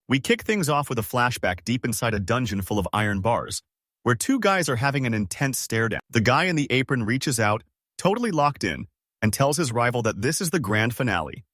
We kick things off with a flashback deep inside a dungeon full of iron bars, where two guys are having an intense stare-down. The guy in the apron reaches out, totally locked in, and tells his rival that this is the grand finale,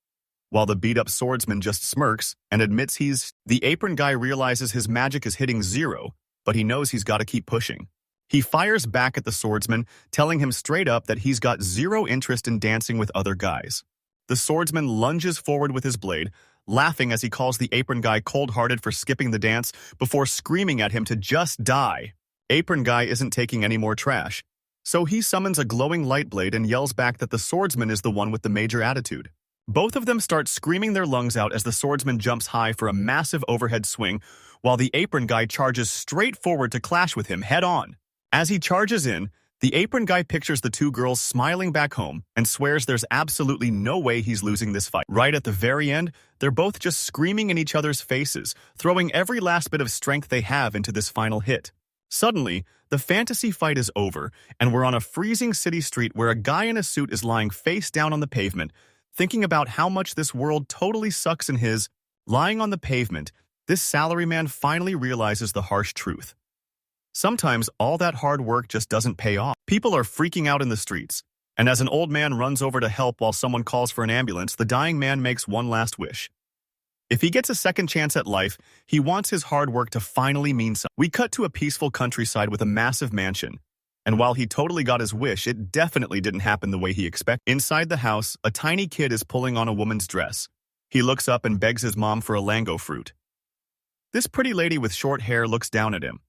while the beat-up swordsman just smirks and admits The apron guy realizes his magic is hitting 0, but he knows he's got to keep pushing. He fires back at the swordsman, telling him straight up that he's got 0 interest in dancing with other guys. The swordsman lunges forward with his blade, laughing as he calls the apron guy cold-hearted for skipping the dance before screaming at him to just die. Apron guy isn't taking any more trash, so he summons a glowing light blade and yells back that the swordsman is the one with the major attitude. Both of them start screaming their lungs out as the swordsman jumps high for a massive overhead swing, while the apron guy charges straight forward to clash with him head-on. As he charges in, the apron guy pictures the two girls smiling back home and swears there's absolutely no way he's losing this fight. Right at the very end, they're both just screaming in each other's faces, throwing every last bit of strength they have into this final hit. Suddenly, the fantasy fight is over, and we're on a freezing city street where a guy in a suit is lying face down on the pavement, thinking about how much this world totally sucks in his. Lying on the pavement, this salaryman finally realizes the harsh truth. Sometimes all that hard work just doesn't pay off. People are freaking out in the streets, and as an old man runs over to help while someone calls for an ambulance, the dying man makes one last wish. If he gets a second chance at life, he wants his hard work to finally mean something. We cut to a peaceful countryside with a massive mansion, and while he totally got his wish, it definitely didn't happen the way he expected. Inside the house, a tiny kid is pulling on a woman's dress. He looks up and begs his mom for a lango fruit. This pretty lady with short hair looks down at him.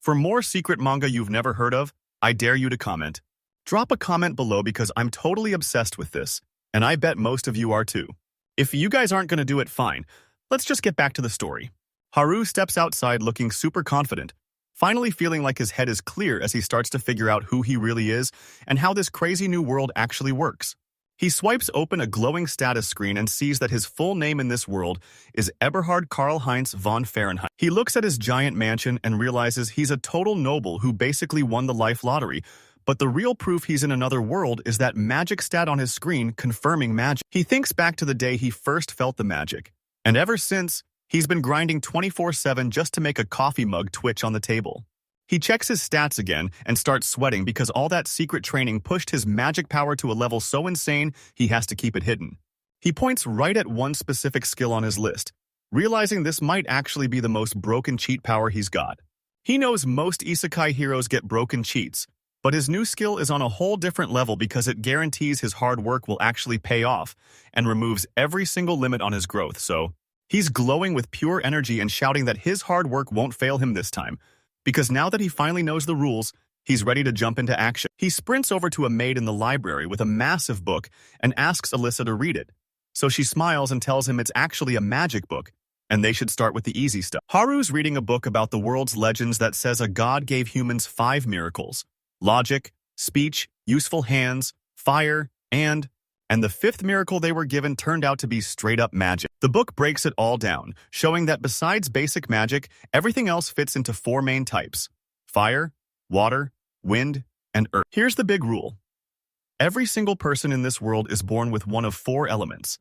For more secret manga you've never heard of, I dare you to comment. Drop a comment below because I'm totally obsessed with this, and I bet most of you are too. If you guys aren't going to do it, fine. Let's just get back to the story. Haru steps outside looking super confident, finally feeling like his head is clear as he starts to figure out who he really is and how this crazy new world actually works. He swipes open a glowing status screen and sees that his full name in this world is Eberhard Karl-Heinz von Fahrenheit. He looks at his giant mansion and realizes he's a total noble who basically won the life lottery, but the real proof he's in another world is that magic stat on his screen confirming magic. He thinks back to the day he first felt the magic, and ever since, he's been grinding 24/7 just to make a coffee mug twitch on the table. He checks his stats again and starts sweating because all that secret training pushed his magic power to a level so insane he has to keep it hidden. He points right at one specific skill on his list, realizing this might actually be the most broken cheat power he's got. He knows most isekai heroes get broken cheats, but his new skill is on a whole different level because it guarantees his hard work will actually pay off and removes every single limit on his growth, so he's glowing with pure energy and shouting that his hard work won't fail him this time, because now that he finally knows the rules, he's ready to jump into action. He sprints over to a maid in the library with a massive book and asks Alyssa to read it. So she smiles and tells him it's actually a magic book, and they should start with the easy stuff. Haru's reading a book about the world's legends that says a god gave humans 5 miracles: logic, speech, useful hands, fire, and the 5th miracle they were given turned out to be straight-up magic. The book breaks it all down, showing that besides basic magic, everything else fits into 4 main types: fire, water, wind, and earth. Here's the big rule. Every single person in this world is born with one of 4 elements,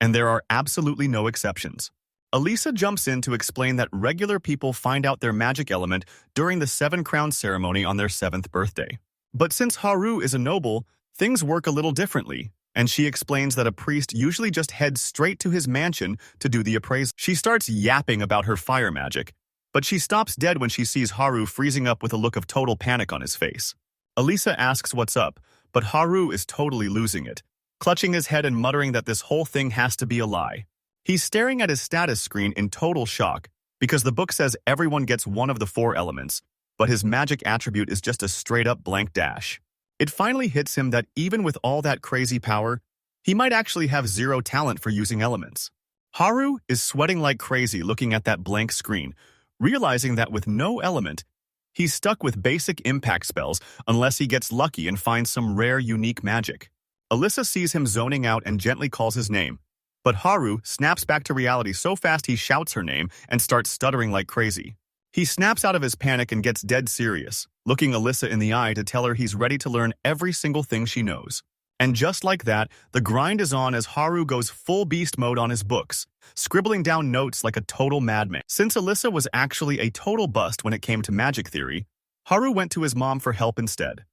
and there are absolutely no exceptions. Alyssa jumps in to explain that regular people find out their magic element during the 7 crown ceremony on their 7th birthday. But since Haru is a noble, things work a little differently, and she explains that a priest usually just heads straight to his mansion to do the appraisal. She starts yapping about her fire magic, but she stops dead when she sees Haru freezing up with a look of total panic on his face. Alyssa asks what's up, but Haru is totally losing it, clutching his head and muttering that this whole thing has to be a lie. He's staring at his status screen in total shock, because the book says everyone gets one of the 4 elements, but his magic attribute is just a straight-up blank dash. It finally hits him that even with all that crazy power, he might actually have 0 talent for using elements. Haru is sweating like crazy looking at that blank screen, realizing that with no element, he's stuck with basic impact spells unless he gets lucky and finds some rare, unique magic. Alyssa sees him zoning out and gently calls his name, but Haru snaps back to reality so fast he shouts her name and starts stuttering like crazy. He snaps out of his panic and gets dead serious, looking Alyssa in the eye to tell her he's ready to learn every single thing she knows. And just like that, the grind is on as Haru goes full beast mode on his books, scribbling down notes like a total madman. Since Alyssa was actually a total bust when it came to magic theory, Haru went to his mom for help instead.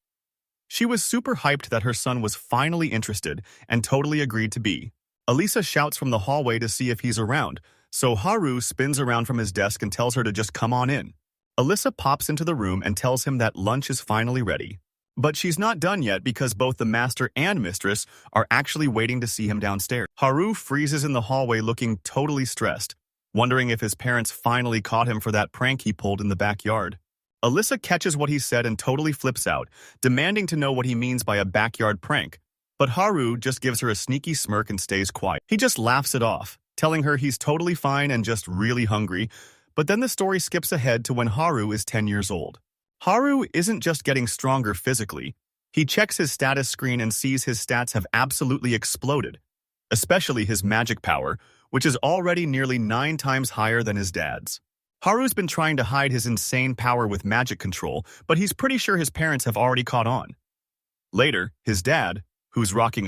She was super hyped that her son was finally interested and totally agreed to be. Alyssa shouts from the hallway to see if he's around, so Haru spins around from his desk and tells her to just come on in. Alyssa pops into the room and tells him that lunch is finally ready. But she's not done yet because both the master and mistress are actually waiting to see him downstairs. Haru freezes in the hallway looking totally stressed, wondering if his parents finally caught him for that prank he pulled in the backyard. Alyssa catches what he said and totally flips out, demanding to know what he means by a backyard prank. But Haru just gives her a sneaky smirk and stays quiet. He just laughs it off, telling her he's totally fine and just really hungry. But then the story skips ahead to when Haru is 10 years old. Haru isn't just getting stronger physically. He checks his status screen and sees his stats have absolutely exploded, especially his magic power, which is already nearly 9 times higher than his dad's. Haru's been trying to hide his insane power with magic control, but he's pretty sure his parents have already caught on. Later, his dad, who's rocking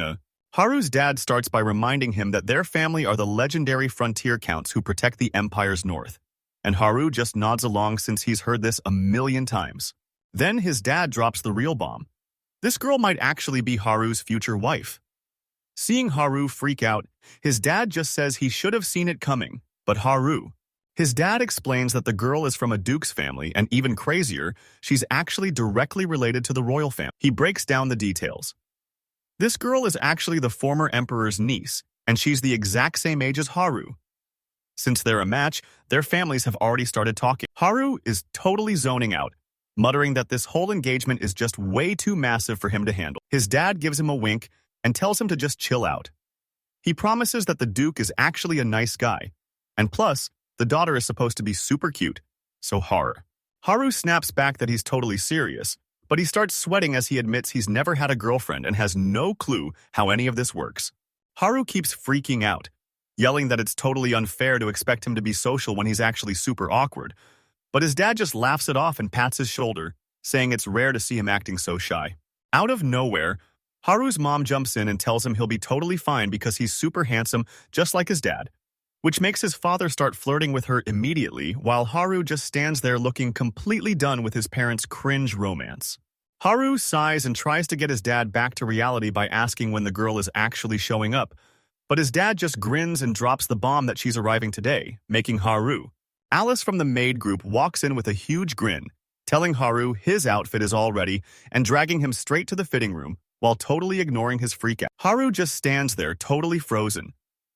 Haru's dad starts by reminding him that their family are the legendary frontier counts who protect the Empire's north. And Haru just nods along since he's heard this a million times. Then his dad drops the real bomb. This girl might actually be Haru's future wife. Seeing Haru freak out, his dad just says he should have seen it coming, but his dad explains that the girl is from a duke's family, and even crazier, she's actually directly related to the royal family. He breaks down the details. This girl is actually the former emperor's niece, and she's the exact same age as Haru. Since they're a match, their families have already started talking. Haru is totally zoning out, muttering that this whole engagement is just way too massive for him to handle. His dad gives him a wink and tells him to just chill out. He promises that the duke is actually a nice guy, and plus, the daughter is supposed to be super cute, so Haru snaps back that he's totally serious, but he starts sweating as he admits he's never had a girlfriend and has no clue how any of this works. Haru keeps freaking out, yelling that it's totally unfair to expect him to be social when he's actually super awkward. But his dad just laughs it off and pats his shoulder, saying it's rare to see him acting so shy. Out of nowhere, Haru's mom jumps in and tells him he'll be totally fine because he's super handsome, just like his dad, which makes his father start flirting with her immediately, while Haru just stands there looking completely done with his parents' cringe romance. Haru sighs and tries to get his dad back to reality by asking when the girl is actually showing up, but his dad just grins and drops the bomb that she's arriving today, making Haru. Alice from the maid group walks in with a huge grin, telling Haru his outfit is all ready and dragging him straight to the fitting room while totally ignoring his freak out. Haru just stands there totally frozen,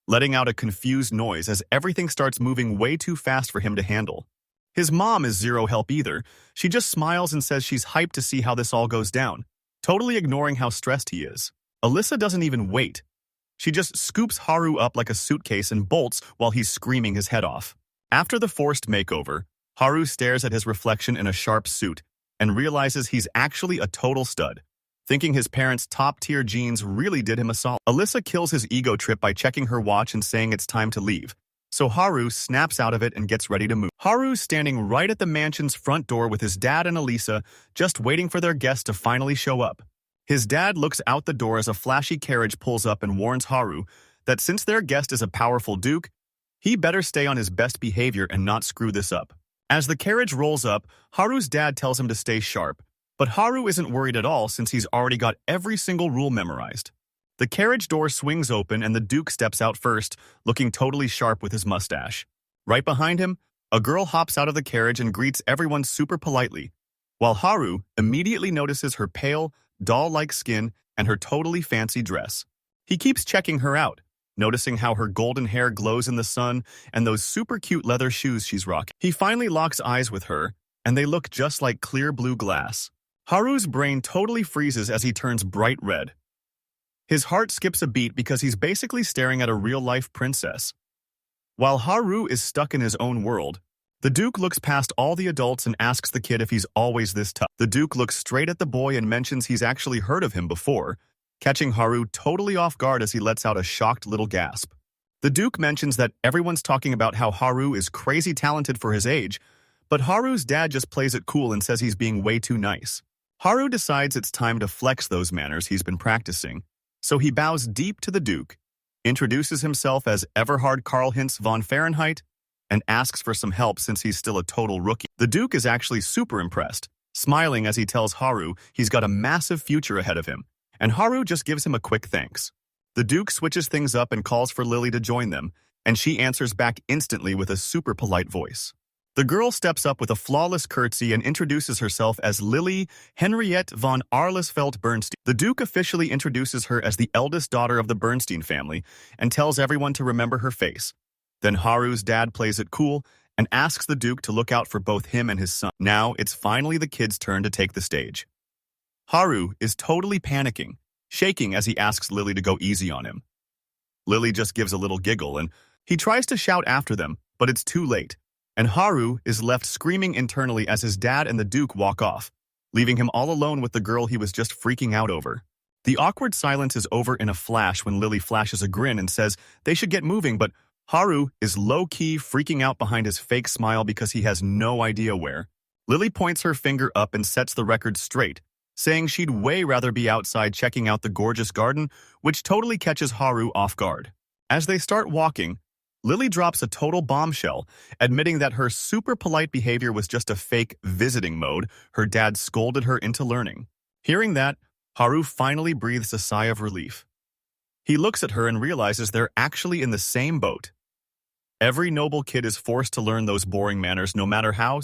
letting out a confused noise as everything starts moving way too fast for him to handle. His mom is zero help either. She just smiles and says she's hyped to see how this all goes down, totally ignoring how stressed he is. Alyssa doesn't even wait. She just scoops Haru up like a suitcase and bolts while he's screaming his head off. After the forced makeover, Haru stares at his reflection in a sharp suit and realizes he's actually a total stud, thinking his parents' top-tier genes really did him a solid. Alyssa kills his ego trip by checking her watch and saying it's time to leave, so Haru snaps out of it and gets ready to move. Haru's standing right at the mansion's front door with his dad and Alyssa, just waiting for their guest to finally show up. His dad looks out the door as a flashy carriage pulls up and warns Haru that since their guest is a powerful duke, he better stay on his best behavior and not screw this up. As the carriage rolls up, Haru's dad tells him to stay sharp, but Haru isn't worried at all since he's already got every single rule memorized. The carriage door swings open and the duke steps out first, looking totally sharp with his mustache. Right behind him, a girl hops out of the carriage and greets everyone super politely, while Haru immediately notices her pale, doll-like skin and her totally fancy dress. He keeps checking her out, noticing how her golden hair glows in the sun and those super cute leather shoes she's rocking. He finally locks eyes with her, and they look just like clear blue glass. Haru's brain totally freezes as he turns bright red. His heart skips a beat because he's basically staring at a real-life princess. While Haru is stuck in his own world, the Duke looks past all the adults and asks the kid if he's always this tough. The Duke looks straight at the boy and mentions he's actually heard of him before, catching Haru totally off guard as he lets out a shocked little gasp. The Duke mentions that everyone's talking about how Haru is crazy talented for his age, but Haru's dad just plays it cool and says he's being way too nice. Haru decides it's time to flex those manners he's been practicing, So he bows deep to the Duke, introduces himself as Eberhard Karl Hintz von Fahrenheit, and asks for some help since he's still a total rookie. The Duke is actually super impressed, smiling as he tells Haru he's got a massive future ahead of him, and Haru just gives him a quick thanks. The Duke switches things up and calls for Lily to join them, and she answers back instantly with a super polite voice. The girl steps up with a flawless curtsy and introduces herself as Lily Henriette von Arlesfeld Bernstein. The Duke officially introduces her as the eldest daughter of the Bernstein family and tells everyone to remember her face. Then Haru's dad plays it cool and asks the Duke to look out for both him and his son. Now it's finally the kid's turn to take the stage. Haru is totally panicking, shaking as he asks Lily to go easy on him. Lily just gives a little giggle and he tries to shout after them, but it's too late. And Haru is left screaming internally as his dad and the Duke walk off, leaving him all alone with the girl he was just freaking out over. The awkward silence is over in a flash when Lily flashes a grin and says they should get moving, but Haru is low-key freaking out behind his fake smile because he has no idea where. Lily points her finger up and sets the record straight, saying she'd way rather be outside checking out the gorgeous garden, which totally catches Haru off guard. As they start walking, Lily drops a total bombshell, admitting that her super polite behavior was just a fake visiting mode her dad scolded her into learning. Hearing that, Haru finally breathes a sigh of relief. He looks at her and realizes they're actually in the same boat. Every noble kid is forced to learn those boring manners no matter how.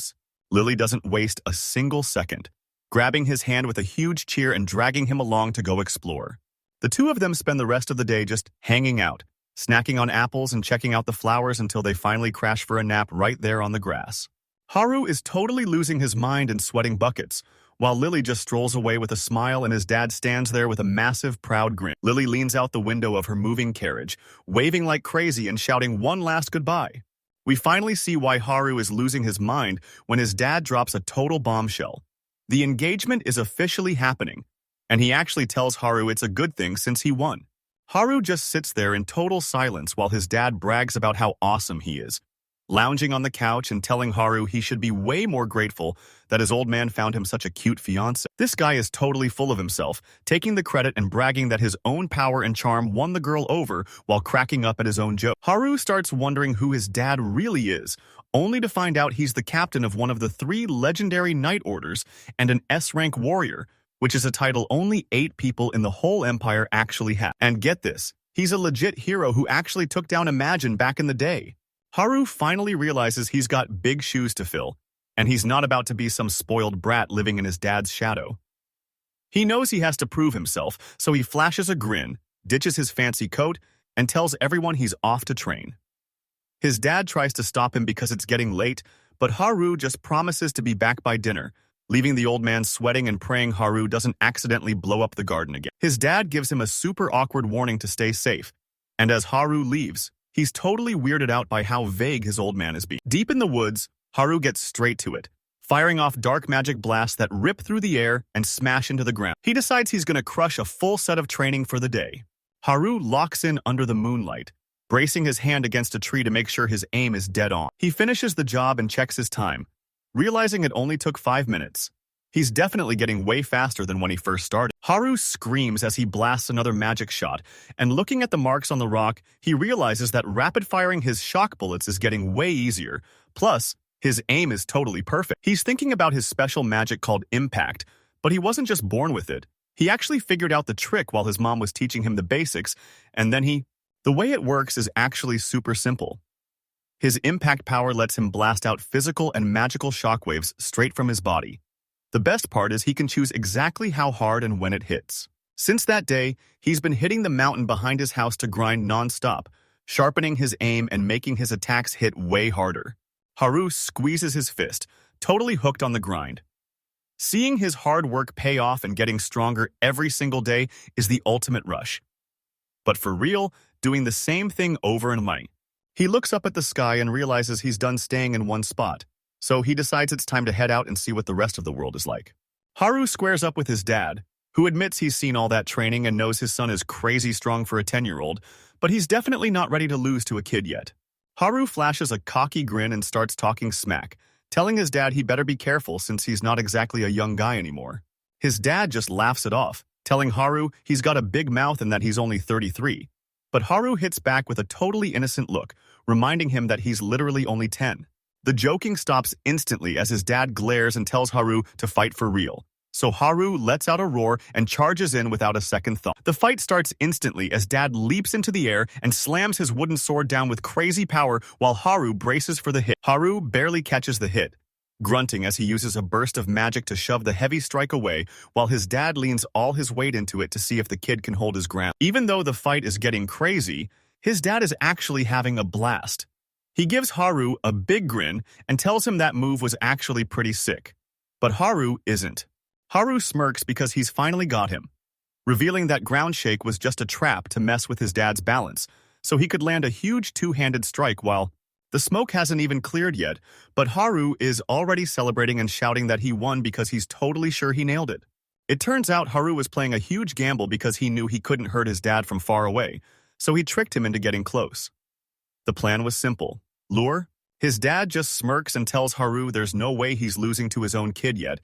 Lily doesn't waste a single second, grabbing his hand with a huge cheer and dragging him along to go explore. The two of them spend the rest of the day just hanging out, snacking on apples and checking out the flowers until they finally crash for a nap right there on the grass. Haru is totally losing his mind and sweating buckets, while Lily just strolls away with a smile and his dad stands there with a massive, proud grin. Lily leans out the window of her moving carriage, waving like crazy and shouting one last goodbye. We finally see why Haru is losing his mind when his dad drops a total bombshell. The engagement is officially happening, and he actually tells Haru it's a good thing since he won. Haru just sits there in total silence while his dad brags about how awesome he is, lounging on the couch and telling Haru he should be way more grateful that his old man found him such a cute fiancée. This guy is totally full of himself, taking the credit and bragging that his own power and charm won the girl over while cracking up at his own joke. Haru starts wondering who his dad really is, only to find out he's the captain of one of the 3 legendary knight orders and an S-rank warrior, which is a title only 8 people in the whole empire actually have. And get this, he's a legit hero who actually took down Imagine back in the day. Haru finally realizes he's got big shoes to fill, and he's not about to be some spoiled brat living in his dad's shadow. He knows he has to prove himself, so he flashes a grin, ditches his fancy coat, and tells everyone he's off to train. His dad tries to stop him because it's getting late, but Haru just promises to be back by dinner, leaving the old man sweating and praying Haru doesn't accidentally blow up the garden again. His dad gives him a super awkward warning to stay safe, and as Haru leaves, he's totally weirded out by how vague his old man is being. Deep in the woods, Haru gets straight to it, firing off dark magic blasts that rip through the air and smash into the ground. He decides he's going to crush a full set of training for the day. Haru locks in under the moonlight, bracing his hand against a tree to make sure his aim is dead on. He finishes the job and checks his time, realizing it only took 5 minutes. He's definitely getting way faster than when he first started. Haru screams as he blasts another magic shot, and looking at the marks on the rock, he realizes that rapid-firing his shock bullets is getting way easier. Plus, his aim is totally perfect. He's thinking about his special magic called Impact, but he wasn't just born with it. He actually figured out the trick while his mom was teaching him the basics, and then The way it works is actually super simple. His impact power lets him blast out physical and magical shockwaves straight from his body. The best part is he can choose exactly how hard and when it hits. Since that day, he's been hitting the mountain behind his house to grind non-stop, sharpening his aim and making his attacks hit way harder. Haru squeezes his fist, totally hooked on the grind. Seeing his hard work pay off and getting stronger every single day is the ultimate rush. But for real, doing the same thing over and over. He looks up at the sky and realizes he's done staying in one spot, so he decides it's time to head out and see what the rest of the world is like. Haru squares up with his dad, who admits he's seen all that training and knows his son is crazy strong for a 10-year-old, but he's definitely not ready to lose to a kid yet. Haru flashes a cocky grin and starts talking smack, telling his dad he better be careful since he's not exactly a young guy anymore. His dad just laughs it off, telling Haru he's got a big mouth and that he's only 33. But Haru hits back with a totally innocent look, reminding him that he's literally only 10. The joking stops instantly as his dad glares and tells Haru to fight for real. So Haru lets out a roar and charges in without a second thought. The fight starts instantly as Dad leaps into the air and slams his wooden sword down with crazy power while Haru braces for the hit. Haru barely catches the hit, grunting as he uses a burst of magic to shove the heavy strike away while his dad leans all his weight into it to see if the kid can hold his ground. Even though the fight is getting crazy, his dad is actually having a blast. He gives Haru a big grin and tells him that move was actually pretty sick. But Haru isn't. Haru smirks because he's finally got him, revealing that ground shake was just a trap to mess with his dad's balance, so he could land a huge two-handed strike while the smoke hasn't even cleared yet, but Haru is already celebrating and shouting that he won because he's totally sure he nailed it. It turns out Haru was playing a huge gamble because he knew he couldn't hurt his dad from far away, so he tricked him into getting close. The plan was simple. Lure? His dad just smirks and tells Haru there's no way he's losing to his own kid yet,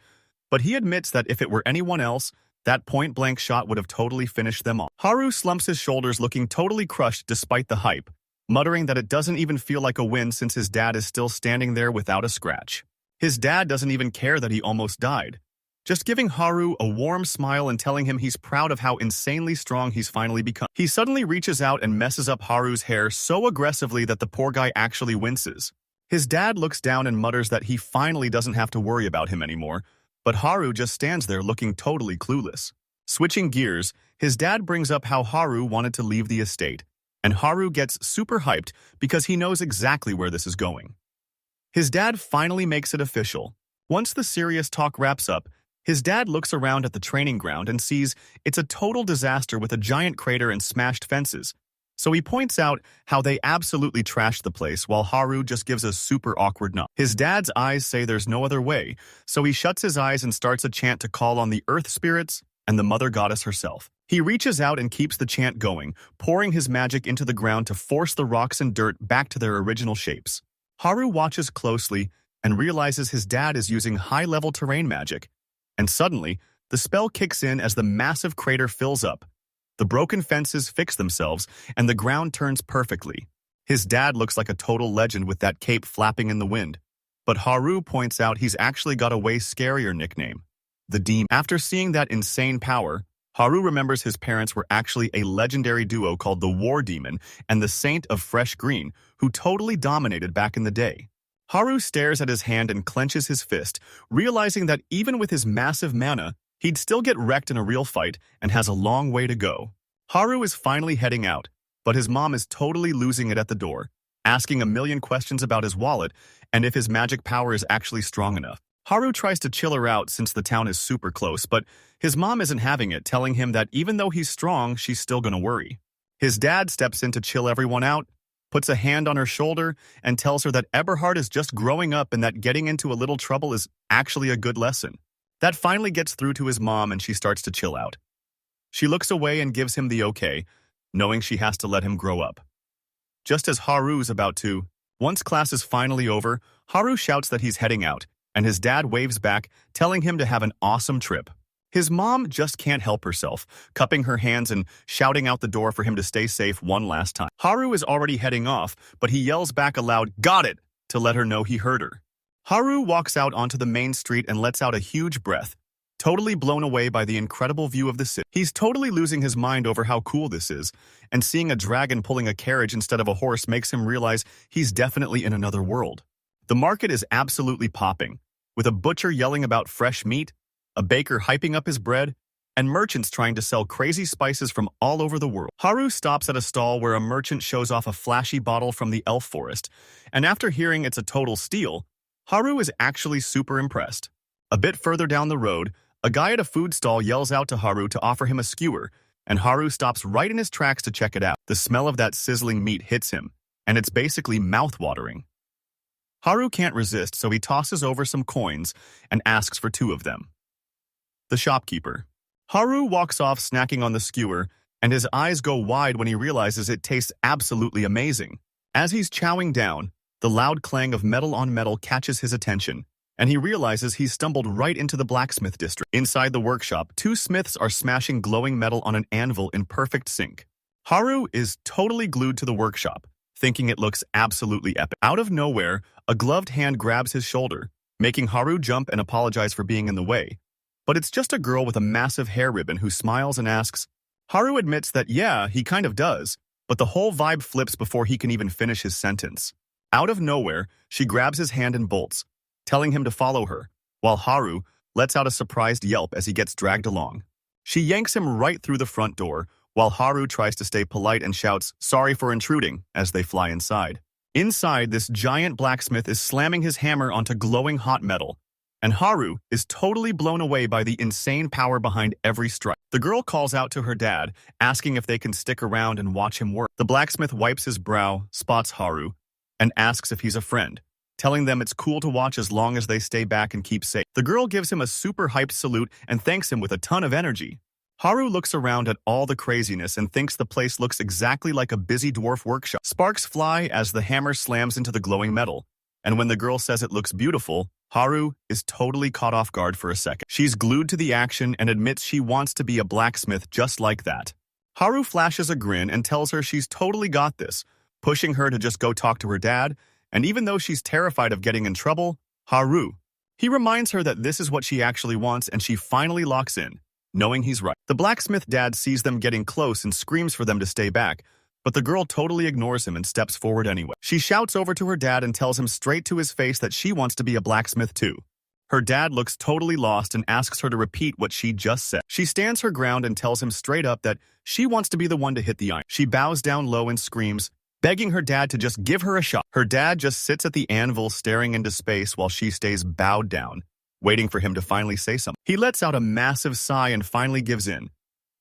but he admits that if it were anyone else, that point-blank shot would have totally finished them off. Haru slumps his shoulders looking totally crushed despite the hype, muttering that it doesn't even feel like a win since his dad is still standing there without a scratch. His dad doesn't even care that he almost died, just giving Haru a warm smile and telling him he's proud of how insanely strong he's finally become. He suddenly reaches out and messes up Haru's hair so aggressively that the poor guy actually winces. His dad looks down and mutters that he finally doesn't have to worry about him anymore, but Haru just stands there looking totally clueless. Switching gears, his dad brings up how Haru wanted to leave the estate, and Haru gets super hyped because he knows exactly where this is going. His dad finally makes it official. Once the serious talk wraps up, his dad looks around at the training ground and sees it's a total disaster with a giant crater and smashed fences. So he points out how they absolutely trashed the place while Haru just gives a super awkward nod. His dad's eyes say there's no other way, so he shuts his eyes and starts a chant to call on the earth spirits and the mother goddess herself. He reaches out and keeps the chant going, pouring his magic into the ground to force the rocks and dirt back to their original shapes. Haru watches closely and realizes his dad is using high-level terrain magic, and suddenly, the spell kicks in as the massive crater fills up. The broken fences fix themselves, and the ground turns perfectly. His dad looks like a total legend with that cape flapping in the wind. But Haru points out he's actually got a way scarier nickname, the Demon. After seeing that insane power, Haru remembers his parents were actually a legendary duo called the War Demon and the Saint of Fresh Green, who totally dominated back in the day. Haru stares at his hand and clenches his fist, realizing that even with his massive mana, he'd still get wrecked in a real fight and has a long way to go. Haru is finally heading out, but his mom is totally losing it at the door, asking a million questions about his wallet and if his magic power is actually strong enough. Haru tries to chill her out since the town is super close, but his mom isn't having it, telling him that even though he's strong, she's still gonna worry. His dad steps in to chill everyone out, puts a hand on her shoulder, and tells her that Eberhard is just growing up and that getting into a little trouble is actually a good lesson. That finally gets through to his mom and she starts to chill out. She looks away and gives him the okay, knowing she has to let him grow up. Just as Haru's about to, once class is finally over, Haru shouts that he's heading out, and his dad waves back, telling him to have an awesome trip. His mom just can't help herself, cupping her hands and shouting out the door for him to stay safe one last time. Haru is already heading off, but he yells back aloud, "Got it!" to let her know he heard her. Haru walks out onto the main street and lets out a huge breath, totally blown away by the incredible view of the city. He's totally losing his mind over how cool this is, and seeing a dragon pulling a carriage instead of a horse makes him realize he's definitely in another world. The market is absolutely popping, with a butcher yelling about fresh meat, a baker hyping up his bread, and merchants trying to sell crazy spices from all over the world. Haru stops at a stall where a merchant shows off a flashy bottle from the elf forest, and after hearing it's a total steal, Haru is actually super impressed. A bit further down the road, a guy at a food stall yells out to Haru to offer him a skewer, and Haru stops right in his tracks to check it out. The smell of that sizzling meat hits him, and it's basically mouth-watering. Haru can't resist, so he tosses over some coins and asks for 2 of them. The shopkeeper. Haru walks off snacking on the skewer, and his eyes go wide when he realizes it tastes absolutely amazing. As he's chowing down, the loud clang of metal on metal catches his attention, and he realizes he's stumbled right into the blacksmith district. Inside the workshop, two smiths are smashing glowing metal on an anvil in perfect sync. Haru is totally glued to the workshop, thinking it looks absolutely epic. Out of nowhere, a gloved hand grabs his shoulder, making Haru jump and apologize for being in the way. But it's just a girl with a massive hair ribbon who smiles and asks. Haru admits that yeah, he kind of does, but the whole vibe flips before he can even finish his sentence. Out of nowhere, she grabs his hand and bolts, telling him to follow her, while Haru lets out a surprised yelp as he gets dragged along. She yanks him right through the front door, while Haru tries to stay polite and shouts, "Sorry for intruding," as they fly inside. Inside, this giant blacksmith is slamming his hammer onto glowing hot metal, and Haru is totally blown away by the insane power behind every strike. The girl calls out to her dad, asking if they can stick around and watch him work. The blacksmith wipes his brow, spots Haru, and asks if he's a friend, telling them it's cool to watch as long as they stay back and keep safe. The girl gives him a super hyped salute and thanks him with a ton of energy. Haru looks around at all the craziness and thinks the place looks exactly like a busy dwarf workshop. Sparks fly as the hammer slams into the glowing metal, and when the girl says it looks beautiful, Haru is totally caught off guard for a second. She's glued to the action and admits she wants to be a blacksmith just like that. Haru flashes a grin and tells her she's totally got this, pushing her to just go talk to her dad, and even though she's terrified of getting in trouble, he reminds her that this is what she actually wants and she finally locks in, knowing he's right. The blacksmith dad sees them getting close and screams for them to stay back, but the girl totally ignores him and steps forward anyway. She shouts over to her dad and tells him straight to his face that she wants to be a blacksmith too. Her dad looks totally lost and asks her to repeat what she just said. She stands her ground and tells him straight up that she wants to be the one to hit the iron. She bows down low and screams, begging her dad to just give her a shot. Her dad just sits at the anvil staring into space while she stays bowed down, waiting for him to finally say something. He lets out a massive sigh and finally gives in,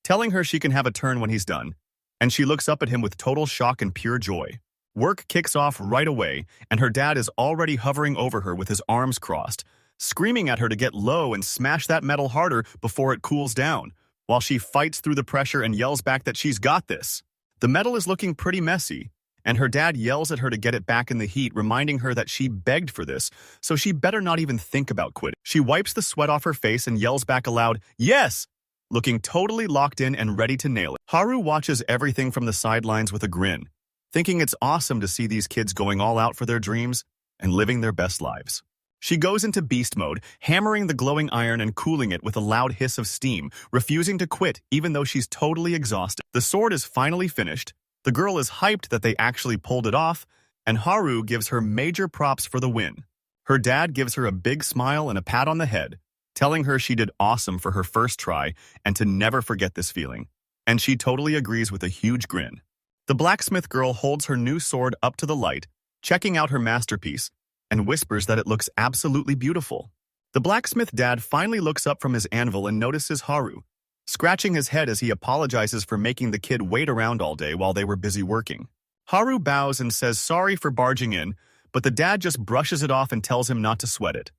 telling her she can have a turn when he's done, and she looks up at him with total shock and pure joy. Work kicks off right away, and her dad is already hovering over her with his arms crossed, screaming at her to get low and smash that metal harder before it cools down, while she fights through the pressure and yells back that she's got this. The metal is looking pretty messy, and her dad yells at her to get it back in the heat, reminding her that she begged for this, so she better not even think about quitting. She wipes the sweat off her face and yells back aloud, "Yes!" looking totally locked in and ready to nail it. Haru watches everything from the sidelines with a grin, thinking it's awesome to see these kids going all out for their dreams and living their best lives. She goes into beast mode, hammering the glowing iron and cooling it with a loud hiss of steam, refusing to quit even though she's totally exhausted. The sword is finally finished. The girl is hyped that they actually pulled it off, and Haru gives her major props for the win. Her dad gives her a big smile and a pat on the head, telling her she did awesome for her first try and to never forget this feeling. And she totally agrees with a huge grin. The blacksmith girl holds her new sword up to the light, checking out her masterpiece, and whispers that it looks absolutely beautiful. The blacksmith dad finally looks up from his anvil and notices Haru, scratching his head as he apologizes for making the kid wait around all day while they were busy working. Haru bows and says sorry for barging in, but the dad just brushes it off and tells him not to sweat it.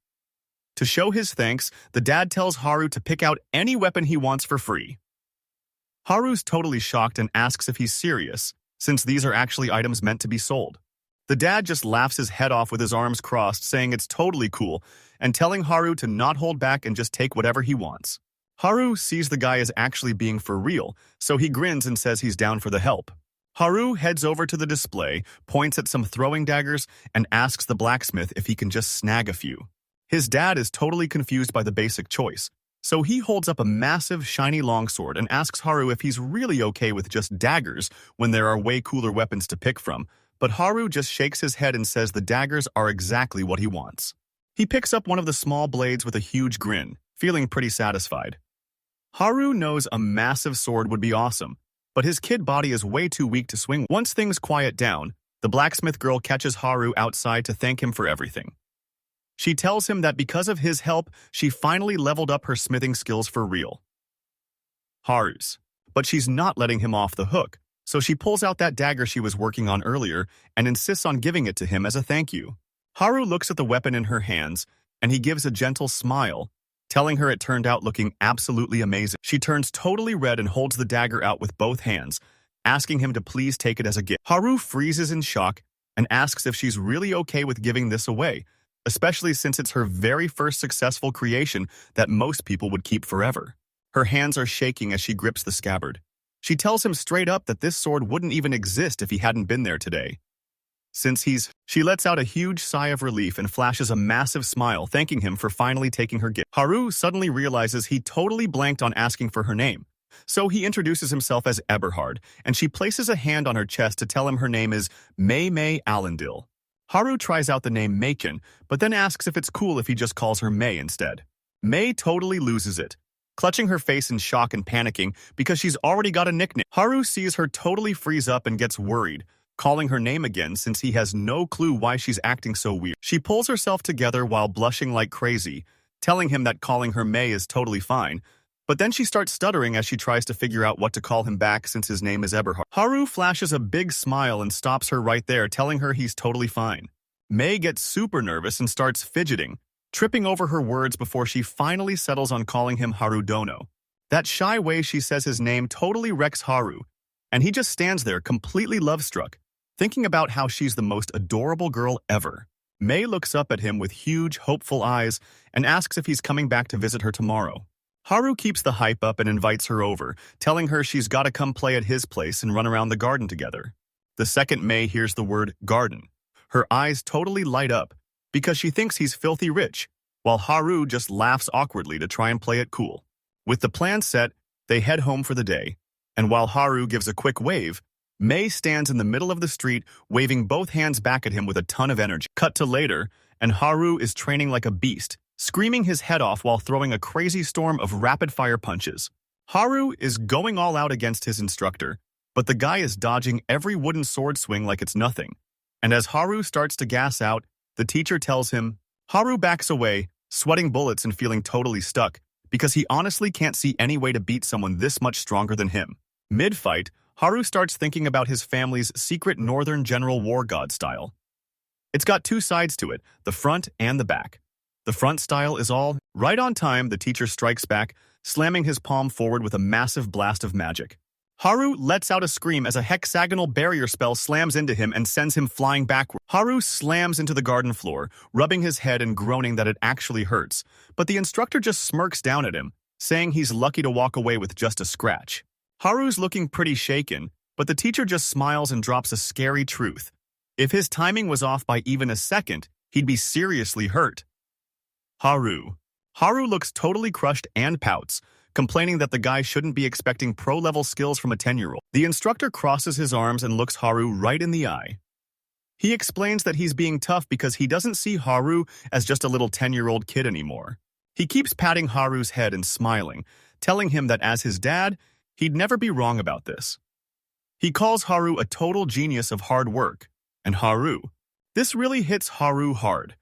To show his thanks, the dad tells Haru to pick out any weapon he wants for free. Haru's totally shocked and asks if he's serious, since these are actually items meant to be sold. The dad just laughs his head off with his arms crossed, saying it's totally cool, and telling Haru to not hold back and just take whatever he wants. Haru sees the guy as actually being for real, so he grins and says he's down for the help. Haru heads over to the display, points at some throwing daggers, and asks the blacksmith if he can just snag a few. His dad is totally confused by the basic choice, so he holds up a massive, shiny longsword and asks Haru if he's really okay with just daggers when there are way cooler weapons to pick from, but Haru just shakes his head and says the daggers are exactly what he wants. He picks up one of the small blades with a huge grin, feeling pretty satisfied. Haru knows a massive sword would be awesome, but his kid body is way too weak to swing. Once things quiet down, the blacksmith girl catches Haru outside to thank him for everything. She tells him that because of his help, she finally leveled up her smithing skills for real. Haru's. But she's not letting him off the hook, so she pulls out that dagger she was working on earlier and insists on giving it to him as a thank you. Haru looks at the weapon in her hands, and he gives a gentle smile, telling her it turned out looking absolutely amazing. She turns totally red and holds the dagger out with both hands, asking him to please take it as a gift. Haru freezes in shock and asks if she's really okay with giving this away, especially since it's her very first successful creation that most people would keep forever. Her hands are shaking as she grips the scabbard. She tells him straight up that this sword wouldn't even exist if he hadn't been there today. She lets out a huge sigh of relief and flashes a massive smile, thanking him for finally taking her gift. Haru suddenly realizes he totally blanked on asking for her name. So he introduces himself as Eberhard, and she places a hand on her chest to tell him her name is May Allendil. Haru tries out the name Macon, but then asks if it's cool if he just calls her May instead. May totally loses it, clutching her face in shock and panicking because she's already got a nickname. Haru sees her totally freeze up and gets worried, calling her name again since he has no clue why she's acting so weird. She pulls herself together while blushing like crazy, telling him that calling her May is totally fine, but then she starts stuttering as she tries to figure out what to call him back since his name is Eberhard. Haru flashes a big smile and stops her right there, telling her he's totally fine. May gets super nervous and starts fidgeting, tripping over her words before she finally settles on calling him Harudono. That shy way she says his name totally wrecks Haru, and he just stands there completely love-struck, thinking about how she's the most adorable girl ever. May looks up at him with huge, hopeful eyes and asks if he's coming back to visit her tomorrow. Haru keeps the hype up and invites her over, telling her she's got to come play at his place and run around the garden together. The second May hears the word garden, her eyes totally light up because she thinks he's filthy rich, while Haru just laughs awkwardly to try and play it cool. With the plan set, they head home for the day, and while Haru gives a quick wave, May stands in the middle of the street, waving both hands back at him with a ton of energy. Cut to later, and Haru is training like a beast, screaming his head off while throwing a crazy storm of rapid-fire punches. Haru is going all out against his instructor, but the guy is dodging every wooden sword swing like it's nothing. And as Haru starts to gas out, the teacher tells him. Haru backs away, sweating bullets and feeling totally stuck, because he honestly can't see any way to beat someone this much stronger than him. Mid-fight, Haru starts thinking about his family's secret Northern General War God style. It's got two sides to it, the front and the back. The front style is all right on time. The teacher strikes back, slamming his palm forward with a massive blast of magic. Haru lets out a scream as a hexagonal barrier spell slams into him and sends him flying backward. Haru slams into the garden floor, rubbing his head and groaning that it actually hurts, but the instructor just smirks down at him, saying he's lucky to walk away with just a scratch. Haru's looking pretty shaken, but the teacher just smiles and drops a scary truth. If his timing was off by even a second, he'd be seriously hurt. Haru looks totally crushed and pouts, complaining that the guy shouldn't be expecting pro-level skills from a 10-year-old. The instructor crosses his arms and looks Haru right in the eye. He explains that he's being tough because he doesn't see Haru as just a little 10-year-old kid anymore. He keeps patting Haru's head and smiling, telling him that as his dad, he'd never be wrong about this. He calls Haru a total genius of hard work, and this really hits Haru hard,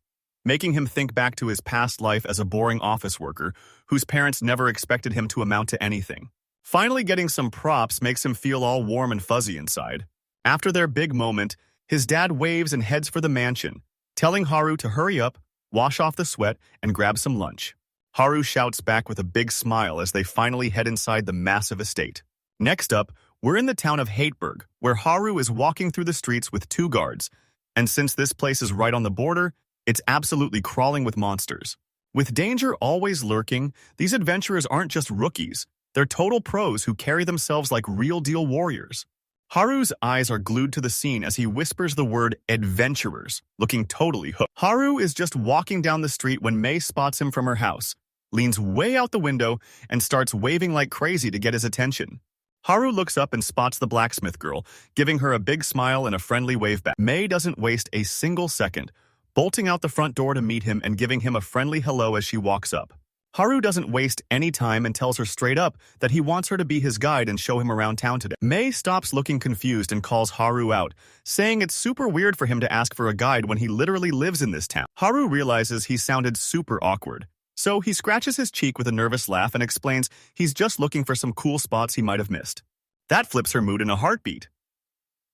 making him think back to his past life as a boring office worker whose parents never expected him to amount to anything. Finally getting some props makes him feel all warm and fuzzy inside. After their big moment, his dad waves and heads for the mansion, telling Haru to hurry up, wash off the sweat, and grab some lunch. Haru shouts back with a big smile as they finally head inside the massive estate. Next up, we're in the town of Hateberg, where Haru is walking through the streets with 2 guards, and since this place is right on the border, it's absolutely crawling with monsters. With danger always lurking, these adventurers aren't just rookies, they're total pros who carry themselves like real-deal warriors. Haru's eyes are glued to the scene as he whispers the word adventurers, looking totally hooked. Haru is just walking down the street when May spots him from her house, leans way out the window, and starts waving like crazy to get his attention. Haru looks up and spots the blacksmith girl, giving her a big smile and a friendly wave back. May doesn't waste a single second, bolting out the front door to meet him and giving him a friendly hello as she walks up. Haru doesn't waste any time and tells her straight up that he wants her to be his guide and show him around town today. May stops looking confused and calls Haru out, saying it's super weird for him to ask for a guide when he literally lives in this town. Haru realizes he sounded super awkward, so he scratches his cheek with a nervous laugh and explains he's just looking for some cool spots he might have missed. That flips her mood in a heartbeat.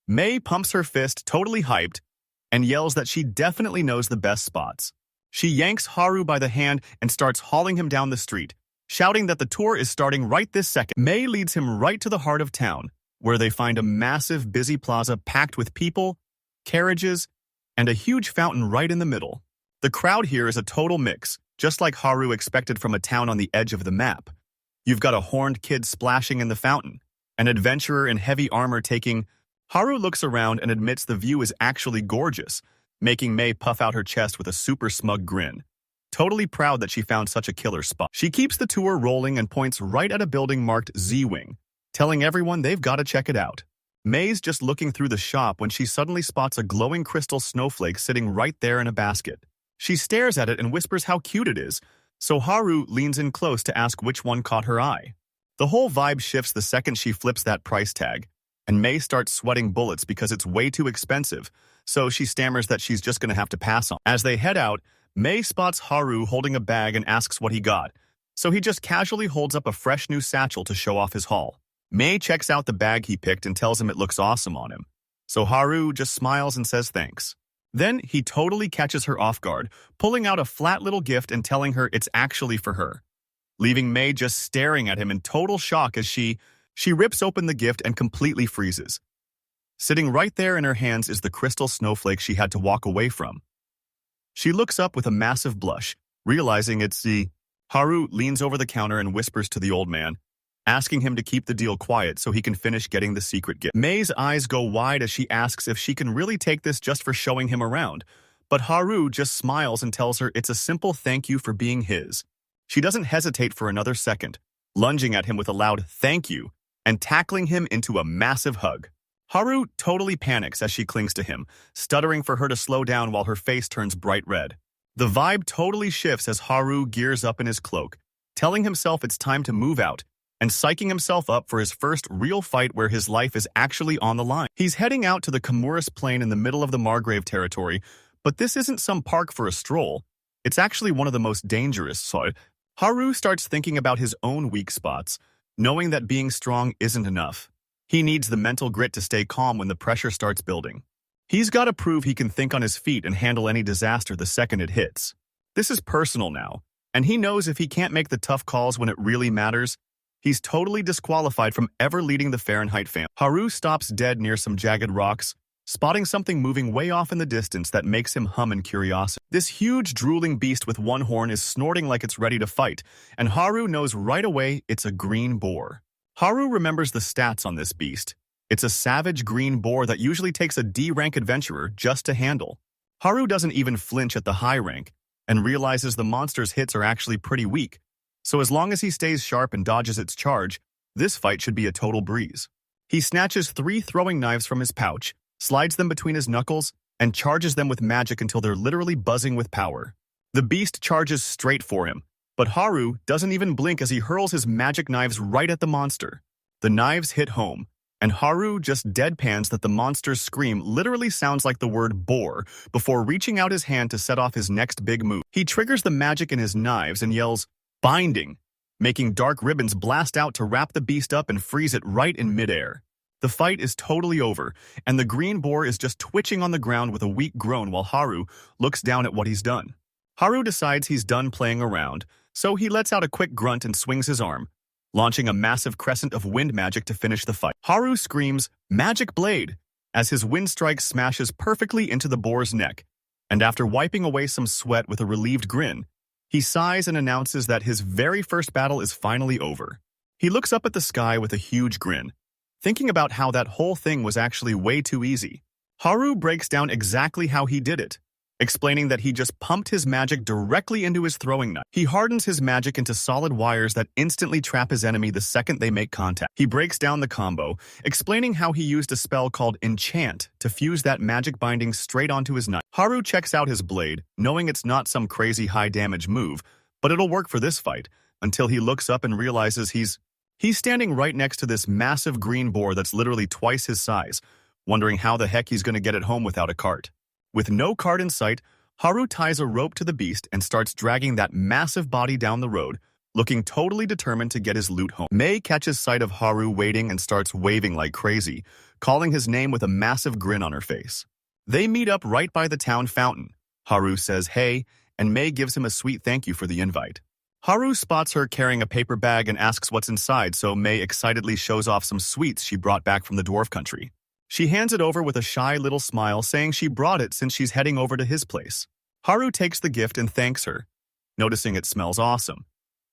May pumps her fist, totally hyped, and yells that she definitely knows the best spots. She yanks Haru by the hand and starts hauling him down the street, shouting that the tour is starting right this second. May leads him right to the heart of town, where they find a massive, busy plaza packed with people, carriages, and a huge fountain right in the middle. The crowd here is a total mix, just like Haru expected from a town on the edge of the map. You've got a horned kid splashing in the fountain, an adventurer in heavy armor taking... Haru looks around and admits the view is actually gorgeous, making Mei puff out her chest with a super smug grin. Totally proud that she found such a killer spot. She keeps the tour rolling and points right at a building marked Z-Wing, telling everyone they've got to check it out. Mei's just looking through the shop when she suddenly spots a glowing crystal snowflake sitting right there in a basket. She stares at it and whispers how cute it is, so Haru leans in close to ask which one caught her eye. The whole vibe shifts the second she flips that price tag, and Mei starts sweating bullets because it's way too expensive, so she stammers that she's just going to have to pass on. As they head out, Mei spots Haru holding a bag and asks what he got, so he just casually holds up a fresh new satchel to show off his haul. Mei checks out the bag he picked and tells him it looks awesome on him, so Haru just smiles and says thanks. Then he totally catches her off guard, pulling out a flat little gift and telling her it's actually for her, leaving Mei just staring at him in total shock as she rips open the gift and completely freezes. Sitting right there in her hands is the crystal snowflake she had to walk away from. She looks up with a massive blush, realizing it's the... Haru leans over the counter and whispers to the old man, asking him to keep the deal quiet so he can finish getting the secret gift. Mei's eyes go wide as she asks if she can really take this just for showing him around, but Haru just smiles and tells her it's a simple thank you for being his. She doesn't hesitate for another second, lunging at him with a loud thank you and tackling him into a massive hug. Haru totally panics as she clings to him, stuttering for her to slow down while her face turns bright red. The vibe totally shifts as Haru gears up in his cloak, telling himself it's time to move out, and psyching himself up for his first real fight where his life is actually on the line. He's heading out to the Kamuris Plain in the middle of the Margrave territory, but this isn't some park for a stroll. It's actually one of the most dangerous, so Haru starts thinking about his own weak spots, knowing that being strong isn't enough. He needs the mental grit to stay calm when the pressure starts building. He's got to prove he can think on his feet and handle any disaster the second it hits. This is personal now, and he knows if he can't make the tough calls when it really matters, he's totally disqualified from ever leading the Fahrenheit family. Haru stops dead near some jagged rocks, spotting something moving way off in the distance that makes him hum in curiosity. This huge, drooling beast with one horn is snorting like it's ready to fight, and Haru knows right away it's a green boar. Haru remembers the stats on this beast. It's a savage green boar that usually takes a D-rank adventurer just to handle. Haru doesn't even flinch at the high rank, and realizes the monster's hits are actually pretty weak, so as long as he stays sharp and dodges its charge, this fight should be a total breeze. He snatches 3 throwing knives from his pouch, slides them between his knuckles, and charges them with magic until they're literally buzzing with power. The beast charges straight for him, but Haru doesn't even blink as he hurls his magic knives right at the monster. The knives hit home, and Haru just deadpans that the monster's scream literally sounds like the word boar before reaching out his hand to set off his next big move. He triggers the magic in his knives and yells, "Binding," making dark ribbons blast out to wrap the beast up and freeze it right in midair. The fight is totally over, and the green boar is just twitching on the ground with a weak groan while Haru looks down at what he's done. Haru decides he's done playing around, so he lets out a quick grunt and swings his arm, launching a massive crescent of wind magic to finish the fight. Haru screams, "Magic Blade!" as his wind strike smashes perfectly into the boar's neck, and after wiping away some sweat with a relieved grin, he sighs and announces that his very first battle is finally over. He looks up at the sky with a huge grin, thinking about how that whole thing was actually way too easy. Haru breaks down exactly how he did it, explaining that he just pumped his magic directly into his throwing knife. He hardens his magic into solid wires that instantly trap his enemy the second they make contact. He breaks down the combo, explaining how he used a spell called Enchant to fuse that magic binding straight onto his knife. Haru checks out his blade, knowing it's not some crazy high-damage move, but it'll work for this fight, until he looks up and realizes he's standing right next to this massive green boar that's literally twice his size, wondering how the heck he's going to get it home without a cart. With no cart in sight, Haru ties a rope to the beast and starts dragging that massive body down the road, looking totally determined to get his loot home. Mei catches sight of Haru waiting and starts waving like crazy, calling his name with a massive grin on her face. They meet up right by the town fountain. Haru says hey, and Mei gives him a sweet thank you for the invite. Haru spots her carrying a paper bag and asks what's inside, so Mei excitedly shows off some sweets she brought back from the dwarf country. She hands it over with a shy little smile, saying she brought it since she's heading over to his place. Haru takes the gift and thanks her, noticing it smells awesome,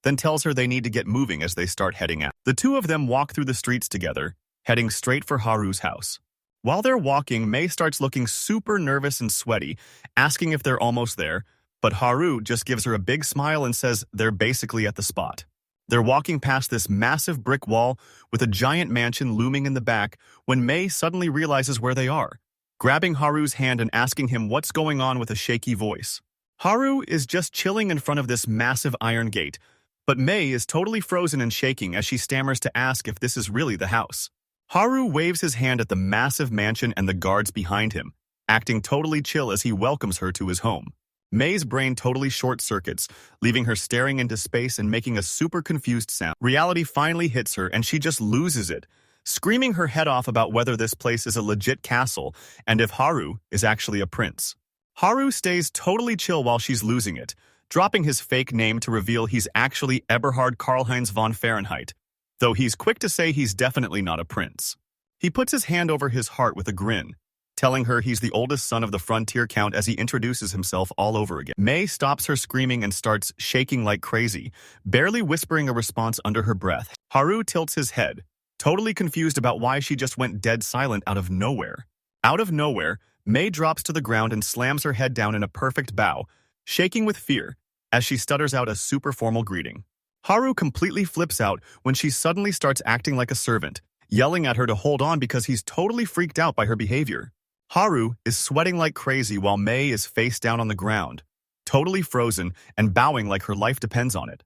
then tells her they need to get moving as they start heading out. The two of them walk through the streets together, heading straight for Haru's house. While they're walking, Mei starts looking super nervous and sweaty, asking if they're almost there, but Haru just gives her a big smile and says they're basically at the spot. They're walking past this massive brick wall with a giant mansion looming in the back when Mei suddenly realizes where they are, grabbing Haru's hand and asking him what's going on with a shaky voice. Haru is just chilling in front of this massive iron gate, but Mei is totally frozen and shaking as she stammers to ask if this is really the house. Haru waves his hand at the massive mansion and the guards behind him, acting totally chill as he welcomes her to his home. Mei's brain totally short-circuits, leaving her staring into space and making a super confused sound. Reality finally hits her and she just loses it, screaming her head off about whether this place is a legit castle and if Haru is actually a prince. Haru stays totally chill while she's losing it, dropping his fake name to reveal he's actually Eberhard Karlheinz von Fahrenheit, though he's quick to say he's definitely not a prince. He puts his hand over his heart with a grin, telling her he's the oldest son of the frontier count as he introduces himself all over again. Mei stops her screaming and starts shaking like crazy, barely whispering a response under her breath. Haru tilts his head, totally confused about why she just went dead silent out of nowhere. Out of nowhere, Mei drops to the ground and slams her head down in a perfect bow, shaking with fear as she stutters out a super formal greeting. Haru completely flips out when she suddenly starts acting like a servant, yelling at her to hold on because he's totally freaked out by her behavior. Haru is sweating like crazy while Mei is face down on the ground, totally frozen and bowing like her life depends on it.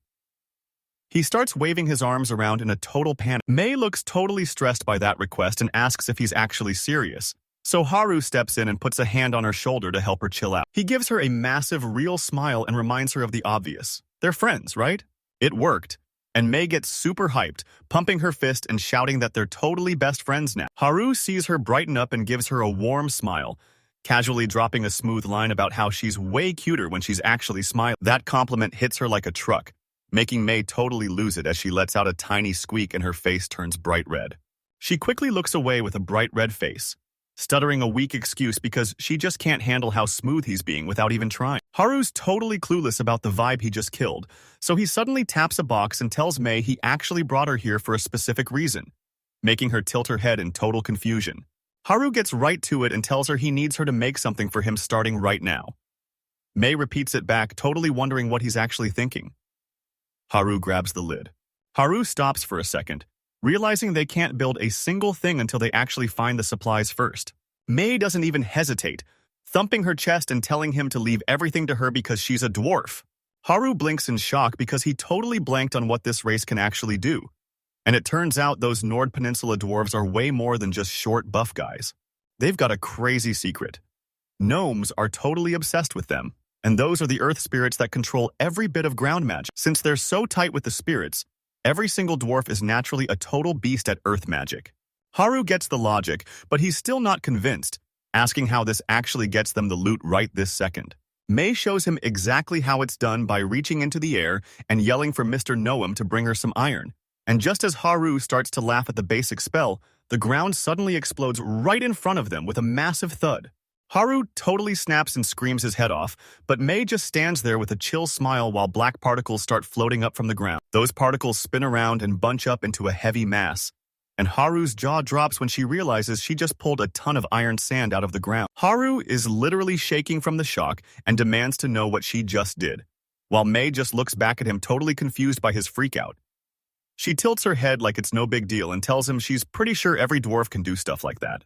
He starts waving his arms around in a total panic. Mei looks totally stressed by that request and asks if he's actually serious, so Haru steps in and puts a hand on her shoulder to help her chill out. He gives her a massive, real smile and reminds her of the obvious. They're friends, right? It worked. And Mei gets super hyped, pumping her fist and shouting that they're totally best friends now. Haru sees her brighten up and gives her a warm smile, casually dropping a smooth line about how she's way cuter when she's actually smiling. That compliment hits her like a truck, making Mei totally lose it as she lets out a tiny squeak and her face turns bright red. She quickly looks away with a bright red face, stuttering a weak excuse because she just can't handle how smooth he's being without even trying. Haru's totally clueless about the vibe he just killed, so he suddenly taps a box and tells Mei he actually brought her here for a specific reason, making her tilt her head in total confusion. Haru gets right to it and tells her he needs her to make something for him starting right now. Mei repeats it back, totally wondering what he's actually thinking. Haru grabs the lid. Haru stops for a second, realizing they can't build a single thing until they actually find the supplies first. Mei doesn't even hesitate, thumping her chest and telling him to leave everything to her because she's a dwarf. Haru blinks in shock because he totally blanked on what this race can actually do. And it turns out those Nord Peninsula dwarves are way more than just short, buff guys. They've got a crazy secret. Gnomes are totally obsessed with them, and those are the earth spirits that control every bit of ground magic. Since they're so tight with the spirits, every single dwarf is naturally a total beast at earth magic. Haru gets the logic, but he's still not convinced, asking how this actually gets them the loot right this second. Mei shows him exactly how it's done by reaching into the air and yelling for Mr. Noam to bring her some iron. And just as Haru starts to laugh at the basic spell, the ground suddenly explodes right in front of them with a massive thud. Haru totally snaps and screams his head off, but Mei just stands there with a chill smile while black particles start floating up from the ground. Those particles spin around and bunch up into a heavy mass, and Haru's jaw drops when she realizes she just pulled a ton of iron sand out of the ground. Haru is literally shaking from the shock and demands to know what she just did, while Mei just looks back at him totally confused by his freakout. She tilts her head like it's no big deal and tells him she's pretty sure every dwarf can do stuff like that.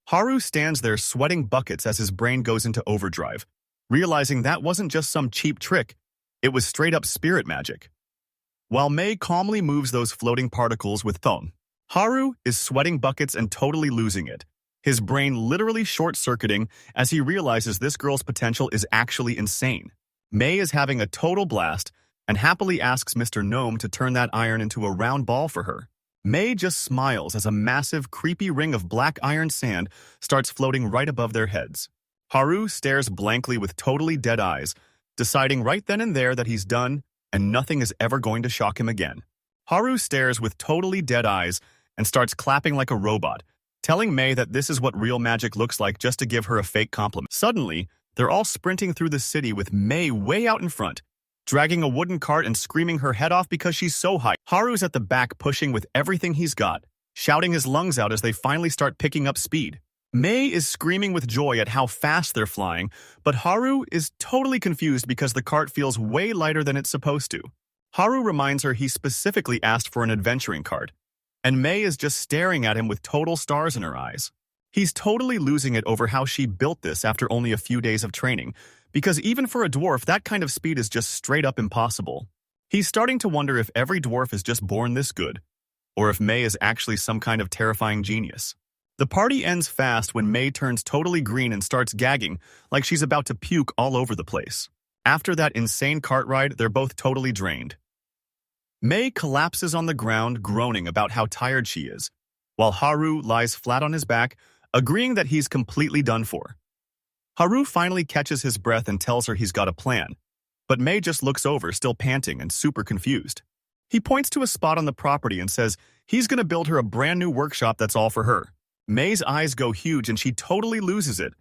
Haru stands there sweating buckets as his brain goes into overdrive, realizing that wasn't just some cheap trick, it was straight-up spirit magic. While Mei calmly moves those floating particles with thong, Haru is sweating buckets and totally losing it, his brain literally short-circuiting as he realizes this girl's potential is actually insane. Mei is having a total blast and happily asks Mr. Gnome to turn that iron into a round ball for her. Mei just smiles as a massive, creepy ring of black iron sand starts floating right above their heads. Haru stares blankly with totally dead eyes, deciding right then and there that he's done and nothing is ever going to shock him again. Haru stares with totally dead eyes and starts clapping like a robot, telling Mei that this is what real magic looks like just to give her a fake compliment. Suddenly, They're all sprinting through the city with Mei way out in front, dragging a wooden cart and screaming her head off because she's so high. Haru's at the back pushing with everything he's got, shouting his lungs out as they finally start picking up speed. Mei is screaming with joy at how fast they're flying, but Haru is totally confused because the cart feels way lighter than it's supposed to. Haru reminds her he specifically asked for an adventuring cart, and Mei is just staring at him with total stars in her eyes. He's totally losing it over how she built this after only a few days of training, because even for a dwarf, that kind of speed is just straight up impossible. He's starting to wonder if every dwarf is just born this good, or if Mei is actually some kind of terrifying genius. The party ends fast when Mei turns totally green and starts gagging like she's about to puke all over the place. After that insane cart ride, they're both totally drained. Mei collapses on the ground, groaning about how tired she is, while Haru lies flat on his back, agreeing that he's completely done for. Haru finally catches his breath and tells her he's got a plan, but Mei just looks over, still panting and super confused. He points to a spot on the property and says he's going to build her a brand new workshop that's all for her. Mei's eyes go huge and she totally loses it,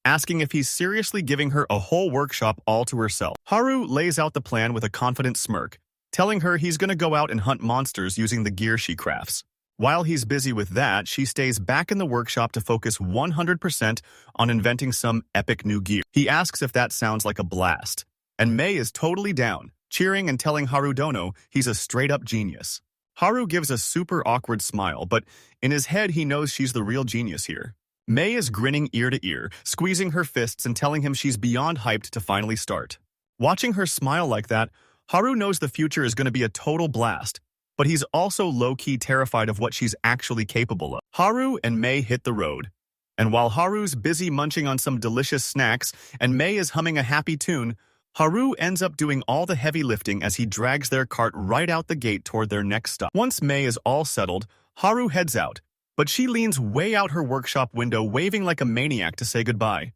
asking if he's seriously giving her a whole workshop all to herself. Haru lays out the plan with a confident smirk, telling her he's going to go out and hunt monsters using the gear she crafts. While he's busy with that, she stays back in the workshop to focus 100% on inventing some epic new gear. He asks if that sounds like a blast, and Mei is totally down, cheering and telling Haru Dono he's a straight-up genius. Haru gives a super awkward smile, but in his head he knows she's the real genius here. Mei is grinning ear to ear, squeezing her fists and telling him she's beyond hyped to finally start. Watching her smile like that, Haru knows the future is going to be a total blast, but he's also low-key terrified of what she's actually capable of. Haru and Mei hit the road, and while Haru's busy munching on some delicious snacks and Mei is humming a happy tune, Haru ends up doing all the heavy lifting as he drags their cart right out the gate toward their next stop. Once Mei is all settled, Haru heads out, but she leans way out her workshop window waving like a maniac to say goodbye.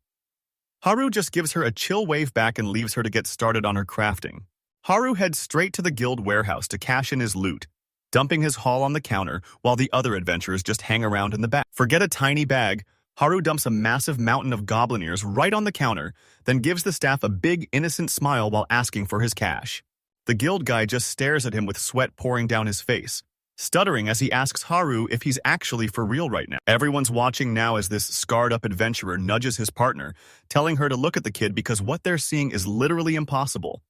Haru just gives her a chill wave back and leaves her to get started on her crafting. Haru heads straight to the guild warehouse to cash in his loot, dumping his haul on the counter while the other adventurers just hang around in the back. Forget a tiny bag, Haru dumps a massive mountain of goblin ears right on the counter, then gives the staff a big, innocent smile while asking for his cash. The guild guy just stares at him with sweat pouring down his face, stuttering as he asks Haru if he's actually for real right now. Everyone's watching now as this scarred-up adventurer nudges his partner, telling her to look at the kid because what they're seeing is literally impossible.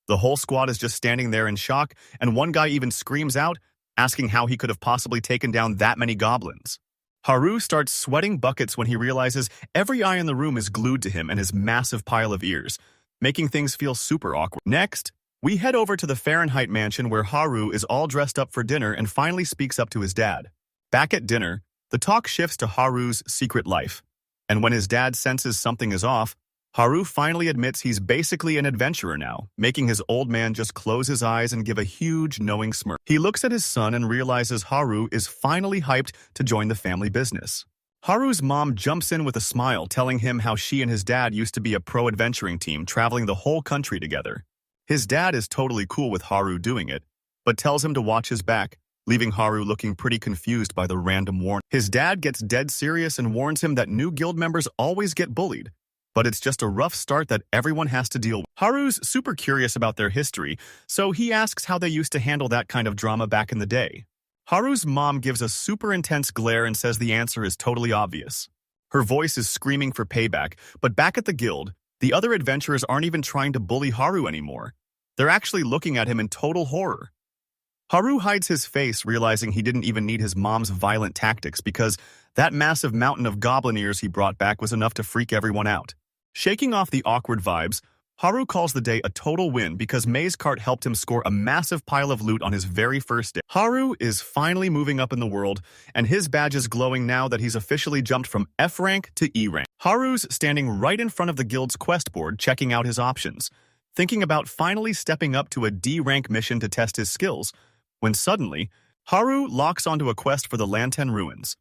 The whole squad is just standing there in shock, and one guy even screams out, asking how he could have possibly taken down that many goblins. Haru starts sweating buckets when he realizes every eye in the room is glued to him and his massive pile of ears, making things feel super awkward. Next, we head over to the Fahrenheit mansion where Haru is all dressed up for dinner and finally speaks up to his dad. Back at dinner, the talk shifts to Haru's secret life, and when his dad senses something is off, Haru finally admits he's basically an adventurer now, making his old man just close his eyes and give a huge, knowing smirk. He looks at his son and realizes Haru is finally hyped to join the family business. Haru's mom jumps in with a smile, telling him how she and his dad used to be a pro-adventuring team traveling the whole country together. His dad is totally cool with Haru doing it, but tells him to watch his back, leaving Haru looking pretty confused by the random warning. His dad gets dead serious and warns him that new guild members always get bullied, but it's just a rough start that everyone has to deal with. Haru's super curious about their history, so he asks how they used to handle that kind of drama back in the day. Haru's mom gives a super intense glare and says the answer is totally obvious. Her voice is screaming for payback, but back at the guild, the other adventurers aren't even trying to bully Haru anymore. They're actually looking at him in total horror. Haru hides his face, realizing he didn't even need his mom's violent tactics because that massive mountain of goblin ears he brought back was enough to freak everyone out. Shaking off the awkward vibes, Haru calls the day a total win because Mei's cart helped him score a massive pile of loot on his very first day. Haru is finally moving up in the world, and his badge is glowing now that he's officially jumped from F rank to E rank. Haru's standing right in front of the guild's quest board checking out his options, thinking about finally stepping up to a D rank mission to test his skills, when suddenly, Haru locks onto a quest for the Lantan ruins.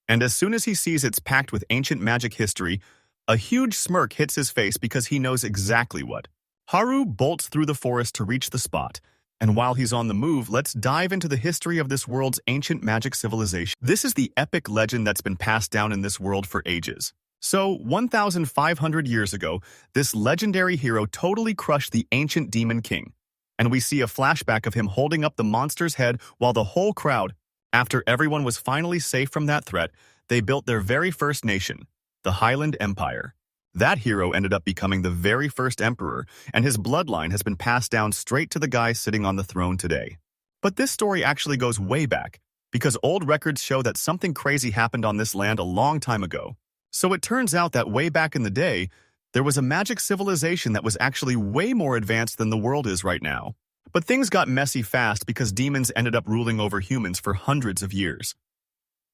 And as soon as he sees it's packed with ancient magic history, a huge smirk hits his face because he knows exactly what. Haru bolts through the forest to reach the spot, and while he's on the move, let's dive into the history of this world's ancient magic civilization. This is the epic legend that's been passed down in this world for ages, So, 1,500 years ago, this legendary hero totally crushed the ancient demon king. And we see a flashback of him holding up the monster's head while the whole crowd, after everyone was finally safe from that threat, they built their very first nation, the Highland Empire. That hero ended up becoming the very first emperor, and his bloodline has been passed down straight to the guy sitting on the throne today. But this story actually goes way back, because old records show that something crazy happened on this land a long time ago. So it turns out that way back in the day, there was a magic civilization that was actually way more advanced than the world is right now. But things got messy fast because demons ended up ruling over humans for hundreds of years.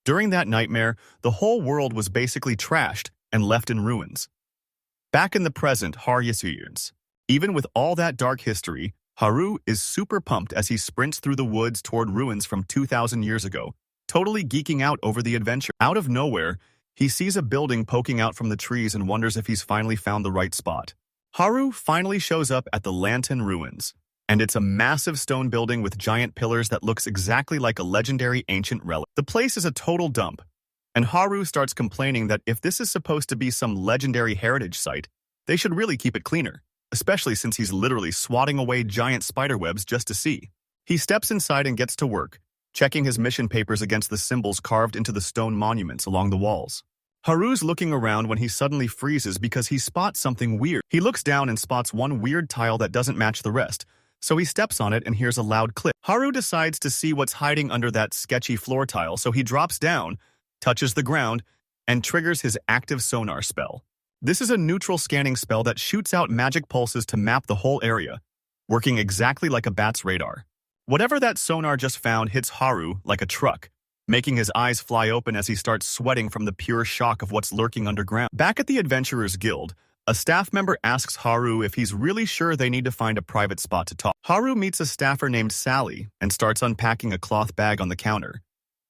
During that nightmare, the whole world was basically trashed and left in ruins. Back in the present, even with all that dark history, Haru is super pumped as he sprints through the woods toward ruins from 2,000 years ago, totally geeking out over the adventure. Out of nowhere, he sees a building poking out from the trees and wonders if he's finally found the right spot. Haru finally shows up at the Lantan ruins, and it's a massive stone building with giant pillars that looks exactly like a legendary ancient relic. The place is a total dump, and Haru starts complaining that if this is supposed to be some legendary heritage site, they should really keep it cleaner, especially since he's literally swatting away giant spiderwebs just to see. He steps inside and gets to work, checking his mission papers against the symbols carved into the stone monuments along the walls. Haru's looking around when he suddenly freezes because he spots something weird. He looks down and spots one weird tile that doesn't match the rest, so he steps on it and hears a loud click. Haru decides to see what's hiding under that sketchy floor tile, so he drops down, touches the ground, and triggers his active sonar spell. This is a neutral scanning spell that shoots out magic pulses to map the whole area, working exactly like a bat's radar. Whatever that sonar just found hits Haru like a truck, making his eyes fly open as he starts sweating from the pure shock of what's lurking underground. Back at the Adventurers Guild, a staff member asks Haru if he's really sure they need to find a private spot to talk. Haru meets a staffer named Sally and starts unpacking a cloth bag on the counter,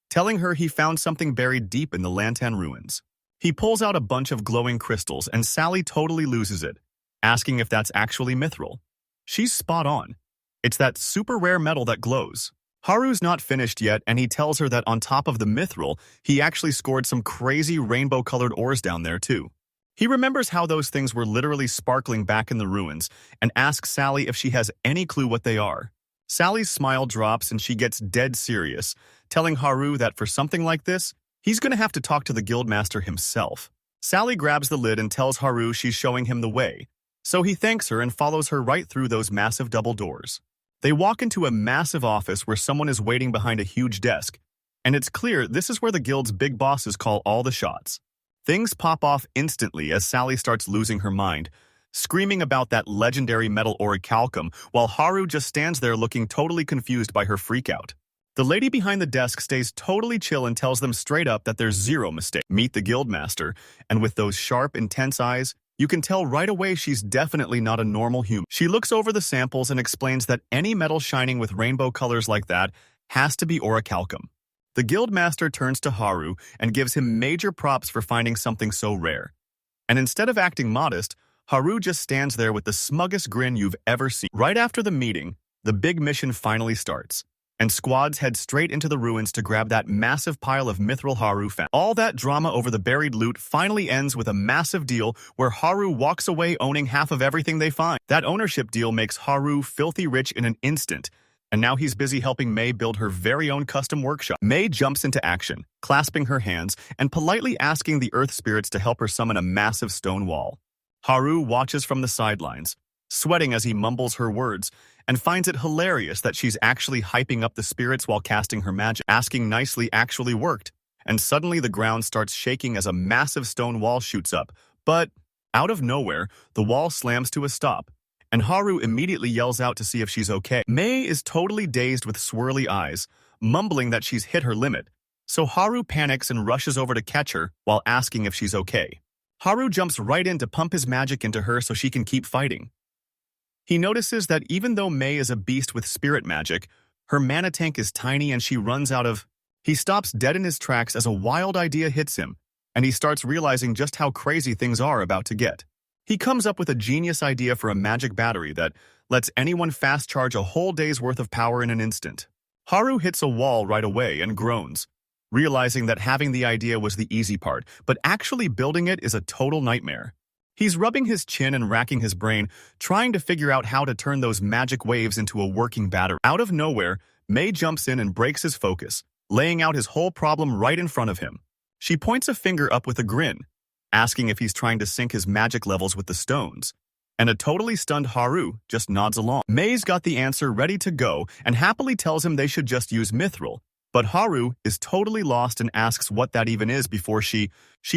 telling her he found something buried deep in the Lantan ruins. He pulls out a bunch of glowing crystals and Sally totally loses it, asking if that's actually mithril. She's spot on. It's that super rare metal that glows. Haru's not finished yet, and he tells her that on top of the mithril, he actually scored some crazy rainbow-colored ores down there too. He remembers how those things were literally sparkling back in the ruins and asks Sally if she has any clue what they are. Sally's smile drops and she gets dead serious, telling Haru that for something like this, he's going to have to talk to the guildmaster himself. Sally grabs the lid and tells Haru she's showing him the way, so he thanks her and follows her right through those massive double doors. They walk into a massive office where someone is waiting behind a huge desk, and it's clear this is where the guild's big bosses call all the shots. Things pop off instantly as Sally starts losing her mind, screaming about that legendary metal orichalcum, while Haru just stands there looking totally confused by her freakout. The lady behind the desk stays totally chill and tells them straight up that there's zero mistake. Meet the guildmaster, and with those sharp, intense eyes, you can tell right away she's definitely not a normal human. She looks over the samples and explains that any metal shining with rainbow colors like that has to be orichalcum. The guildmaster turns to Haru and gives him major props for finding something so rare. And instead of acting modest, Haru just stands there with the smuggest grin you've ever seen. Right after the meeting, the big mission finally starts, and squads head straight into the ruins to grab that massive pile of mithril Haru found. All that drama over the buried loot finally ends with a massive deal where Haru walks away owning half of everything they find. That ownership deal makes Haru filthy rich in an instant, and now he's busy helping May build her very own custom workshop. May jumps into action, clasping her hands and politely asking the earth spirits to help her summon a massive stone wall. Haru watches from the sidelines, sweating as he mumbles her words, and finds it hilarious that she's actually hyping up the spirits while casting her magic. Asking nicely actually worked, and suddenly the ground starts shaking as a massive stone wall shoots up. But, out of nowhere, the wall slams to a stop, and Haru immediately yells out to see if she's okay. May is totally dazed with swirly eyes, mumbling that she's hit her limit, so Haru panics and rushes over to catch her while asking if she's okay. Haru jumps right in to pump his magic into her so she can keep fighting. He notices that even though May is a beast with spirit magic, her mana tank is tiny and she runs out of... He stops dead in his tracks as a wild idea hits him, and he starts realizing just how crazy things are about to get. He comes up with a genius idea for a magic battery that lets anyone fast charge a whole day's worth of power in an instant. Haru hits a wall right away and groans, realizing that having the idea was the easy part, but actually building it is a total nightmare. He's rubbing his chin and racking his brain, trying to figure out how to turn those magic waves into a working battery. Out of nowhere, May jumps in and breaks his focus, laying out his whole problem right in front of him. She points a finger up with a grin, asking if he's trying to sync his magic levels with the stones. And a totally stunned Haru just nods along. May's got the answer ready to go and happily tells him they should just use mithril. But Haru is totally lost and asks what that even is before she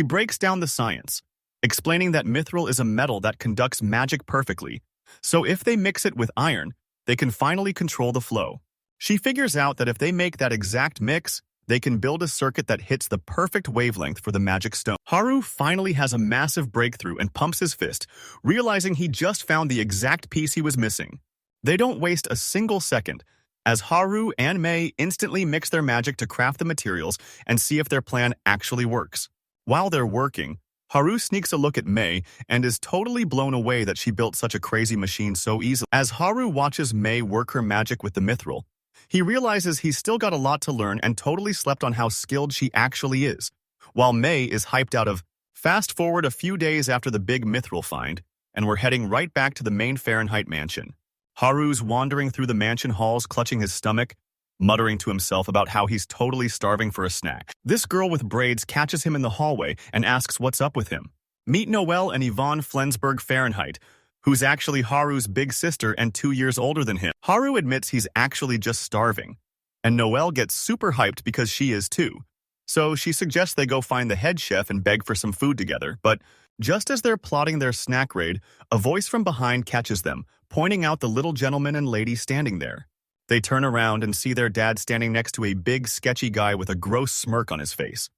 breaks down the science, explaining that mithril is a metal that conducts magic perfectly. So if they mix it with iron, they can finally control the flow. She figures out that if they make that exact mix, they can build a circuit that hits the perfect wavelength for the magic stone. Haru finally has a massive breakthrough and pumps his fist, realizing he just found the exact piece he was missing. They don't waste a single second, as Haru and May instantly mix their magic to craft the materials and see if their plan actually works. While they're working, Haru sneaks a look at May and is totally blown away that she built such a crazy machine so easily. As Haru watches May work her magic with the mithril, he realizes he's still got a lot to learn and totally slept on how skilled she actually is, while May is hyped out of. Fast forward a few days after the big mithril find, and we're heading right back to the main Fahrenheit mansion. Haru's wandering through the mansion halls clutching his stomach, muttering to himself about how he's totally starving for a snack. This girl with braids catches him in the hallway and asks what's up with him. Meet Noelle and Yvonne Flensburg Fahrenheit, who's actually Haru's big sister and 2 years older than him. Haru admits he's actually just starving, and Noelle gets super hyped because she is too. So she suggests they go find the head chef and beg for some food together, but just as they're plotting their snack raid, a voice from behind catches them, pointing out the little gentleman and lady standing there. They turn around and see their dad standing next to a big, sketchy guy with a gross smirk on his face.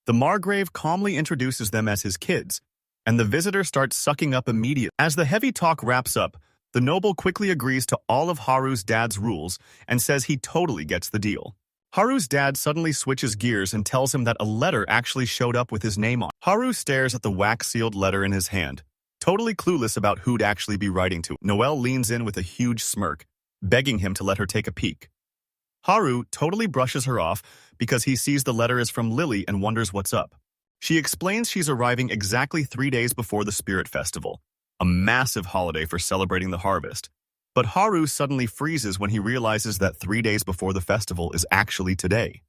The Margrave calmly introduces them as his kids, and the visitor starts sucking up immediately. As the heavy talk wraps up, the noble quickly agrees to all of Haru's dad's rules and says he totally gets the deal. Haru's dad suddenly switches gears and tells him that a letter actually showed up with his name on it. Haru stares at the wax-sealed letter in his hand, totally clueless about who'd actually be writing to. Noelle leans in with a huge smirk, begging him to let her take a peek. Haru totally brushes her off because he sees the letter is from Lily and wonders what's up. She explains she's arriving exactly 3 days before the Spirit Festival, a massive holiday for celebrating the harvest. But Haru suddenly freezes when he realizes that 3 days before the festival is actually today.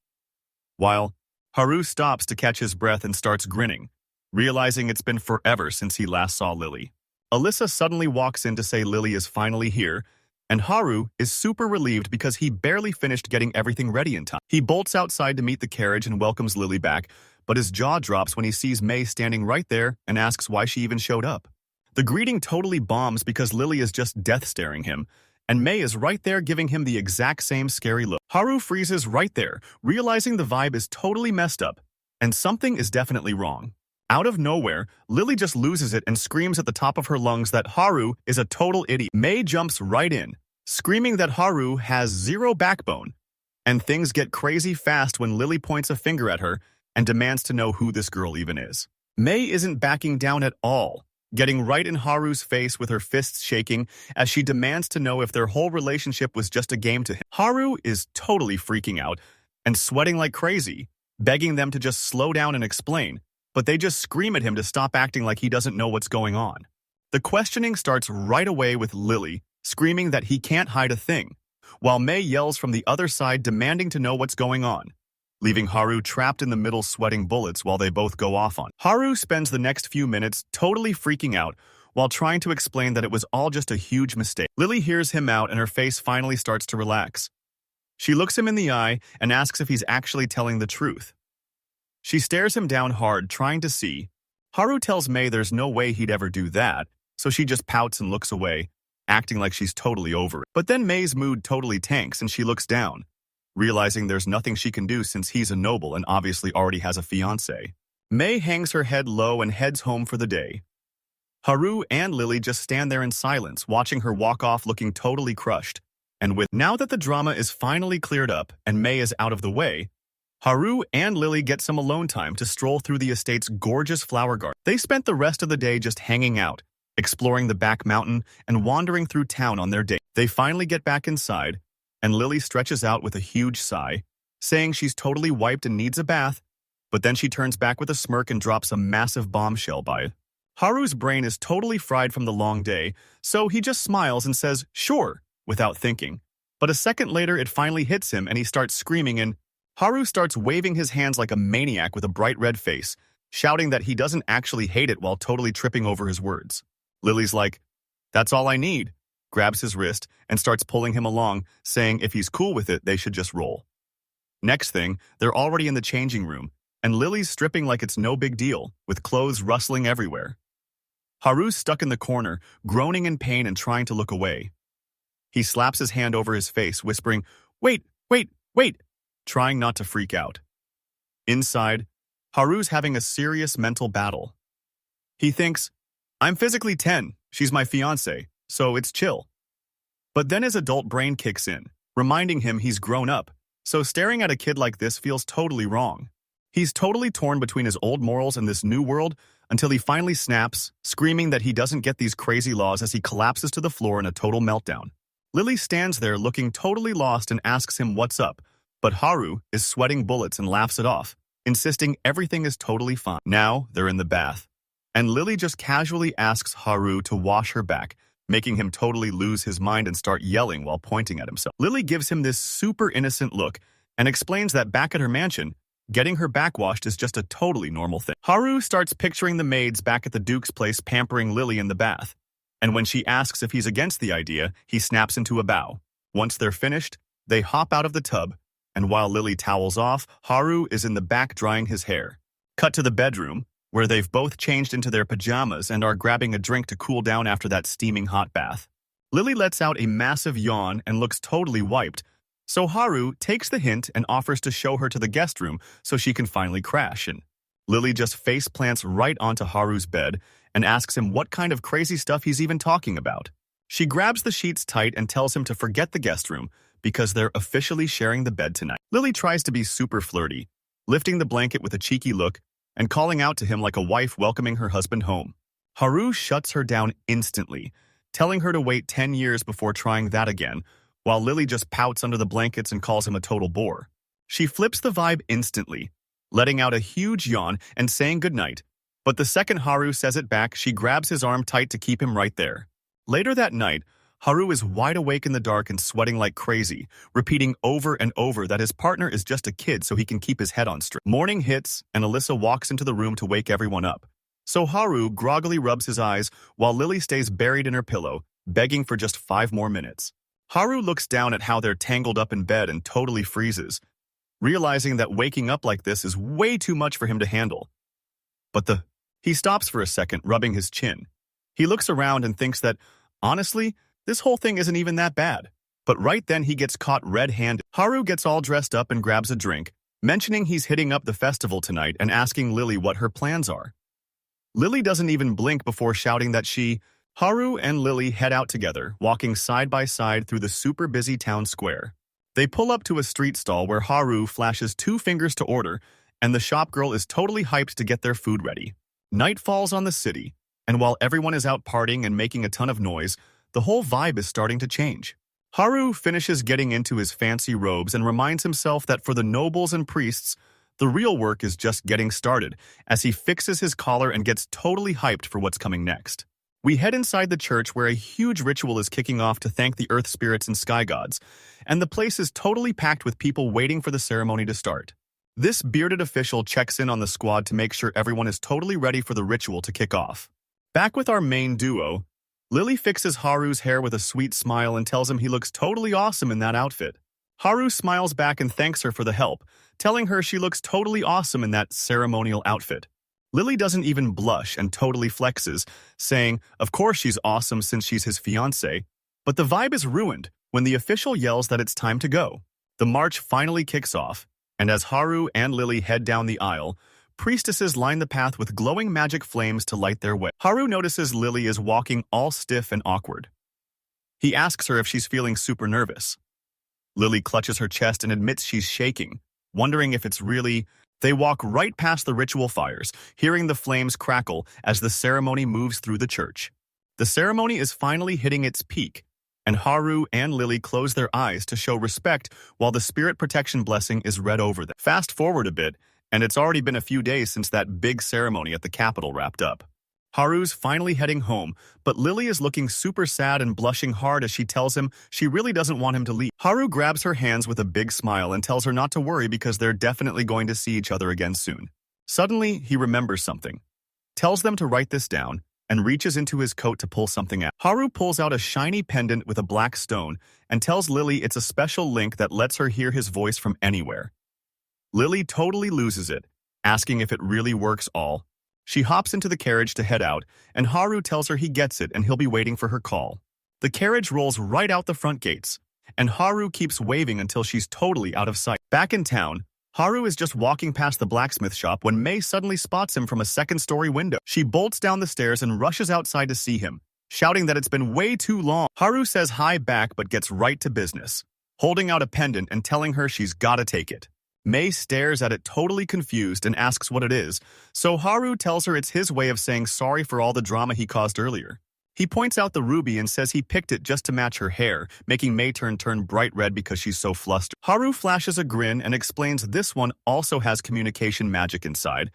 While Haru stops to catch his breath and starts grinning, realizing it's been forever since he last saw Lily. Alyssa suddenly walks in to say Lily is finally here, and Haru is super relieved because he barely finished getting everything ready in time. He bolts outside to meet the carriage and welcomes Lily back, but his jaw drops when he sees May standing right there and asks why she even showed up. The greeting totally bombs because Lily is just death staring him, and May is right there giving him the exact same scary look. Haru freezes right there, realizing the vibe is totally messed up, and something is definitely wrong. Out of nowhere, Lily just loses it and screams at the top of her lungs that Haru is a total idiot. May jumps right in, screaming that Haru has zero backbone, and things get crazy fast when Lily points a finger at her and demands to know who this girl even is. May isn't backing down at all, getting right in Haru's face with her fists shaking as she demands to know if their whole relationship was just a game to him. Haru is totally freaking out and sweating like crazy, begging them to just slow down and explain, but they just scream at him to stop acting like he doesn't know what's going on. The questioning starts right away with Lily screaming that he can't hide a thing, while May yells from the other side demanding to know what's going on, leaving Haru trapped in the middle sweating bullets while they both go off on. Haru spends the next few minutes totally freaking out while trying to explain that it was all just a huge mistake. Lily hears him out and her face finally starts to relax. She looks him in the eye and asks if he's actually telling the truth. She stares him down hard, trying to see. Haru tells May there's no way he'd ever do that, so she just pouts and looks away, acting like she's totally over it. But then May's mood totally tanks and she looks down, realizing there's nothing she can do since he's a noble and obviously already has a fiancé. May hangs her head low and heads home for the day. Haru and Lily just stand there in silence, watching her walk off looking totally crushed. And now that the drama is finally cleared up and May is out of the way, Haru and Lily get some alone time to stroll through the estate's gorgeous flower garden. They spent the rest of the day just hanging out, exploring the back mountain, and wandering through town on their date. They finally get back inside, and Lily stretches out with a huge sigh, saying she's totally wiped and needs a bath, but then she turns back with a smirk and drops a massive bombshell by it. Haru's brain is totally fried from the long day, so he just smiles and says, "Sure," without thinking. But a second later, it finally hits him and he starts screaming, and Haru starts waving his hands like a maniac with a bright red face, shouting that he doesn't actually hate it while totally tripping over his words. Lily's like, "That's all I need," grabs his wrist and starts pulling him along, saying if he's cool with it, they should just roll. Next thing, they're already in the changing room, and Lily's stripping like it's no big deal, with clothes rustling everywhere. Haru's stuck in the corner, groaning in pain and trying to look away. He slaps his hand over his face, whispering, "Wait, wait, wait," trying not to freak out. Inside, Haru's having a serious mental battle. He thinks, "I'm physically 10, she's my fiancée, so it's chill." But then his adult brain kicks in, reminding him he's grown up, so staring at a kid like this feels totally wrong. He's totally torn between his old morals and this new world until he finally snaps, screaming that he doesn't get these crazy laws as he collapses to the floor in a total meltdown. Lily stands there looking totally lost and asks him what's up, but Haru is sweating bullets and laughs it off, insisting everything is totally fine. Now they're in the bath, and Lily just casually asks Haru to wash her back, making him totally lose his mind and start yelling while pointing at himself. Lily gives him this super innocent look and explains that back at her mansion, getting her back washed is just a totally normal thing. Haru starts picturing the maids back at the Duke's place pampering Lily in the bath, and when she asks if he's against the idea, he snaps into a bow. Once they're finished, they hop out of the tub, and while Lily towels off, Haru is in the back drying his hair. Cut to the bedroom, where they've both changed into their pajamas and are grabbing a drink to cool down after that steaming hot bath. Lily lets out a massive yawn and looks totally wiped, so Haru takes the hint and offers to show her to the guest room so she can finally crash, and Lily just face plants right onto Haru's bed and asks him what kind of crazy stuff he's even talking about. She grabs the sheets tight and tells him to forget the guest room because they're officially sharing the bed tonight. Lily tries to be super flirty, lifting the blanket with a cheeky look and calling out to him like a wife welcoming her husband home. Haru shuts her down instantly, telling her to wait 10 years before trying that again, while Lily just pouts under the blankets and calls him a total bore. She flips the vibe instantly, letting out a huge yawn and saying goodnight, but the second Haru says it back, she grabs his arm tight to keep him right there. Later that night, Haru is wide awake in the dark and sweating like crazy, repeating over and over that his partner is just a kid so he can keep his head on straight. Morning hits, and Alyssa walks into the room to wake everyone up. So Haru groggily rubs his eyes while Lily stays buried in her pillow, begging for just 5 more minutes. Haru looks down at how they're tangled up in bed and totally freezes, realizing that waking up like this is way too much for him to handle. But he stops for a second, rubbing his chin. He looks around and thinks that, honestly, this whole thing isn't even that bad. But right then he gets caught red-handed. Haru gets all dressed up and grabs a drink, mentioning he's hitting up the festival tonight and asking Lily what her plans are. Lily doesn't even blink before shouting that Haru and Lily head out together, walking side by side through the super busy town square. They pull up to a street stall where Haru flashes 2 fingers to order, and the shop girl is totally hyped to get their food ready. Night falls on the city, and while everyone is out partying and making a ton of noise, the whole vibe is starting to change. Haru finishes getting into his fancy robes and reminds himself that for the nobles and priests, the real work is just getting started, as he fixes his collar and gets totally hyped for what's coming next. We head inside the church where a huge ritual is kicking off to thank the earth spirits and sky gods, and the place is totally packed with people waiting for the ceremony to start. This bearded official checks in on the squad to make sure everyone is totally ready for the ritual to kick off. Back with our main duo, Lily fixes Haru's hair with a sweet smile and tells him he looks totally awesome in that outfit. Haru smiles back and thanks her for the help, telling her she looks totally awesome in that ceremonial outfit. Lily doesn't even blush and totally flexes, saying, of course she's awesome since she's his fiancée, but the vibe is ruined when the official yells that it's time to go. The march finally kicks off, and as Haru and Lily head down the aisle, priestesses line the path with glowing magic flames to light their way. Haru notices Lily is walking all stiff and awkward. He asks her if she's feeling super nervous. Lily clutches her chest and admits she's shaking, wondering if it's really... They walk right past the ritual fires, hearing the flames crackle as the ceremony moves through the church. The ceremony is finally hitting its peak, and Haru and Lily close their eyes to show respect while the spirit protection blessing is read over them. Fast forward a bit, and it's already been a few days since that big ceremony at the capital wrapped up. Haru's finally heading home, but Lily is looking super sad and blushing hard as she tells him she really doesn't want him to leave. Haru grabs her hands with a big smile and tells her not to worry because they're definitely going to see each other again soon. Suddenly, he remembers something, tells them to write this down, and reaches into his coat to pull something out. Haru pulls out a shiny pendant with a black stone and tells Lily it's a special link that lets her hear his voice from anywhere. Lily totally loses it, asking if it really works all. She hops into the carriage to head out, and Haru tells her he gets it and he'll be waiting for her call. The carriage rolls right out the front gates, and Haru keeps waving until she's totally out of sight. Back in town, Haru is just walking past the blacksmith shop when Mei suddenly spots him from a second-story window. She bolts down the stairs and rushes outside to see him, shouting that it's been way too long. Haru says hi back but gets right to business, holding out a pendant and telling her she's gotta take it. Mei stares at it totally confused and asks what it is, so Haru tells her it's his way of saying sorry for all the drama he caused earlier. He points out the ruby and says he picked it just to match her hair, making Mei turn bright red because she's so flustered. Haru flashes a grin and explains this one also has communication magic inside,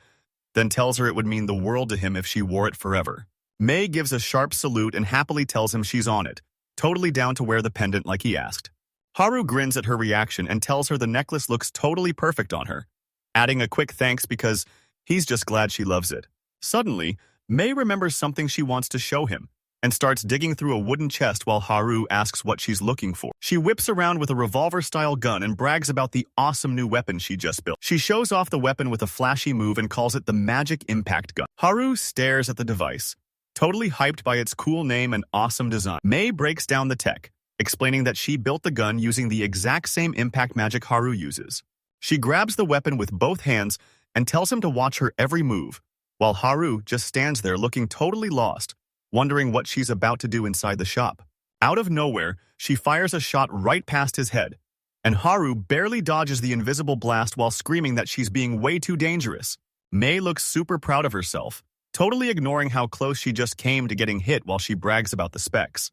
then tells her it would mean the world to him if she wore it forever. Mei gives a sharp salute and happily tells him she's on it, totally down to wear the pendant like he asked. Haru grins at her reaction and tells her the necklace looks totally perfect on her, adding a quick thanks because he's just glad she loves it. Suddenly, Mei remembers something she wants to show him and starts digging through a wooden chest while Haru asks what she's looking for. She whips around with a revolver-style gun and brags about the awesome new weapon she just built. She shows off the weapon with a flashy move and calls it the Magic Impact Gun. Haru stares at the device, totally hyped by its cool name and awesome design. Mei breaks down the tech, explaining that she built the gun using the exact same impact magic Haru uses. She grabs the weapon with both hands and tells him to watch her every move, while Haru just stands there looking totally lost, wondering what she's about to do inside the shop. Out of nowhere, she fires a shot right past his head, and Haru barely dodges the invisible blast while screaming that she's being way too dangerous. Mei looks super proud of herself, totally ignoring how close she just came to getting hit while she brags about the specs.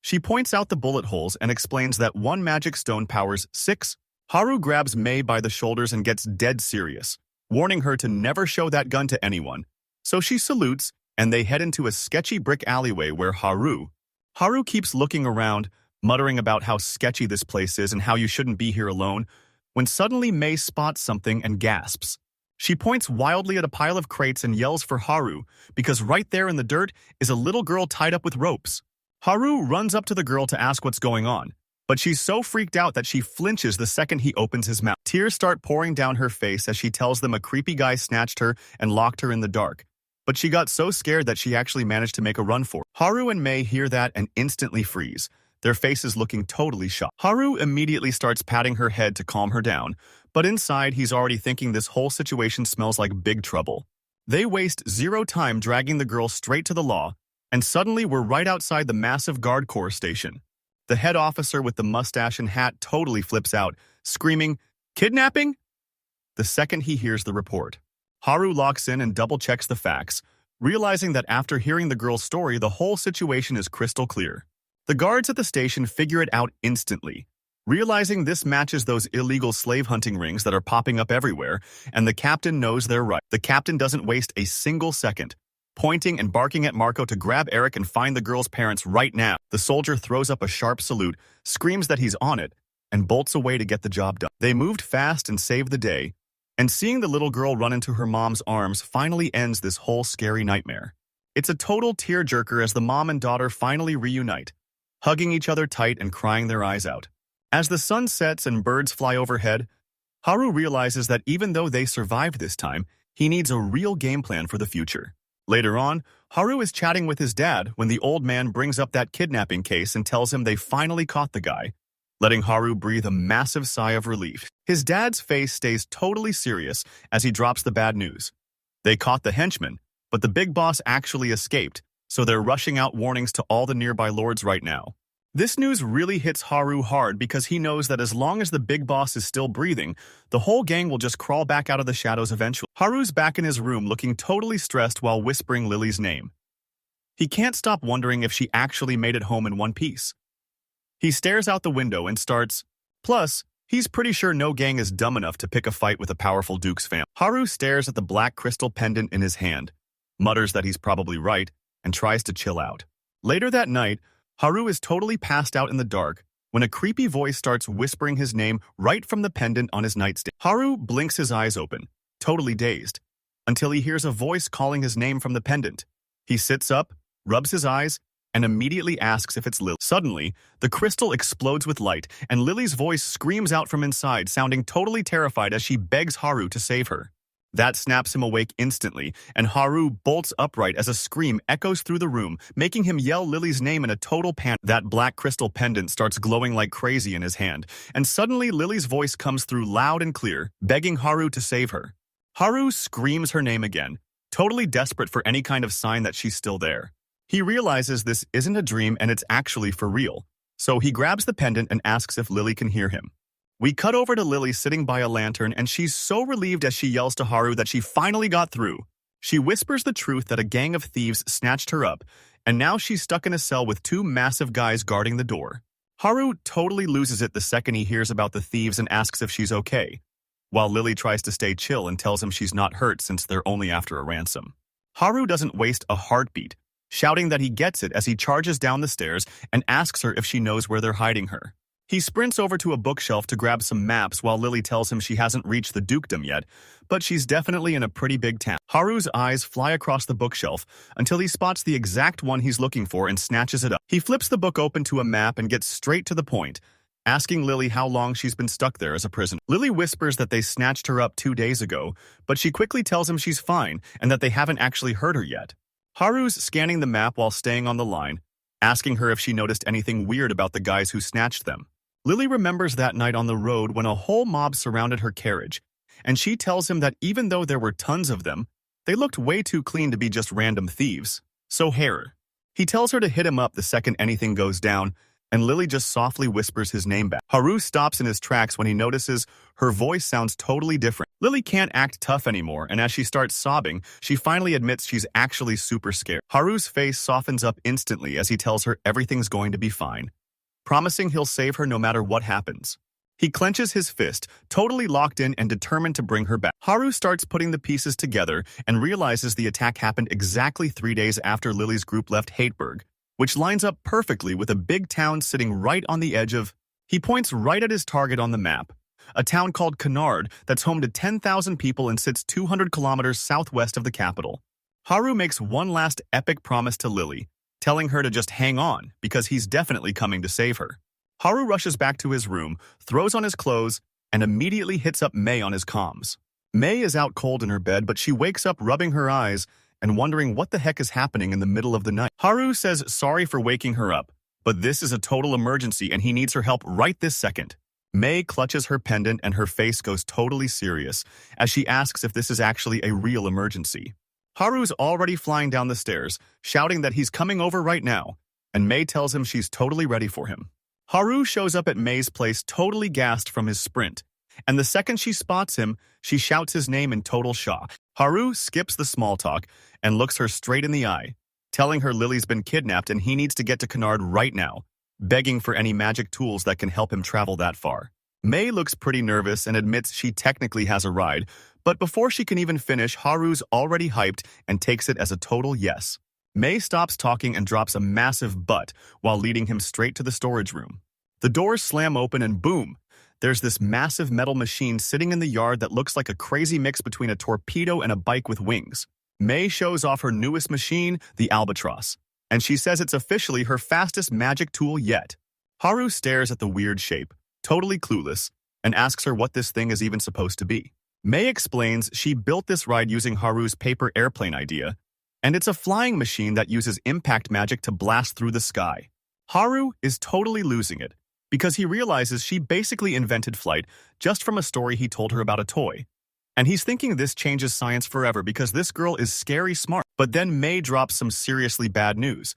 She points out the bullet holes and explains that one magic stone powers 6. Haru grabs Mei by the shoulders and gets dead serious, warning her to never show that gun to anyone. So she salutes, and they head into a sketchy brick alleyway where Haru keeps looking around, muttering about how sketchy this place is and how you shouldn't be here alone, when suddenly Mei spots something and gasps. She points wildly at a pile of crates and yells for Haru, because right there in the dirt is a little girl tied up with ropes. Haru runs up to the girl to ask what's going on, but she's so freaked out that she flinches the second he opens his mouth. Tears start pouring down her face as she tells them a creepy guy snatched her and locked her in the dark, but she got so scared that she actually managed to make a run for it. Haru and Mei hear that and instantly freeze, their faces looking totally shocked. Haru immediately starts patting her head to calm her down, but inside he's already thinking this whole situation smells like big trouble. They waste zero time dragging the girl straight to the law, and suddenly we're right outside the massive guard corps station. The head officer with the mustache and hat totally flips out, screaming, "Kidnapping?" the second he hears the report. Haru locks in and double-checks the facts, realizing that after hearing the girl's story, the whole situation is crystal clear. The guards at the station figure it out instantly, realizing this matches those illegal slave hunting rings that are popping up everywhere, and the captain knows they're right. The captain doesn't waste a single second, pointing and barking at Marco to grab Eric and find the girl's parents right now. The soldier throws up a sharp salute, screams that he's on it, and bolts away to get the job done. They moved fast and saved the day, and seeing the little girl run into her mom's arms finally ends this whole scary nightmare. It's a total tearjerker as the mom and daughter finally reunite, hugging each other tight and crying their eyes out. As the sun sets and birds fly overhead, Haru realizes that even though they survived this time, he needs a real game plan for the future. Later on, Haru is chatting with his dad when the old man brings up that kidnapping case and tells him they finally caught the guy, letting Haru breathe a massive sigh of relief. His dad's face stays totally serious as he drops the bad news. They caught the henchman, but the big boss actually escaped, so they're rushing out warnings to all the nearby lords right now. This news really hits Haru hard because he knows that as long as the big boss is still breathing, the whole gang will just crawl back out of the shadows eventually. Haru's back in his room looking totally stressed while whispering Lily's name. He can't stop wondering if she actually made it home in one piece. He stares out the window and starts. Plus, he's pretty sure no gang is dumb enough to pick a fight with a powerful duke's family. Haru stares at the black crystal pendant in his hand, mutters that he's probably right, and tries to chill out. Later that night, Haru is totally passed out in the dark when a creepy voice starts whispering his name right from the pendant on his nightstand. Haru blinks his eyes open, totally dazed, until he hears a voice calling his name from the pendant. He sits up, rubs his eyes, and immediately asks if it's Lily. Suddenly, the crystal explodes with light, and Lily's voice screams out from inside, sounding totally terrified as she begs Haru to save her. That snaps him awake instantly, and Haru bolts upright as a scream echoes through the room, making him yell Lily's name in a total panic. That black crystal pendant starts glowing like crazy in his hand, and suddenly Lily's voice comes through loud and clear, begging Haru to save her. Haru screams her name again, totally desperate for any kind of sign that she's still there. He realizes this isn't a dream and it's actually for real, so he grabs the pendant and asks if Lily can hear him. We cut over to Lily sitting by a lantern, and she's so relieved as she yells to Haru that she finally got through. She whispers the truth that a gang of thieves snatched her up, and now she's stuck in a cell with two massive guys guarding the door. Haru totally loses it the second he hears about the thieves and asks if she's okay, while Lily tries to stay chill and tells him she's not hurt since they're only after a ransom. Haru doesn't waste a heartbeat, shouting that he gets it as he charges down the stairs and asks her if she knows where they're hiding her. He sprints over to a bookshelf to grab some maps while Lily tells him she hasn't reached the dukedom yet, but she's definitely in a pretty big town. Haru's eyes fly across the bookshelf until he spots the exact one he's looking for and snatches it up. He flips the book open to a map and gets straight to the point, asking Lily how long she's been stuck there as a prisoner. Lily whispers that they snatched her up 2 days ago, but she quickly tells him she's fine and that they haven't actually hurt her yet. Haru's scanning the map while staying on the line, asking her if she noticed anything weird about the guys who snatched them. Lily remembers that night on the road when a whole mob surrounded her carriage, and she tells him that even though there were tons of them, they looked way too clean to be just random thieves. So hair. He tells her to hit him up the second anything goes down, and Lily just softly whispers his name back. Haru stops in his tracks when he notices her voice sounds totally different. Lily can't act tough anymore, and as she starts sobbing, she finally admits she's actually super scared. Haru's face softens up instantly as he tells her everything's going to be fine, promising he'll save her no matter what happens. He clenches his fist, totally locked in and determined to bring her back. Haru starts putting the pieces together and realizes the attack happened exactly 3 days after Lily's group left Hateberg, which lines up perfectly with a big town sitting right on the edge of... He points right at his target on the map, a town called Isekai'D that's home to 10,000 people and sits 200 kilometers southwest of the capital. Haru makes one last epic promise to Lily, telling her to just hang on because he's definitely coming to save her. Haru rushes back to his room, throws on his clothes, and immediately hits up May on his comms. May is out cold in her bed, but she wakes up rubbing her eyes and wondering what the heck is happening in the middle of the night. Haru says sorry for waking her up, but this is a total emergency and he needs her help right this second. May clutches her pendant and her face goes totally serious as she asks if this is actually a real emergency. Haru's already flying down the stairs, shouting that he's coming over right now, and May tells him she's totally ready for him. Haru shows up at May's place totally gassed from his sprint, and the second she spots him, she shouts his name in total shock. Haru skips the small talk and looks her straight in the eye, telling her Lily's been kidnapped and he needs to get to Isekai'D right now, begging for any magic tools that can help him travel that far. May looks pretty nervous and admits she technically has a ride, but before she can even finish, Haru's already hyped and takes it as a total yes. May stops talking and drops a massive butt while leading him straight to the storage room. The doors slam open and boom, there's this massive metal machine sitting in the yard that looks like a crazy mix between a torpedo and a bike with wings. May shows off her newest machine, the Albatross, and she says it's officially her fastest magic tool yet. Haru stares at the weird shape, totally clueless, and asks her what this thing is even supposed to be. May explains she built this ride using Haru's paper airplane idea, and it's a flying machine that uses impact magic to blast through the sky. Haru is totally losing it, because he realizes she basically invented flight just from a story he told her about a toy. And he's thinking this changes science forever because this girl is scary smart. But then May drops some seriously bad news.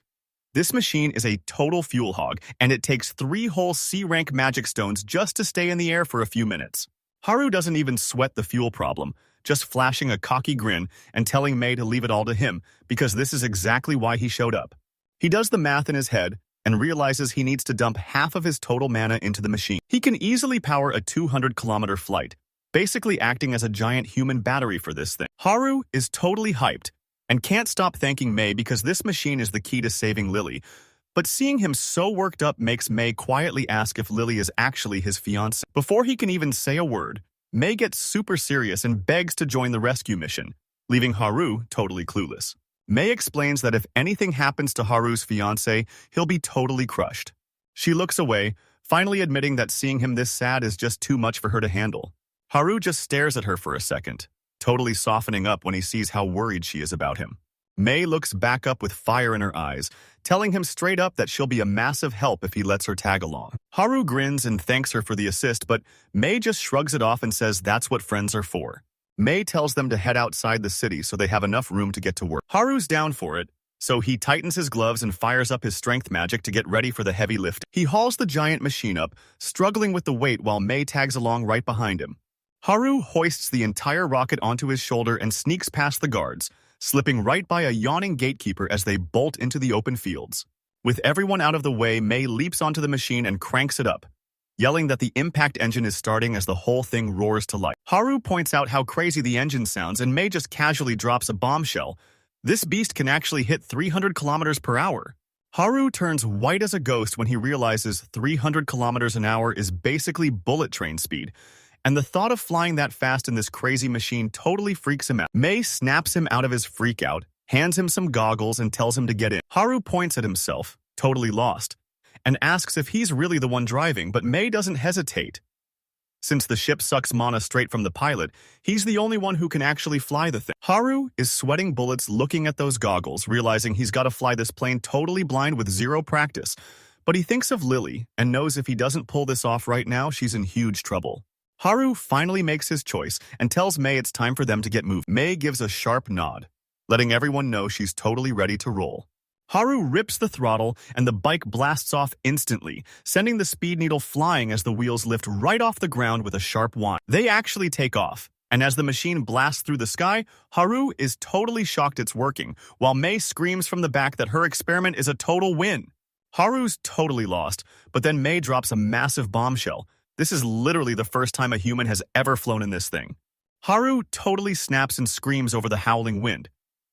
This machine is a total fuel hog, and it takes 3 whole C-rank magic stones just to stay in the air for a few minutes. Haru doesn't even sweat the fuel problem, just flashing a cocky grin and telling May to leave it all to him because this is exactly why he showed up. He does the math in his head and realizes he needs to dump half of his total mana into the machine. He can easily power a 200-kilometer flight, basically acting as a giant human battery for this thing. Haru is totally hyped and can't stop thanking Mei because this machine is the key to saving Lily. But seeing him so worked up makes Mei quietly ask if Lily is actually his fiancée. Before he can even say a word, Mei gets super serious and begs to join the rescue mission, leaving Haru totally clueless. Mei explains that if anything happens to Haru's fiancé, he'll be totally crushed. She looks away, finally admitting that seeing him this sad is just too much for her to handle. Haru just stares at her for a second, totally softening up when he sees how worried she is about him. Mei looks back up with fire in her eyes, telling him straight up that she'll be a massive help if he lets her tag along. Haru grins and thanks her for the assist, but Mei just shrugs it off and says that's what friends are for. Mei tells them to head outside the city so they have enough room to get to work. Haru's down for it, so he tightens his gloves and fires up his strength magic to get ready for the heavy lift. He hauls the giant machine up, struggling with the weight while Mei tags along right behind him. Haru hoists the entire rocket onto his shoulder and sneaks past the guards, slipping right by a yawning gatekeeper as they bolt into the open fields. With everyone out of the way, Mei leaps onto the machine and cranks it up, yelling that the impact engine is starting as the whole thing roars to life. Haru points out how crazy the engine sounds and Mei just casually drops a bombshell. This beast can actually hit 300 kilometers per hour. Haru turns white as a ghost when he realizes 300 kilometers an hour is basically bullet train speed, and the thought of flying that fast in this crazy machine totally freaks him out. Mei snaps him out of his freak-out, hands him some goggles, and tells him to get in. Haru points at himself, totally lost, and asks if he's really the one driving, but Mei doesn't hesitate. Since the ship sucks mana straight from the pilot, he's the only one who can actually fly the thing. Haru is sweating bullets looking at those goggles, realizing he's got to fly this plane totally blind with zero practice. But he thinks of Lily and knows if he doesn't pull this off right now, she's in huge trouble. Haru finally makes his choice and tells Mei it's time for them to get moving. Mei gives a sharp nod, letting everyone know she's totally ready to roll. Haru rips the throttle and the bike blasts off instantly, sending the speed needle flying as the wheels lift right off the ground with a sharp whine. They actually take off, and as the machine blasts through the sky, Haru is totally shocked it's working, while Mei screams from the back that her experiment is a total win. Haru's totally lost, but then Mei drops a massive bombshell. This is literally the first time a human has ever flown in this thing. Haru totally snaps and screams over the howling wind,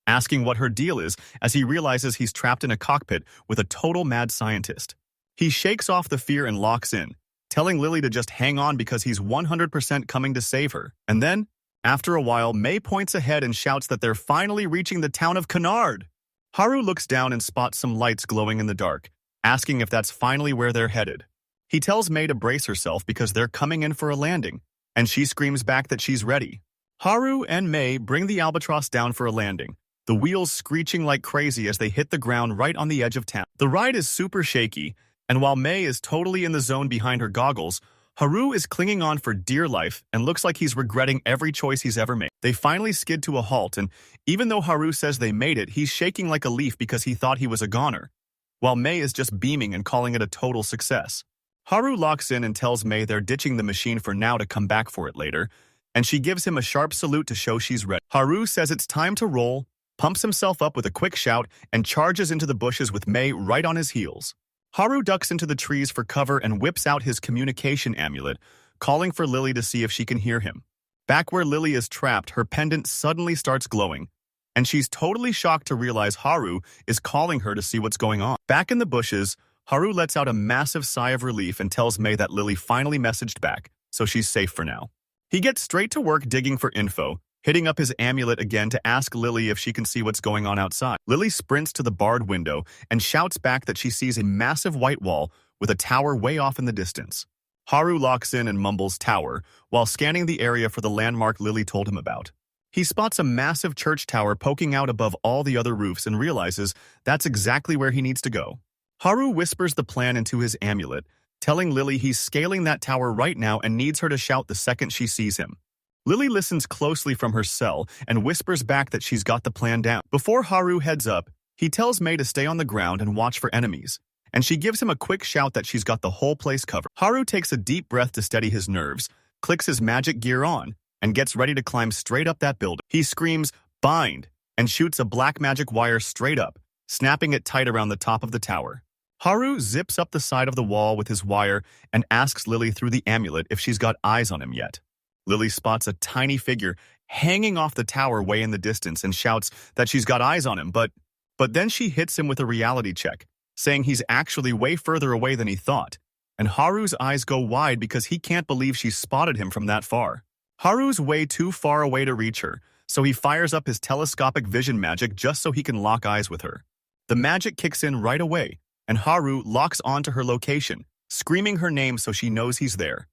asking what her deal is as he realizes he's trapped in a cockpit with a total mad scientist. He shakes off the fear and locks in, telling Lily to just hang on because he's 100% coming to save her. And then, after a while, Mei points ahead and shouts that they're finally reaching the town of Canard. Haru looks down and spots some lights glowing in the dark, asking if that's finally where they're headed. He tells Mei to brace herself because they're coming in for a landing, and she screams back that she's ready. Haru and Mei bring the albatross down for a landing, the wheels screeching like crazy as they hit the ground right on the edge of town. The ride is super shaky, and while Mei is totally in the zone behind her goggles, Haru is clinging on for dear life and looks like he's regretting every choice he's ever made. They finally skid to a halt, and even though Haru says they made it, he's shaking like a leaf because he thought he was a goner, while Mei is just beaming and calling it a total success. Haru locks in and tells Mei they're ditching the machine for now to come back for it later, and she gives him a sharp salute to show she's ready. Haru says it's time to roll, pumps himself up with a quick shout, and charges into the bushes with Mei right on his heels. Haru ducks into the trees for cover and whips out his communication amulet, calling for Lily to see if she can hear him. Back where Lily is trapped, her pendant suddenly starts glowing, and she's totally shocked to realize Haru is calling her to see what's going on. Back in the bushes, Haru lets out a massive sigh of relief and tells Mei that Lily finally messaged back, so she's safe for now. He gets straight to work digging for info, hitting up his amulet again to ask Lily if she can see what's going on outside. Lily sprints to the barred window and shouts back that she sees a massive white wall with a tower way off in the distance. Haru locks in and mumbles tower while scanning the area for the landmark Lily told him about. He spots a massive church tower poking out above all the other roofs and realizes that's exactly where he needs to go. Haru whispers the plan into his amulet, telling Lily he's scaling that tower right now and needs her to shout the second she sees him. Lily listens closely from her cell and whispers back that she's got the plan down. Before Haru heads up, he tells Mei to stay on the ground and watch for enemies, and she gives him a quick shout that she's got the whole place covered. Haru takes a deep breath to steady his nerves, clicks his magic gear on, and gets ready to climb straight up that building. He screams, "Bind!" and shoots a black magic wire straight up, snapping it tight around the top of the tower. Haru zips up the side of the wall with his wire and asks Lily through the amulet if she's got eyes on him yet. Lily spots a tiny figure hanging off the tower way in the distance and shouts that she's got eyes on him, but then she hits him with a reality check, saying he's actually way further away than he thought, and Haru's eyes go wide because he can't believe she spotted him from that far. Haru's way too far away to reach her, so he fires up his telescopic vision magic just so he can lock eyes with her. The magic kicks in right away, and Haru locks onto her location, screaming her name so she knows he's there.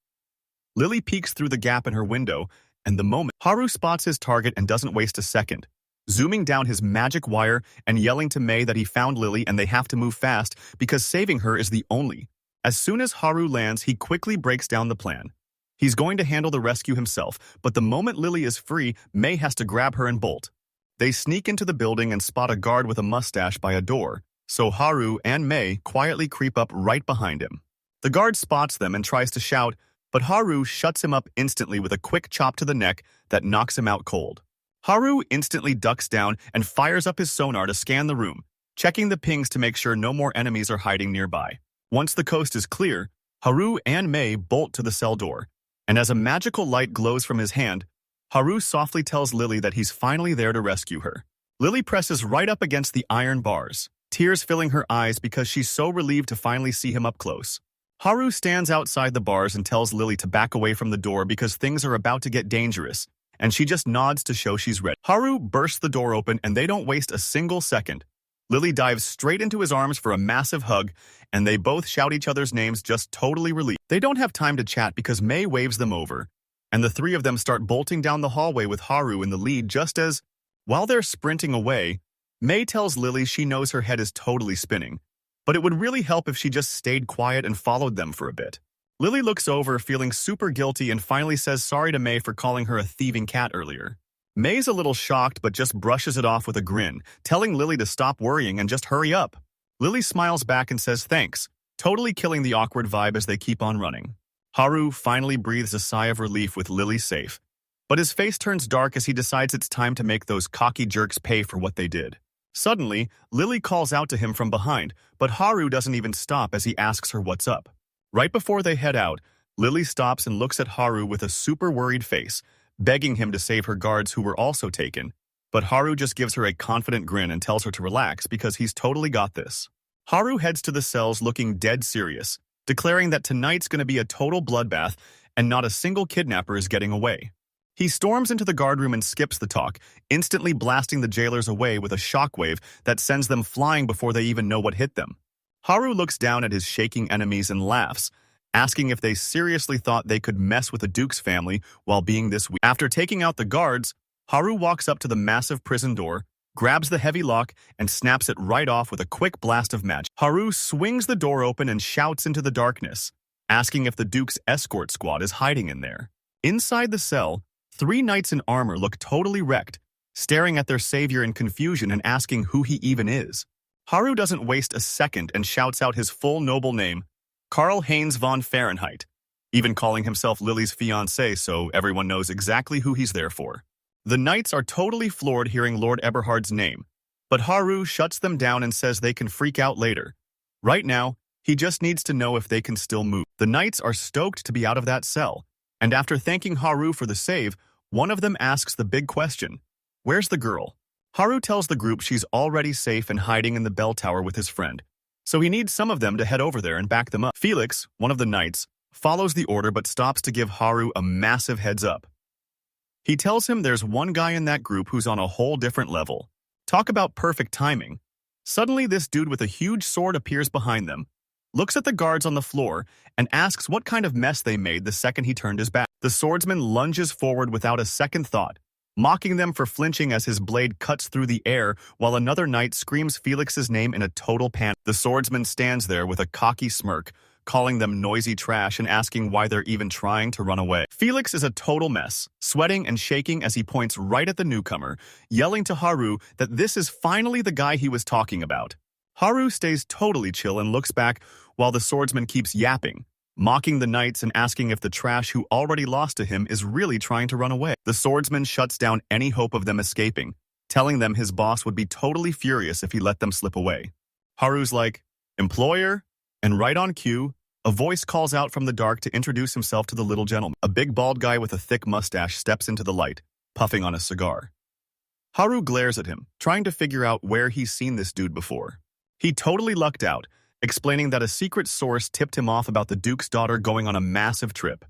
Lily peeks through the gap in her window, and the moment Haru spots his target and doesn't waste a second, zooming down his magic wire and yelling to Mei that he found Lily and they have to move fast because saving her is the only. As soon as Haru lands, he quickly breaks down the plan. He's going to handle the rescue himself, but the moment Lily is free, Mei has to grab her and bolt. They sneak into the building and spot a guard with a mustache by a door, so Haru and Mei quietly creep up right behind him. The guard spots them and tries to shout, but Haru shuts him up instantly with a quick chop to the neck that knocks him out cold. Haru instantly ducks down and fires up his sonar to scan the room, checking the pings to make sure no more enemies are hiding nearby. Once the coast is clear, Haru and Mei bolt to the cell door, and as a magical light glows from his hand, Haru softly tells Lily that he's finally there to rescue her. Lily presses right up against the iron bars, tears filling her eyes because she's so relieved to finally see him up close. Haru stands outside the bars and tells Lily to back away from the door because things are about to get dangerous, and she just nods to show she's ready. Haru bursts the door open and they don't waste a single second. Lily dives straight into his arms for a massive hug, and they both shout each other's names just totally relieved. They don't have time to chat because Mei waves them over, and the three of them start bolting down the hallway with Haru in the lead just as, while they're sprinting away, Mei tells Lily she knows her head is totally spinning, but it would really help if she just stayed quiet and followed them for a bit. Lily looks over, feeling super guilty, and finally says sorry to Mei for calling her a thieving cat earlier. Mei's a little shocked but just brushes it off with a grin, telling Lily to stop worrying and just hurry up. Lily smiles back and says thanks, totally killing the awkward vibe as they keep on running. Haru finally breathes a sigh of relief with Lily safe, but his face turns dark as he decides it's time to make those cocky jerks pay for what they did. Suddenly, Lily calls out to him from behind, but Haru doesn't even stop as he asks her what's up. Right before they head out, Lily stops and looks at Haru with a super worried face, begging him to save her guards who were also taken, but Haru just gives her a confident grin and tells her to relax because he's totally got this. Haru heads to the cells looking dead serious, declaring that tonight's going to be a total bloodbath and not a single kidnapper is getting away. He storms into the guard room and skips the talk, instantly blasting the jailers away with a shockwave that sends them flying before they even know what hit them. Haru looks down at his shaking enemies and laughs, asking if they seriously thought they could mess with the Duke's family while being this weak. After taking out the guards, Haru walks up to the massive prison door, grabs the heavy lock, and snaps it right off with a quick blast of magic. Haru swings the door open and shouts into the darkness, asking if the Duke's escort squad is hiding in there. Inside the cell, 3 knights in armor look totally wrecked, staring at their savior in confusion and asking who he even is. Haru doesn't waste a second and shouts out his full noble name, Karl Heinz von Fahrenheit, even calling himself Lily's fiancé so everyone knows exactly who he's there for. The knights are totally floored hearing Lord Eberhard's name, but Haru shuts them down and says they can freak out later. Right now, he just needs to know if they can still move. The knights are stoked to be out of that cell, and after thanking Haru for the save, one of them asks the big question, where's the girl? Haru tells the group she's already safe and hiding in the bell tower with his friend, so he needs some of them to head over there and back them up. Felix, one of the knights, follows the order but stops to give Haru a massive heads up. He tells him there's one guy in that group who's on a whole different level. Talk about perfect timing. Suddenly, this dude with a huge sword appears behind them, looks at the guards on the floor, and asks what kind of mess they made the second he turned his back. The swordsman lunges forward without a second thought, mocking them for flinching as his blade cuts through the air while another knight screams Felix's name in a total panic. The swordsman stands there with a cocky smirk, calling them noisy trash and asking why they're even trying to run away. Felix is a total mess, sweating and shaking as he points right at the newcomer, yelling to Haru that this is finally the guy he was talking about. Haru stays totally chill and looks back while the swordsman keeps yapping, mocking the knights and asking if the trash who already lost to him is really trying to run away. The swordsman shuts down any hope of them escaping, telling them his boss would be totally furious if he let them slip away. Haru's like, Employer, and right on cue, a voice calls out from the dark to introduce himself to the little gentleman. A big bald guy with a thick mustache steps into the light, puffing on a cigar. Haru glares at him, trying to figure out where he's seen this dude before. He totally lucked out, explaining that a secret source tipped him off about the Duke's daughter going on a massive trip.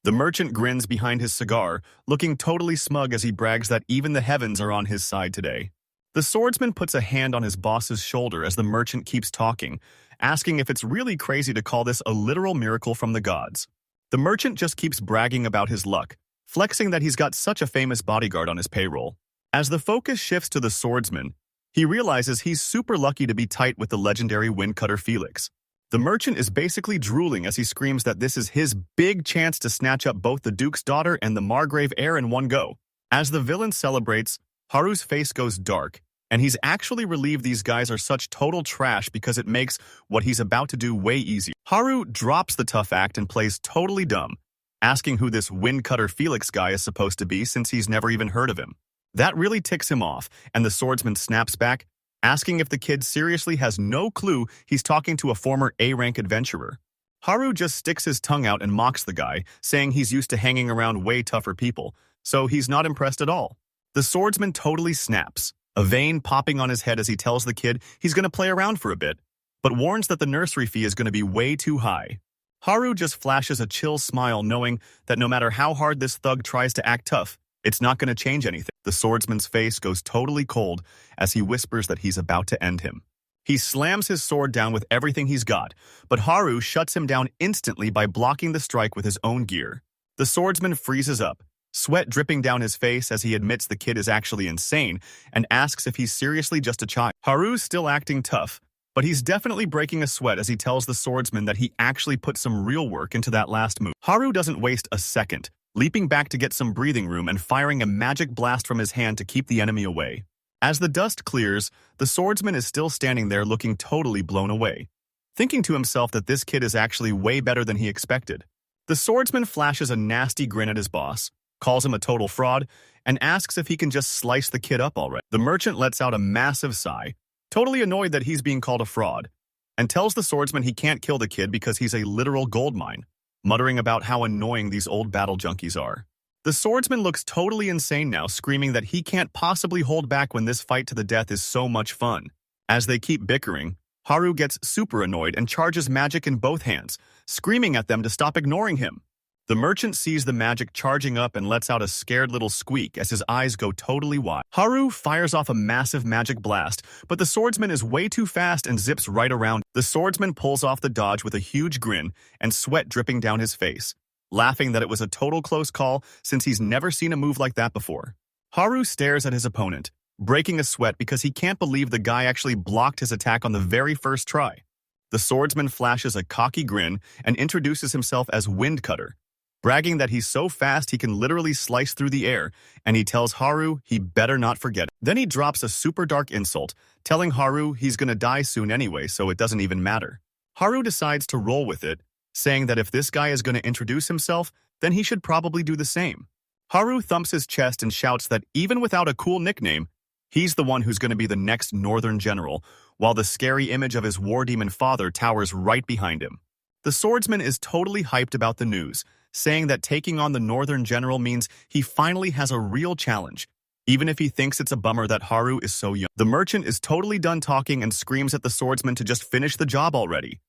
The merchant grins behind his cigar, looking totally smug as he brags that even the heavens are on his side today. The swordsman puts a hand on his boss's shoulder as the merchant keeps talking, asking if it's really crazy to call this a literal miracle from the gods. The merchant just keeps bragging about his luck, flexing that he's got such a famous bodyguard on his payroll. As the focus shifts to the swordsman, he realizes he's super lucky to be tight with the legendary windcutter Felix. The merchant is basically drooling as he screams that this is his big chance to snatch up both the Duke's daughter and the Margrave heir in one go. As the villain celebrates, Haru's face goes dark, and he's actually relieved these guys are such total trash because it makes what he's about to do way easier. Haru drops the tough act and plays totally dumb, asking who this windcutter Felix guy is supposed to be since he's never even heard of him. That really ticks him off, and the swordsman snaps back, asking if the kid seriously has no clue he's talking to a former A-rank adventurer. Haru just sticks his tongue out and mocks the guy, saying he's used to hanging around way tougher people, so he's not impressed at all. The swordsman totally snaps, a vein popping on his head as he tells the kid he's going to play around for a bit, but warns that the nursery fee is going to be way too high. Haru just flashes a chill smile, knowing that no matter how hard this thug tries to act tough, it's not going to change anything. The swordsman's face goes totally cold as he whispers that he's about to end him. He slams his sword down with everything he's got, but Haru shuts him down instantly by blocking the strike with his own gear. The swordsman freezes up, sweat dripping down his face as he admits the kid is actually insane and asks if he's seriously just a child. Haru's still acting tough, but he's definitely breaking a sweat as he tells the swordsman that he actually put some real work into that last move. Haru doesn't waste a second, leaping back to get some breathing room and firing a magic blast from his hand to keep the enemy away. As the dust clears, the swordsman is still standing there looking totally blown away, thinking to himself that this kid is actually way better than he expected. The swordsman flashes a nasty grin at his boss, calls him a total fraud, and asks if he can just slice the kid up already. The merchant lets out a massive sigh, totally annoyed that he's being called a fraud, and tells the swordsman he can't kill the kid because he's a literal gold mine, muttering about how annoying these old battle junkies are. The swordsman looks totally insane now, screaming that he can't possibly hold back when this fight to the death is so much fun. As they keep bickering, Haru gets super annoyed and charges magic in both hands, screaming at them to stop ignoring him. The merchant sees the magic charging up and lets out a scared little squeak as his eyes go totally wide. Haru fires off a massive magic blast, but the swordsman is way too fast and zips right around. The swordsman pulls off the dodge with a huge grin and sweat dripping down his face, laughing that it was a total close call since he's never seen a move like that before. Haru stares at his opponent, breaking a sweat because he can't believe the guy actually blocked his attack on the very first try. The swordsman flashes a cocky grin and introduces himself as Windcutter, bragging that he's so fast he can literally slice through the air, and he tells Haru he better not forget it. Then he drops a super dark insult, telling Haru he's gonna die soon anyway, so it doesn't even matter. Haru decides to roll with it, saying that if this guy is gonna introduce himself, then he should probably do the same. Haru thumps his chest and shouts that even without a cool nickname, he's the one who's gonna be the next Northern General, while the scary image of his war demon father towers right behind him. The swordsman is totally hyped about the news, saying that taking on the Northern General means he finally has a real challenge, even if he thinks it's a bummer that Haru is so young. The merchant is totally done talking and screams at the swordsman to just finish the job already.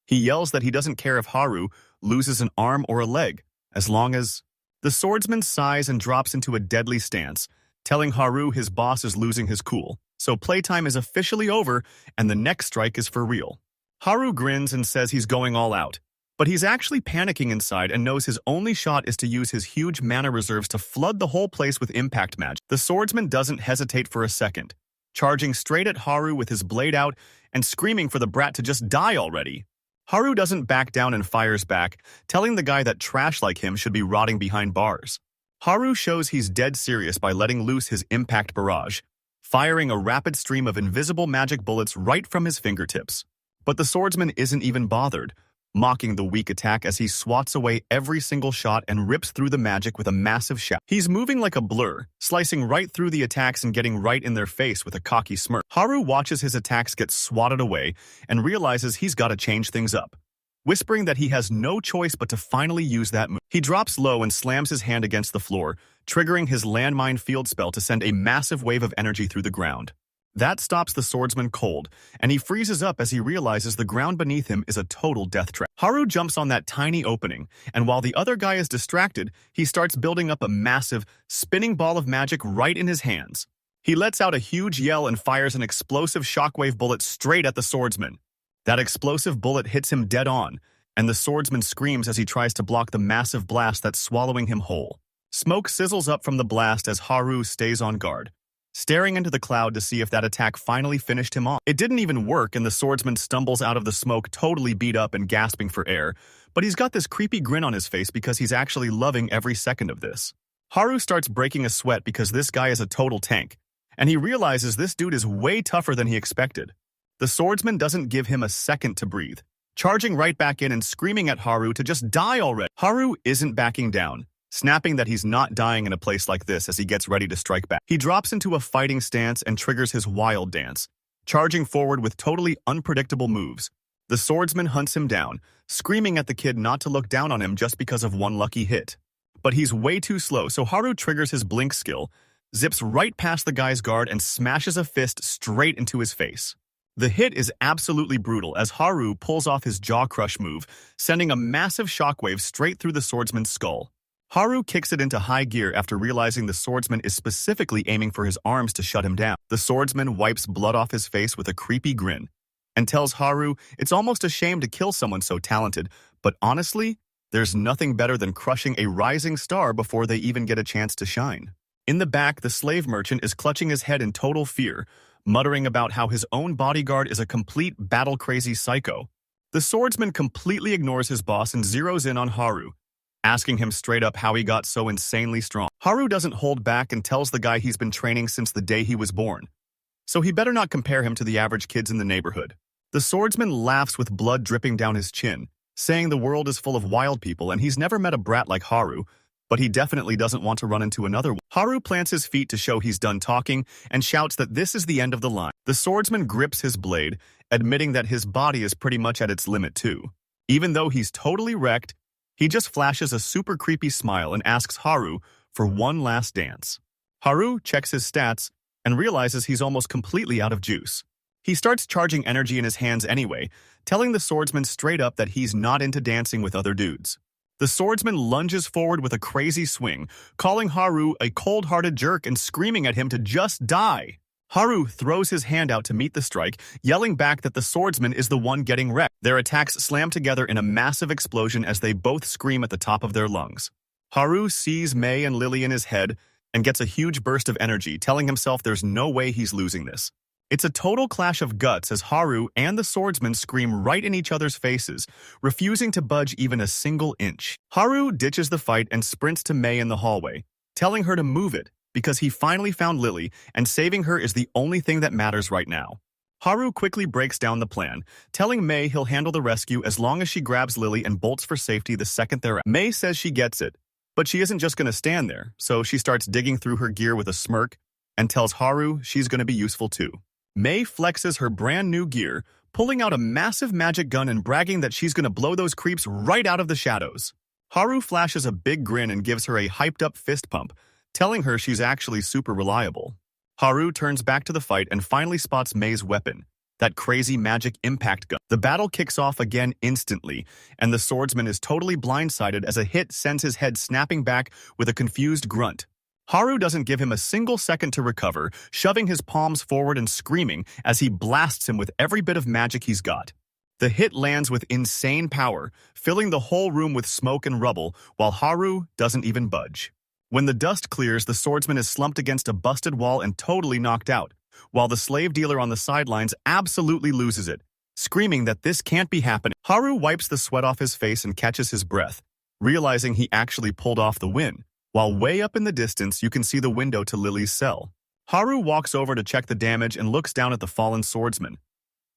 He yells that he doesn't care if Haru loses an arm or a leg, as long as... The swordsman sighs and drops into a deadly stance, telling Haru his boss is losing his cool, so playtime is officially over and the next strike is for real. Haru grins and says he's going all out, but he's actually panicking inside and knows his only shot is to use his huge mana reserves to flood the whole place with impact magic. The swordsman doesn't hesitate for a second, charging straight at Haru with his blade out and screaming for the brat to just die already. Haru doesn't back down and fires back, telling the guy that trash like him should be rotting behind bars. Haru shows he's dead serious by letting loose his impact barrage, firing a rapid stream of invisible magic bullets right from his fingertips. But the swordsman isn't even bothered, mocking the weak attack as he swats away every single shot and rips through the magic with a massive shout. He's moving like a blur, slicing right through the attacks and getting right in their face with a cocky smirk. Haru watches his attacks get swatted away and realizes he's got to change things up, whispering that he has no choice but to finally use that move. He drops low and slams his hand against the floor, triggering his landmine field spell to send a massive wave of energy through the ground. That stops the swordsman cold, and he freezes up as he realizes the ground beneath him is a total death trap. Haru jumps on that tiny opening, and while the other guy is distracted, he starts building up a massive, spinning ball of magic right in his hands. He lets out a huge yell and fires an explosive shockwave bullet straight at the swordsman. That explosive bullet hits him dead on, and the swordsman screams as he tries to block the massive blast that's swallowing him whole. Smoke sizzles up from the blast as Haru stays on guard, staring into the cloud to see if that attack finally finished him off. It didn't even work, and the swordsman stumbles out of the smoke totally beat up and gasping for air, but he's got this creepy grin on his face because he's actually loving every second of this. Haru starts breaking a sweat because this guy is a total tank, and he realizes this dude is way tougher than he expected. The swordsman doesn't give him a second to breathe, charging right back in and screaming at Haru to just die already. Haru isn't backing down, snapping that he's not dying in a place like this as he gets ready to strike back. He drops into a fighting stance and triggers his wild dance, charging forward with totally unpredictable moves. The swordsman hunts him down, screaming at the kid not to look down on him just because of one lucky hit. But he's way too slow, so Haru triggers his blink skill, zips right past the guy's guard and smashes a fist straight into his face. The hit is absolutely brutal as Haru pulls off his jaw crush move, sending a massive shockwave straight through the swordsman's skull. Haru kicks it into high gear after realizing the swordsman is specifically aiming for his arms to shut him down. The swordsman wipes blood off his face with a creepy grin and tells Haru it's almost a shame to kill someone so talented, but honestly, there's nothing better than crushing a rising star before they even get a chance to shine. In the back, the slave merchant is clutching his head in total fear, muttering about how his own bodyguard is a complete battle-crazy psycho. The swordsman completely ignores his boss and zeroes in on Haru, asking him straight up how he got so insanely strong. Haru doesn't hold back and tells the guy he's been training since the day he was born, so he better not compare him to the average kids in the neighborhood. The swordsman laughs with blood dripping down his chin, saying the world is full of wild people and he's never met a brat like Haru, but he definitely doesn't want to run into another one. Haru plants his feet to show he's done talking and shouts that this is the end of the line. The swordsman grips his blade, admitting that his body is pretty much at its limit too. Even though he's totally wrecked, he just flashes a super creepy smile and asks Haru for one last dance. Haru checks his stats and realizes he's almost completely out of juice. He starts charging energy in his hands anyway, telling the swordsman straight up that he's not into dancing with other dudes. The swordsman lunges forward with a crazy swing, calling Haru a cold-hearted jerk and screaming at him to just die. Haru throws his hand out to meet the strike, yelling back that the swordsman is the one getting wrecked. Their attacks slam together in a massive explosion as they both scream at the top of their lungs. Haru sees Mei and Lily in his head and gets a huge burst of energy, telling himself there's no way he's losing this. It's a total clash of guts as Haru and the swordsman scream right in each other's faces, refusing to budge even a single inch. Haru ditches the fight and sprints to Mei in the hallway, telling her to move it, because he finally found Lily, and saving her is the only thing that matters right now. Haru quickly breaks down the plan, telling Mei he'll handle the rescue as long as she grabs Lily and bolts for safety the second they're out. Mei says she gets it, but she isn't just going to stand there, so she starts digging through her gear with a smirk and tells Haru she's going to be useful too. Mei flexes her brand new gear, pulling out a massive magic gun and bragging that she's going to blow those creeps right out of the shadows. Haru flashes a big grin and gives her a hyped-up fist pump, telling her she's actually super reliable. Haru turns back to the fight and finally spots Mei's weapon, that crazy magic impact gun. The battle kicks off again instantly, and the swordsman is totally blindsided as a hit sends his head snapping back with a confused grunt. Haru doesn't give him a single second to recover, shoving his palms forward and screaming as he blasts him with every bit of magic he's got. The hit lands with insane power, filling the whole room with smoke and rubble, while Haru doesn't even budge. When the dust clears, the swordsman is slumped against a busted wall and totally knocked out, while the slave dealer on the sidelines absolutely loses it, screaming that this can't be happening. Haru wipes the sweat off his face and catches his breath, realizing he actually pulled off the win. While way up in the distance, you can see the window to Lily's cell. Haru walks over to check the damage and looks down at the fallen swordsman.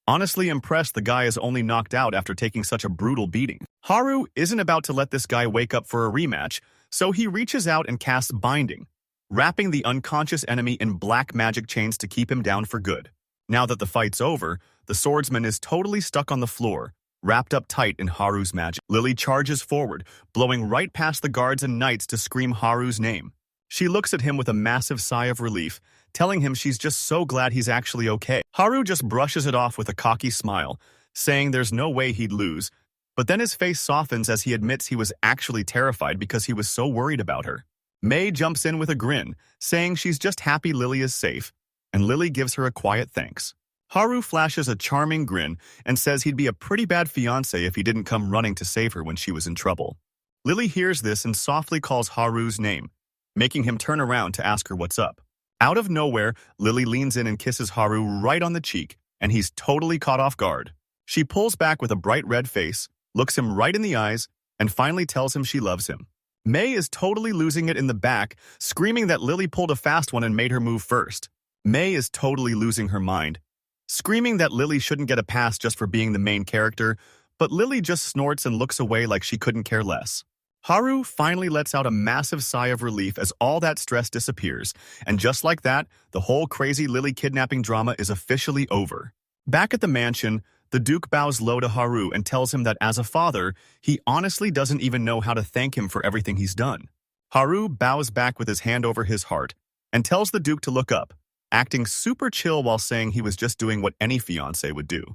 Honestly impressed the guy is only knocked out after taking such a brutal beating. Haru isn't about to let this guy wake up for a rematch, so he reaches out and casts Binding, wrapping the unconscious enemy in black magic chains to keep him down for good. Now that the fight's over, the swordsman is totally stuck on the floor, wrapped up tight in Haru's magic. Lily charges forward, blowing right past the guards and knights to scream Haru's name. She looks at him with a massive sigh of relief, telling him she's just so glad he's actually okay. Haru just brushes it off with a cocky smile, saying there's no way he'd lose, but then his face softens as he admits he was actually terrified because he was so worried about her. May jumps in with a grin, saying she's just happy Lily is safe, and Lily gives her a quiet thanks. Haru flashes a charming grin and says he'd be a pretty bad fiancé if he didn't come running to save her when she was in trouble. Lily hears this and softly calls Haru's name, making him turn around to ask her what's up. Out of nowhere, Lily leans in and kisses Haru right on the cheek, and he's totally caught off guard. She pulls back with a bright red face, looks him right in the eyes, and finally tells him she loves him. May is totally losing it in the back, screaming that Lily pulled a fast one and made her move first. May is totally losing her mind, screaming that Lily shouldn't get a pass just for being the main character, but Lily just snorts and looks away like she couldn't care less. Haru finally lets out a massive sigh of relief as all that stress disappears, and just like that, the whole crazy Lily kidnapping drama is officially over. Back at the mansion, the Duke bows low to Haru and tells him that as a father, he honestly doesn't even know how to thank him for everything he's done. Haru bows back with his hand over his heart and tells the Duke to look up, acting super chill while saying he was just doing what any fiancé would do.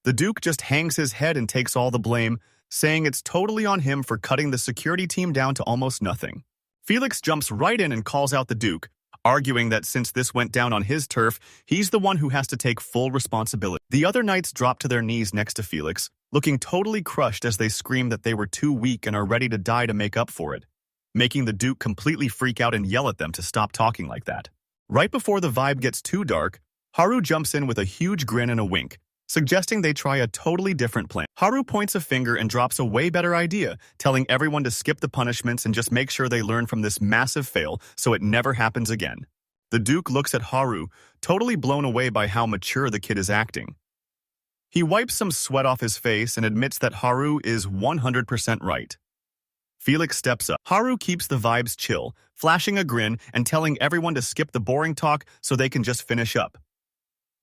The Duke just hangs his head and takes all the blame, saying it's totally on him for cutting the security team down to almost nothing. Felix jumps right in and calls out the Duke, arguing that since this went down on his turf, he's the one who has to take full responsibility. The other knights drop to their knees next to Felix, looking totally crushed as they scream that they were too weak and are ready to die to make up for it, making the Duke completely freak out and yell at them to stop talking like that. Right before the vibe gets too dark, Haru jumps in with a huge grin and a wink, suggesting they try a totally different plan. Haru points a finger and drops a way better idea, telling everyone to skip the punishments and just make sure they learn from this massive fail so it never happens again. The Duke looks at Haru, totally blown away by how mature the kid is acting. He wipes some sweat off his face and admits that Haru is 100% right. Felix steps up. Haru keeps the vibes chill, flashing a grin and telling everyone to skip the boring talk so they can just finish up.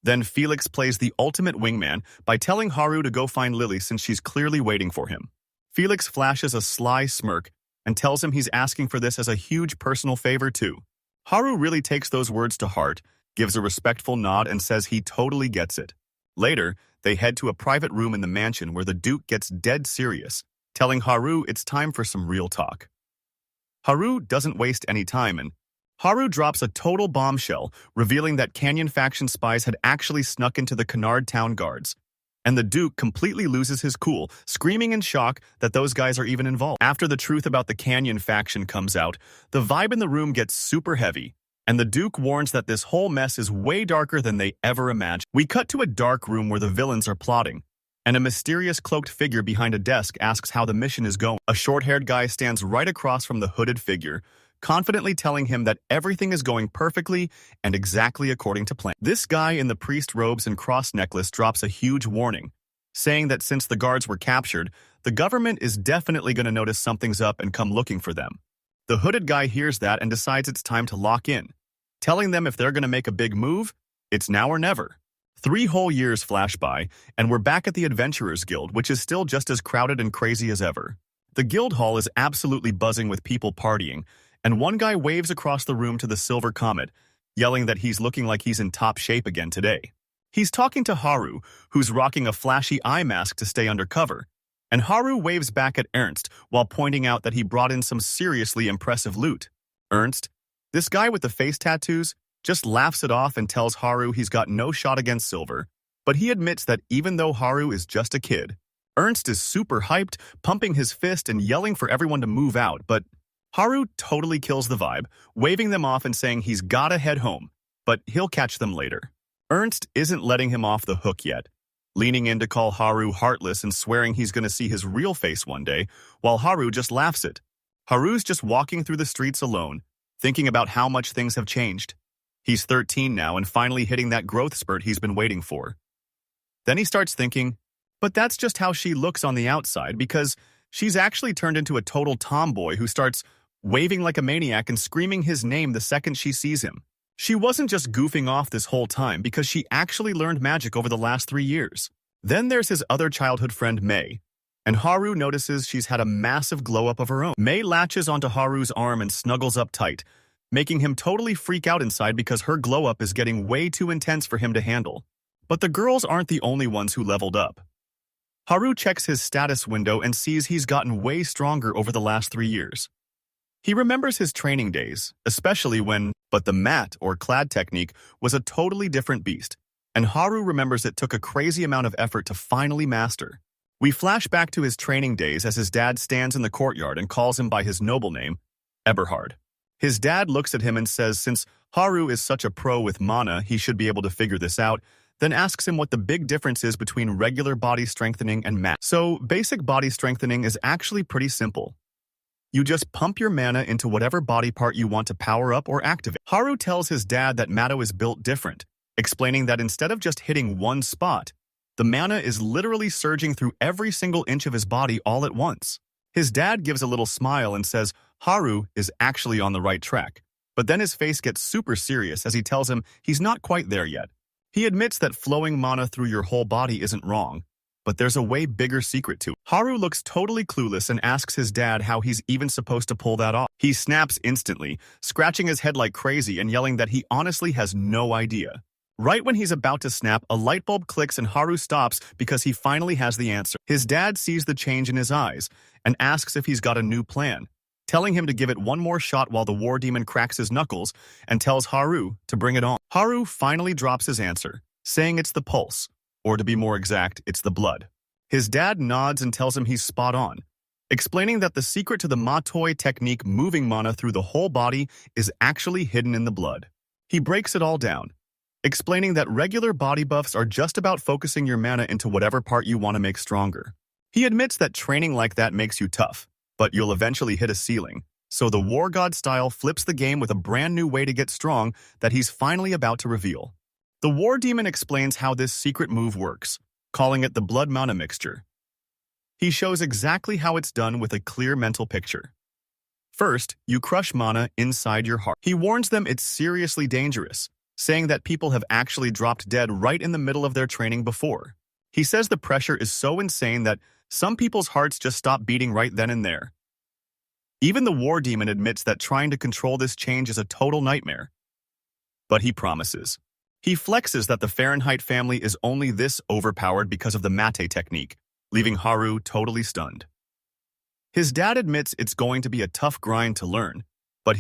Then Felix plays the ultimate wingman by telling Haru to go find Lily since she's clearly waiting for him. Felix flashes a sly smirk and tells him he's asking for this as a huge personal favor too. Haru really takes those words to heart, gives a respectful nod and says he totally gets it. Later, they head to a private room in the mansion where the Duke gets dead serious, telling Haru it's time for some real talk. Haru doesn't waste any time and Haru drops a total bombshell, revealing that Canyon faction spies had actually snuck into the Canard town guards. And the Duke completely loses his cool, screaming in shock that those guys are even involved. After the truth about the Canyon faction comes out, the vibe in the room gets super heavy, and the Duke warns that this whole mess is way darker than they ever imagined. We cut to a dark room where the villains are plotting, and a mysterious cloaked figure behind a desk asks how the mission is going. A short-haired guy stands right across from the hooded figure, confidently telling him that everything is going perfectly and exactly according to plan. This guy in the priest robes and cross necklace drops a huge warning, saying that since the guards were captured, the government is definitely going to notice something's up and come looking for them. The hooded guy hears that and decides it's time to lock in, telling them if they're going to make a big move, it's now or never. 3 whole years flash by, and we're back at the Adventurers Guild, which is still just as crowded and crazy as ever. The guild hall is absolutely buzzing with people partying, and one guy waves across the room to the silver comet, yelling that he's looking like he's in top shape again today. He's talking to Haru, who's rocking a flashy eye mask to stay undercover, and Haru waves back at Ernst while pointing out that he brought in some seriously impressive loot. Ernst, this guy with the face tattoos, just laughs it off and tells Haru he's got no shot against Silver, but he admits that even though Haru is just a kid, Ernst is super hyped, pumping his fist and yelling for everyone to move out, but Haru totally kills the vibe, waving them off and saying he's gotta head home, but he'll catch them later. Ernst isn't letting him off the hook yet, leaning in to call Haru heartless and swearing he's gonna see his real face one day, while Haru just laughs it. Haru's just walking through the streets alone, thinking about how much things have changed. He's 13 now and finally hitting that growth spurt he's been waiting for. Then he starts thinking, but that's just how she looks on the outside because she's actually turned into a total tomboy who starts waving like a maniac and screaming his name the second she sees him. She wasn't just goofing off this whole time because she actually learned magic over the last 3 years. Then there's his other childhood friend, Mei, and Haru notices she's had a massive glow-up of her own. Mei latches onto Haru's arm and snuggles up tight, making him totally freak out inside because her glow-up is getting way too intense for him to handle. But the girls aren't the only ones who leveled up. Haru checks his status window and sees he's gotten way stronger over the last 3 years. He remembers his training days, especially but the mat or clad technique was a totally different beast, and Haru remembers it took a crazy amount of effort to finally master. We flash back to his training days as his dad stands in the courtyard and calls him by his noble name, Eberhard. His dad looks at him and says since Haru is such a pro with mana, he should be able to figure this out, then asks him what the big difference is between regular body strengthening and mat. So, basic body strengthening is actually pretty simple. You just pump your mana into whatever body part you want to power up or activate. Haru tells his dad that Mato is built different, explaining that instead of just hitting one spot, the mana is literally surging through every single inch of his body all at once. His dad gives a little smile and says Haru is actually on the right track, but then his face gets super serious as he tells him he's not quite there yet. He admits that flowing mana through your whole body isn't wrong, but there's a way bigger secret to it. Haru looks totally clueless and asks his dad how he's even supposed to pull that off. He snaps instantly, scratching his head like crazy and yelling that he honestly has no idea. Right when he's about to snap, a light bulb clicks and Haru stops because he finally has the answer. His dad sees the change in his eyes and asks if he's got a new plan, telling him to give it one more shot while the war demon cracks his knuckles and tells Haru to bring it on. Haru finally drops his answer, saying it's the pulse, or to be more exact, it's the blood. His dad nods and tells him he's spot on, explaining that the secret to the Matoi technique moving mana through the whole body is actually hidden in the blood. He breaks it all down, explaining that regular body buffs are just about focusing your mana into whatever part you want to make stronger. He admits that training like that makes you tough, but you'll eventually hit a ceiling, so the War God style flips the game with a brand new way to get strong that he's finally about to reveal. The War Demon explains how this secret move works, calling it the Blood Mana Mixture. He shows exactly how it's done with a clear mental picture. First, you crush mana inside your heart. He warns them it's seriously dangerous, saying that people have actually dropped dead right in the middle of their training before. He says the pressure is so insane that some people's hearts just stop beating right then and there. Even the War Demon admits that trying to control this change is a total nightmare. But he promises. He flexes that the Fahrenheit family is only this overpowered because of the mate technique, leaving Haru totally stunned. His dad admits it's going to be a tough grind to learn, but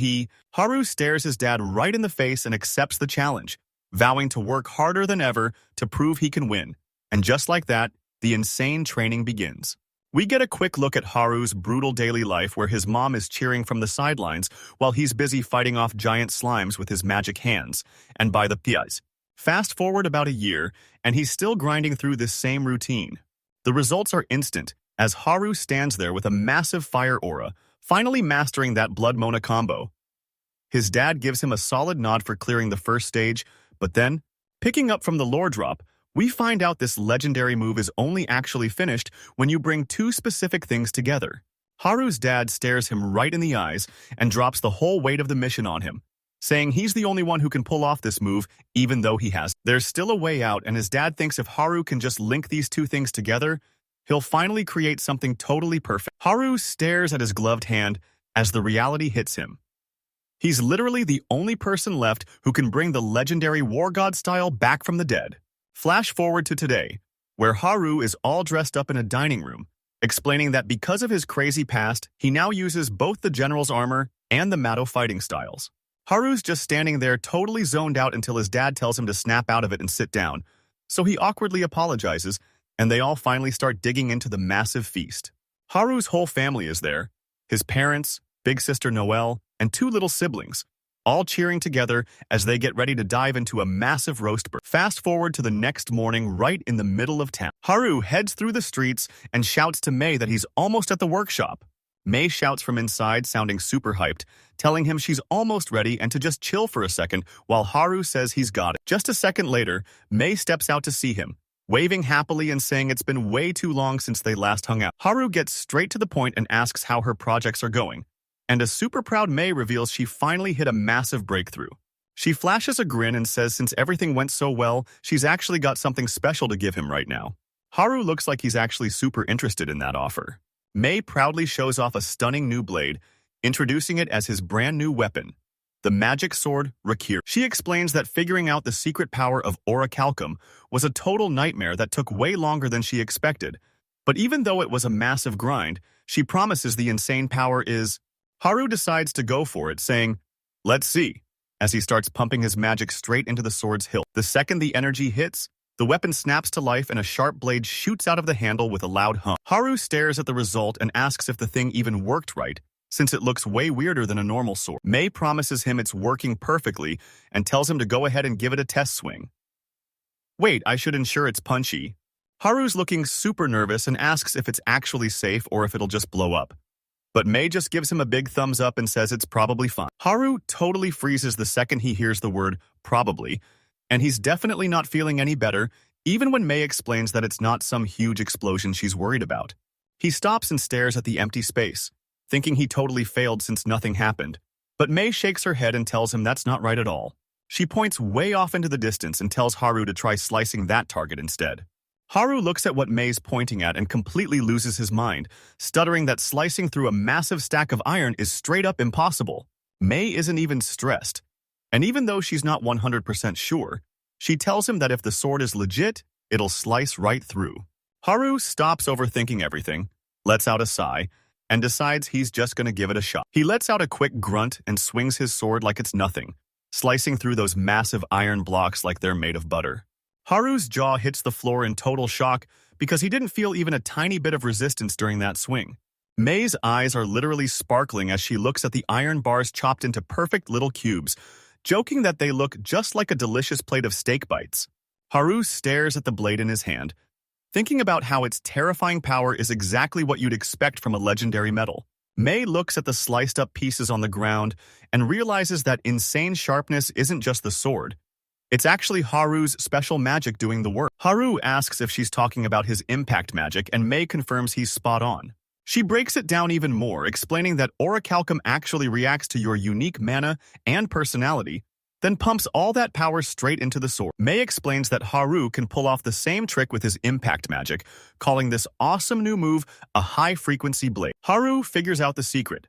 Haru stares his dad right in the face and accepts the challenge, vowing to work harder than ever to prove he can win. And just like that, the insane training begins. We get a quick look at Haru's brutal daily life where his mom is cheering from the sidelines while he's busy fighting off giant slimes with his magic hands, and by the pias. Fast forward about a year, and he's still grinding through this same routine. The results are instant, as Haru stands there with a massive fire aura, finally mastering that Blood Mona combo. His dad gives him a solid nod for clearing the first stage, but then, picking up from the lore drop, we find out this legendary move is only actually finished when you bring two specific things together. Haru's dad stares him right in the eyes and drops the whole weight of the mission on him, saying he's the only one who can pull off this move even though he has. There's still a way out, and his dad thinks if Haru can just link these two things together, he'll finally create something totally perfect. Haru stares at his gloved hand as the reality hits him. He's literally the only person left who can bring the legendary War God style back from the dead. Flash forward to today, where Haru is all dressed up in a dining room, explaining that because of his crazy past, he now uses both the general's armor and the Mato fighting styles. Haru's just standing there totally zoned out until his dad tells him to snap out of it and sit down, so he awkwardly apologizes, and they all finally start digging into the massive feast. Haru's whole family is there, his parents, big sister Noelle, and two little siblings, all cheering together as they get ready to dive into a massive roast burger. Fast forward to the next morning right in the middle of town. Haru heads through the streets and shouts to Mei that he's almost at the workshop. Mei shouts from inside, sounding super hyped, telling him she's almost ready and to just chill for a second while Haru says he's got it. Just a second later, Mei steps out to see him, waving happily and saying it's been way too long since they last hung out. Haru gets straight to the point and asks how her projects are going, and a super proud Mei reveals she finally hit a massive breakthrough. She flashes a grin and says since everything went so well, she's actually got something special to give him right now. Haru looks like he's actually super interested in that offer. Mei proudly shows off a stunning new blade, introducing it as his brand new weapon, the magic sword Rikeri. She explains that figuring out the secret power of orichalcum was a total nightmare that took way longer than she expected. But even though it was a massive grind, she promises the insane power is... Haru decides to go for it, saying, "Let's see," as he starts pumping his magic straight into the sword's hilt. The second the energy hits, the weapon snaps to life and a sharp blade shoots out of the handle with a loud hum. Haru stares at the result and asks if the thing even worked right, since it looks way weirder than a normal sword. Mei promises him it's working perfectly and tells him to go ahead and give it a test swing. "Wait, I should ensure it's punchy." Haru's looking super nervous and asks if it's actually safe or if it'll just blow up. But Mei just gives him a big thumbs up and says it's probably fine. Haru totally freezes the second he hears the word probably, and he's definitely not feeling any better, even when Mei explains that it's not some huge explosion she's worried about. He stops and stares at the empty space, thinking he totally failed since nothing happened. But Mei shakes her head and tells him that's not right at all. She points way off into the distance and tells Haru to try slicing that target instead. Haru looks at what Mei's pointing at and completely loses his mind, stuttering that slicing through a massive stack of iron is straight up impossible. Mei isn't even stressed, and even though she's not 100% sure, she tells him that if the sword is legit, it'll slice right through. Haru stops overthinking everything, lets out a sigh, and decides he's just gonna give it a shot. He lets out a quick grunt and swings his sword like it's nothing, slicing through those massive iron blocks like they're made of butter. Haru's jaw hits the floor in total shock because he didn't feel even a tiny bit of resistance during that swing. Mei's eyes are literally sparkling as she looks at the iron bars chopped into perfect little cubes, joking that they look just like a delicious plate of steak bites. Haru stares at the blade in his hand, thinking about how its terrifying power is exactly what you'd expect from a legendary metal. Mei looks at the sliced-up pieces on the ground and realizes that insane sharpness isn't just the sword. It's actually Haru's special magic doing the work. Haru asks if she's talking about his impact magic, and Mei confirms he's spot on. She breaks it down even more, explaining that orichalcum actually reacts to your unique mana and personality, then pumps all that power straight into the sword. Mei explains that Haru can pull off the same trick with his impact magic, calling this awesome new move a high-frequency blade. Haru figures out the secret.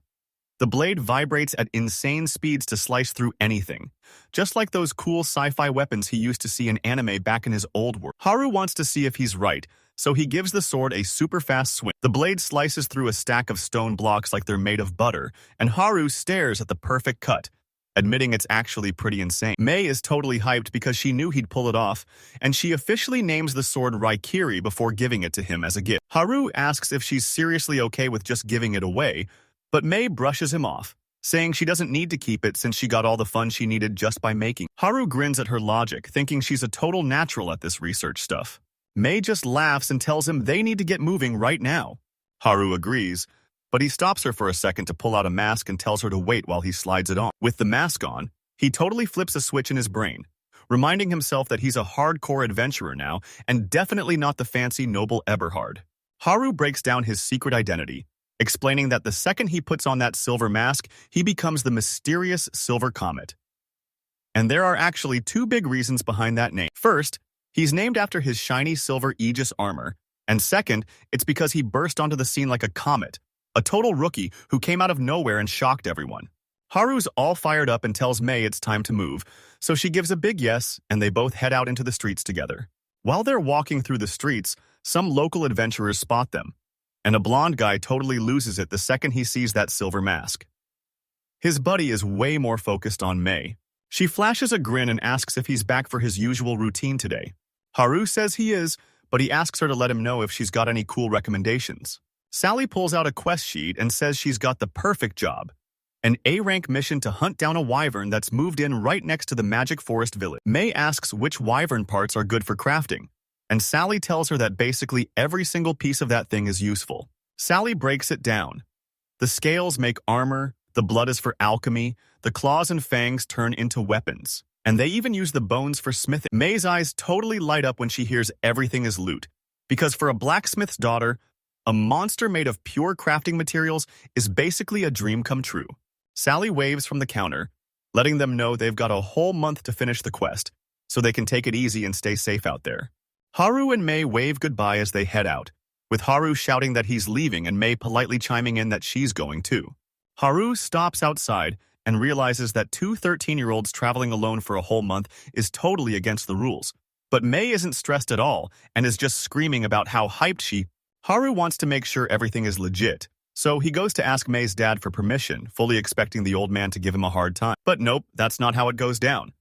The blade vibrates at insane speeds to slice through anything, just like those cool sci-fi weapons he used to see in anime back in his old world. Haru wants to see if he's right, so he gives the sword a super fast swing. The blade slices through a stack of stone blocks like they're made of butter, and Haru stares at the perfect cut, admitting it's actually pretty insane. Mei is totally hyped because she knew he'd pull it off, and she officially names the sword Rikeri before giving it to him as a gift. Haru asks if she's seriously okay with just giving it away, but Mei brushes him off, saying she doesn't need to keep it since she got all the fun she needed just by making. Haru grins at her logic, thinking she's a total natural at this research stuff. Mei just laughs and tells him they need to get moving right now. Haru agrees, but he stops her for a second to pull out a mask and tells her to wait while he slides it on. With the mask on, he totally flips a switch in his brain, reminding himself that he's a hardcore adventurer now and definitely not the fancy noble Eberhard. Haru breaks down his secret identity, explaining that the second he puts on that silver mask, he becomes the mysterious Silver Comet. And there are actually two big reasons behind that name. First, he's named after his shiny silver Aegis armor, and second, it's because he burst onto the scene like a comet, a total rookie who came out of nowhere and shocked everyone. Haru's all fired up and tells Mei it's time to move, so she gives a big yes, and they both head out into the streets together. While they're walking through the streets, some local adventurers spot them, and a blonde guy totally loses it the second he sees that silver mask. His buddy is way more focused on Mei. She flashes a grin and asks if he's back for his usual routine today. Haru says he is, but he asks her to let him know if she's got any cool recommendations. Sally pulls out a quest sheet and says she's got the perfect job, an A-rank mission to hunt down a wyvern that's moved in right next to the magic forest village. Mei asks which wyvern parts are good for crafting, and Sally tells her that basically every single piece of that thing is useful. Sally breaks it down. The scales make armor, the blood is for alchemy, the claws and fangs turn into weapons. And they even use the bones for smithing. May's eyes totally light up when she hears everything is loot, because for a blacksmith's daughter, a monster made of pure crafting materials is basically a dream come true. Sally waves from the counter, letting them know they've got a whole month to finish the quest, so they can take it easy and stay safe out there. Haru and May wave goodbye as they head out, with Haru shouting that he's leaving and May politely chiming in that she's going too. Haru stops outside and realizes that two 13-year-olds traveling alone for a whole month is totally against the rules. But May isn't stressed at all and is just screaming about how hyped Haru wants to make sure everything is legit, so he goes to ask May's dad for permission, fully expecting the old man to give him a hard time. But nope, that's not how it goes down.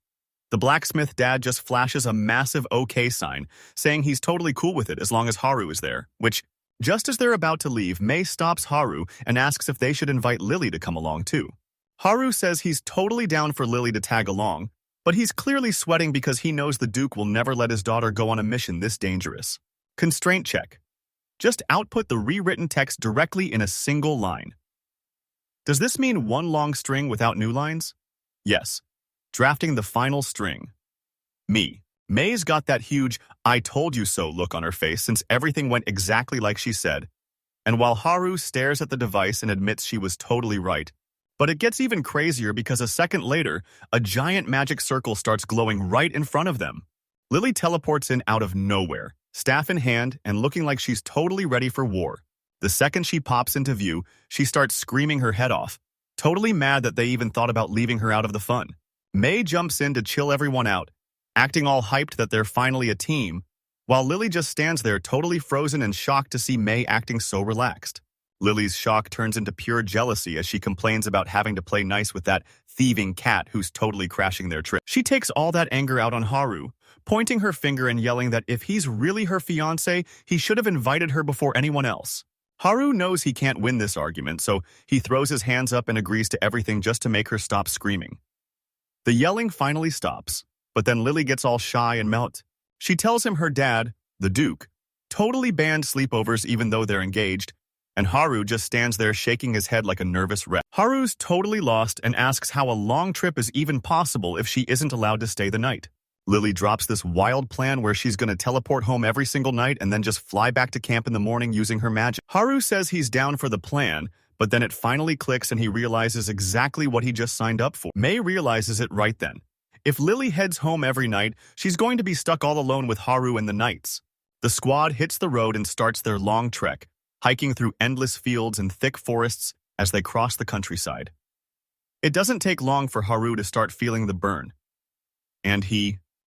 The blacksmith dad just flashes a massive OK sign, saying he's totally cool with it as long as Haru is there, which, just as they're about to leave, May stops Haru and asks if they should invite Lily to come along too. Haru says he's totally down for Lily to tag along, but he's clearly sweating because he knows the Duke will never let his daughter go on a mission this dangerous. Constraint check. Just output the rewritten text directly in a single line. Does this mean one long string without new lines? Yes. Drafting the final string. Me. May's got that huge "I told you so" look on her face since everything went exactly like she said. And while Haru stares at the device and admits she was totally right, but it gets even crazier because a second later, a giant magic circle starts glowing right in front of them. Lily teleports in out of nowhere, staff in hand and looking like she's totally ready for war. The second she pops into view, she starts screaming her head off, totally mad that they even thought about leaving her out of the fun. May jumps in to chill everyone out, acting all hyped that they're finally a team, while Lily just stands there totally frozen and shocked to see May acting so relaxed. Lily's shock turns into pure jealousy as she complains about having to play nice with that thieving cat who's totally crashing their trip. She takes all that anger out on Haru, pointing her finger and yelling that if he's really her fiancé, he should have invited her before anyone else. Haru knows he can't win this argument, so he throws his hands up and agrees to everything just to make her stop screaming. The yelling finally stops, but then Lily gets all shy and melts. She tells him her dad, the Duke, totally banned sleepovers even though they're engaged, and Haru just stands there shaking his head like a nervous wreck. Haru's totally lost and asks how a long trip is even possible if she isn't allowed to stay the night. Lily drops this wild plan where she's going to teleport home every single night and then just fly back to camp in the morning using her magic. Haru says he's down for the plan, but then it finally clicks and he realizes exactly what he just signed up for. May realizes it right then. If Lily heads home every night, she's going to be stuck all alone with Haru and the knights. The squad hits the road and starts their long trek, hiking through endless fields and thick forests as they cross the countryside. It doesn't take long for Haru to start feeling the burn. And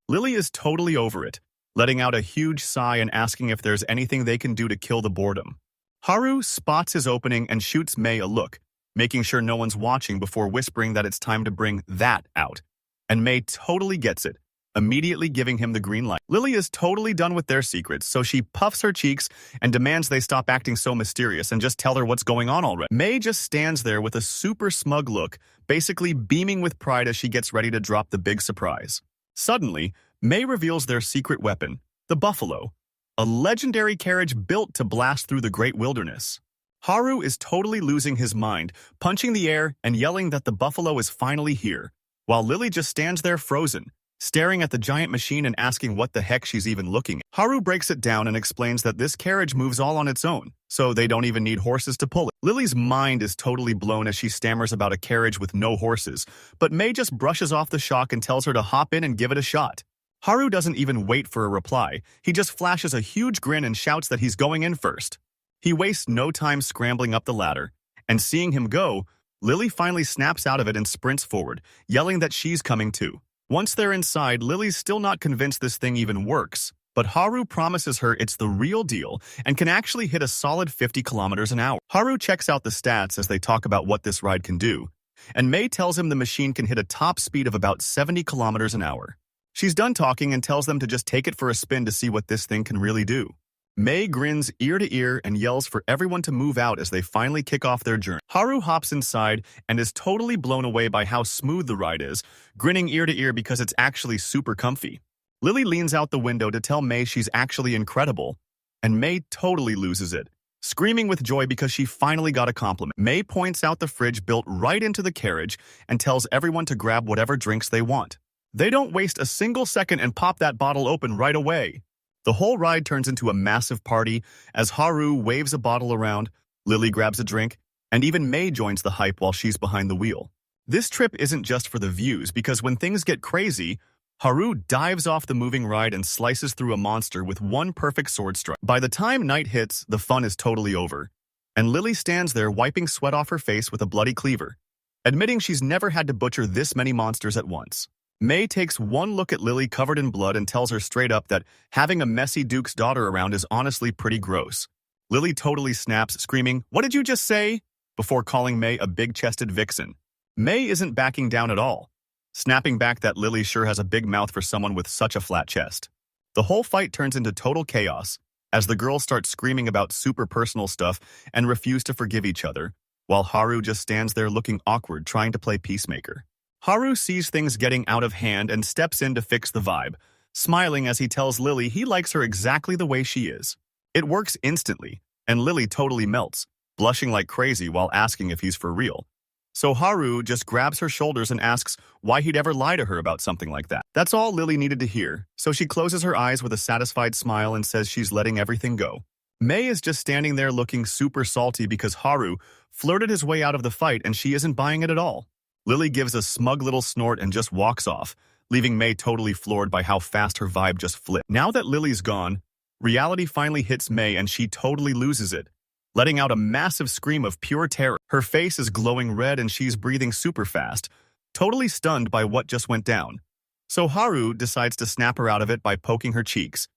Lily is totally over it, letting out a huge sigh and asking if there's anything they can do to kill the boredom. Haru spots his opening and shoots May a look, making sure no one's watching before whispering that it's time to bring that out. And May totally gets it, immediately giving him the green light. Lily is totally done with their secrets, so she puffs her cheeks and demands they stop acting so mysterious and just tell her what's going on already. May just stands there with a super smug look, basically beaming with pride as she gets ready to drop the big surprise. Suddenly, May reveals their secret weapon, the buffalo, a legendary carriage built to blast through the great wilderness. Haru is totally losing his mind, punching the air and yelling that the buffalo is finally here, while Lily just stands there frozen, staring at the giant machine and asking what the heck she's even looking at. Haru breaks it down and explains that this carriage moves all on its own, so they don't even need horses to pull it. Lily's mind is totally blown as she stammers about a carriage with no horses, but May just brushes off the shock and tells her to hop in and give it a shot. Haru doesn't even wait for a reply. He just flashes a huge grin and shouts that he's going in first. He wastes no time scrambling up the ladder, and seeing him go, Lily finally snaps out of it and sprints forward, yelling that she's coming too. Once they're inside, Lily's still not convinced this thing even works, but Haru promises her it's the real deal and can actually hit a solid 50 kilometers an hour. Haru checks out the stats as they talk about what this ride can do, and May tells him the machine can hit a top speed of about 70 kilometers an hour. She's done talking and tells them to just take it for a spin to see what this thing can really do. May grins ear to ear and yells for everyone to move out as they finally kick off their journey. Haru hops inside and is totally blown away by how smooth the ride is, grinning ear to ear because it's actually super comfy. Lily leans out the window to tell May she's actually incredible, and May totally loses it, screaming with joy because she finally got a compliment. May points out the fridge built right into the carriage and tells everyone to grab whatever drinks they want. They don't waste a single second and pop that bottle open right away. The whole ride turns into a massive party as Haru waves a bottle around, Lily grabs a drink, and even Mei joins the hype while she's behind the wheel. This trip isn't just for the views because when things get crazy, Haru dives off the moving ride and slices through a monster with one perfect sword strike. By the time night hits, the fun is totally over, and Lily stands there wiping sweat off her face with a bloody cleaver, admitting she's never had to butcher this many monsters at once. Mei takes one look at Lily covered in blood and tells her straight up that having a messy duke's daughter around is honestly pretty gross. Lily totally snaps, screaming, "What did you just say?" before calling Mei a big-chested vixen. Mei isn't backing down at all, snapping back that Lily sure has a big mouth for someone with such a flat chest. The whole fight turns into total chaos as the girls start screaming about super personal stuff and refuse to forgive each other, while Haru just stands there looking awkward trying to play peacemaker. Haru sees things getting out of hand and steps in to fix the vibe, smiling as he tells Lily he likes her exactly the way she is. It works instantly, and Lily totally melts, blushing like crazy while asking if he's for real. So Haru just grabs her shoulders and asks why he'd ever lie to her about something like that. That's all Lily needed to hear, so she closes her eyes with a satisfied smile and says she's letting everything go. Mei is just standing there looking super salty because Haru flirted his way out of the fight and she isn't buying it at all. Lily gives a smug little snort and just walks off, leaving Mei totally floored by how fast her vibe just flipped. Now that Lily's gone, reality finally hits Mei and she totally loses it, letting out a massive scream of pure terror. Her face is glowing red and she's breathing super fast, totally stunned by what just went down. So Haru decides to snap her out of it by poking her cheeks,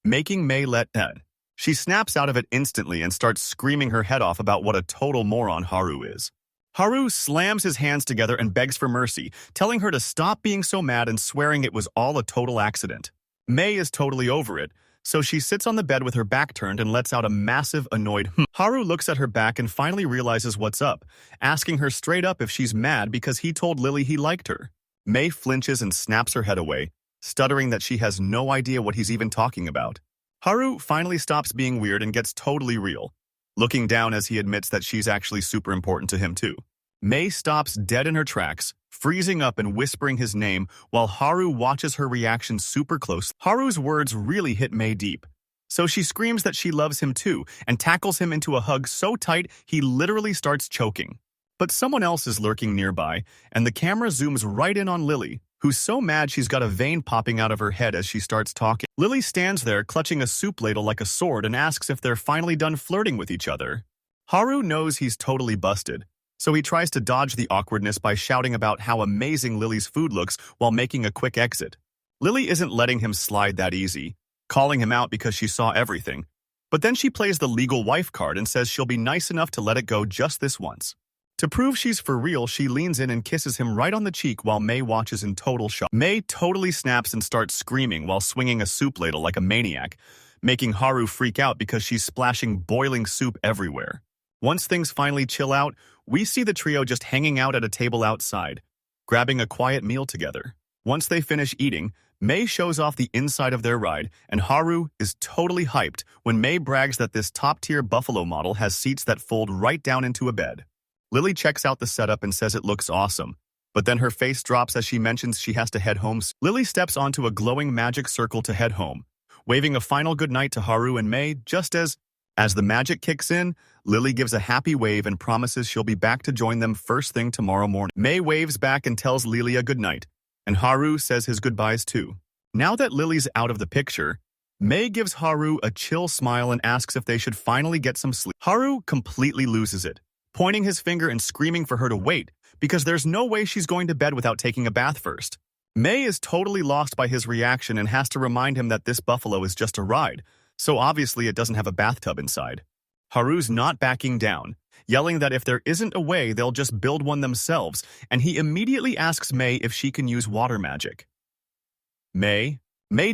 making Mei let dead. She snaps out of it instantly and starts screaming her head off about what a total moron Haru is. Haru slams his hands together and begs for mercy, telling her to stop being so mad and swearing it was all a total accident. Mei is totally over it, so she sits on the bed with her back turned and lets out a massive, annoyed Haru looks at her back and finally realizes what's up, asking her straight up if she's mad because he told Lily he liked her. Mei flinches and snaps her head away, stuttering that she has no idea what he's even talking about. Haru finally stops being weird and gets totally real, looking down as he admits that she's actually super important to him too. Mei stops dead in her tracks, freezing up and whispering his name while Haru watches her reaction super close. Haru's words really hit Mei deep, so she screams that she loves him too and tackles him into a hug so tight he literally starts choking. But someone else is lurking nearby, and the camera zooms right in on Lily, who's so mad she's got a vein popping out of her head as she starts talking. Lily stands there clutching a soup ladle like a sword and asks if they're finally done flirting with each other. Haru knows he's totally busted, so he tries to dodge the awkwardness by shouting about how amazing Lily's food looks while making a quick exit. Lily isn't letting him slide that easy, calling him out because she saw everything, but then she plays the legal wife card and says she'll be nice enough to let it go just this once. To prove she's for real, she leans in and kisses him right on the cheek while Mei watches in total shock. Mei totally snaps and starts screaming while swinging a soup ladle like a maniac, making Haru freak out because she's splashing boiling soup everywhere. Once things finally chill out, we see the trio just hanging out at a table outside, grabbing a quiet meal together. Once they finish eating, Mei shows off the inside of their ride, and Haru is totally hyped when Mei brags that this top-tier buffalo model has seats that fold right down into a bed. Lily checks out the setup and says it looks awesome, but then her face drops as she mentions she has to head home. Lily steps onto a glowing magic circle to head home, waving a final goodnight to Haru and Mei just as the magic kicks in. Lily gives a happy wave and promises she'll be back to join them first thing tomorrow morning. Mei waves back and tells Lily a goodnight, and Haru says his goodbyes too. Now that Lily's out of the picture, Mei gives Haru a chill smile and asks if they should finally get some sleep. Haru completely loses it, pointing his finger and screaming for her to wait because there's no way she's going to bed without taking a bath first. Mei is totally lost by his reaction and has to remind him that this buffalo is just a ride, so obviously it doesn't have a bathtub inside. Haru's not backing down, yelling that if there isn't a way, they'll just build one themselves, and he immediately asks Mei if she can use water magic. Mei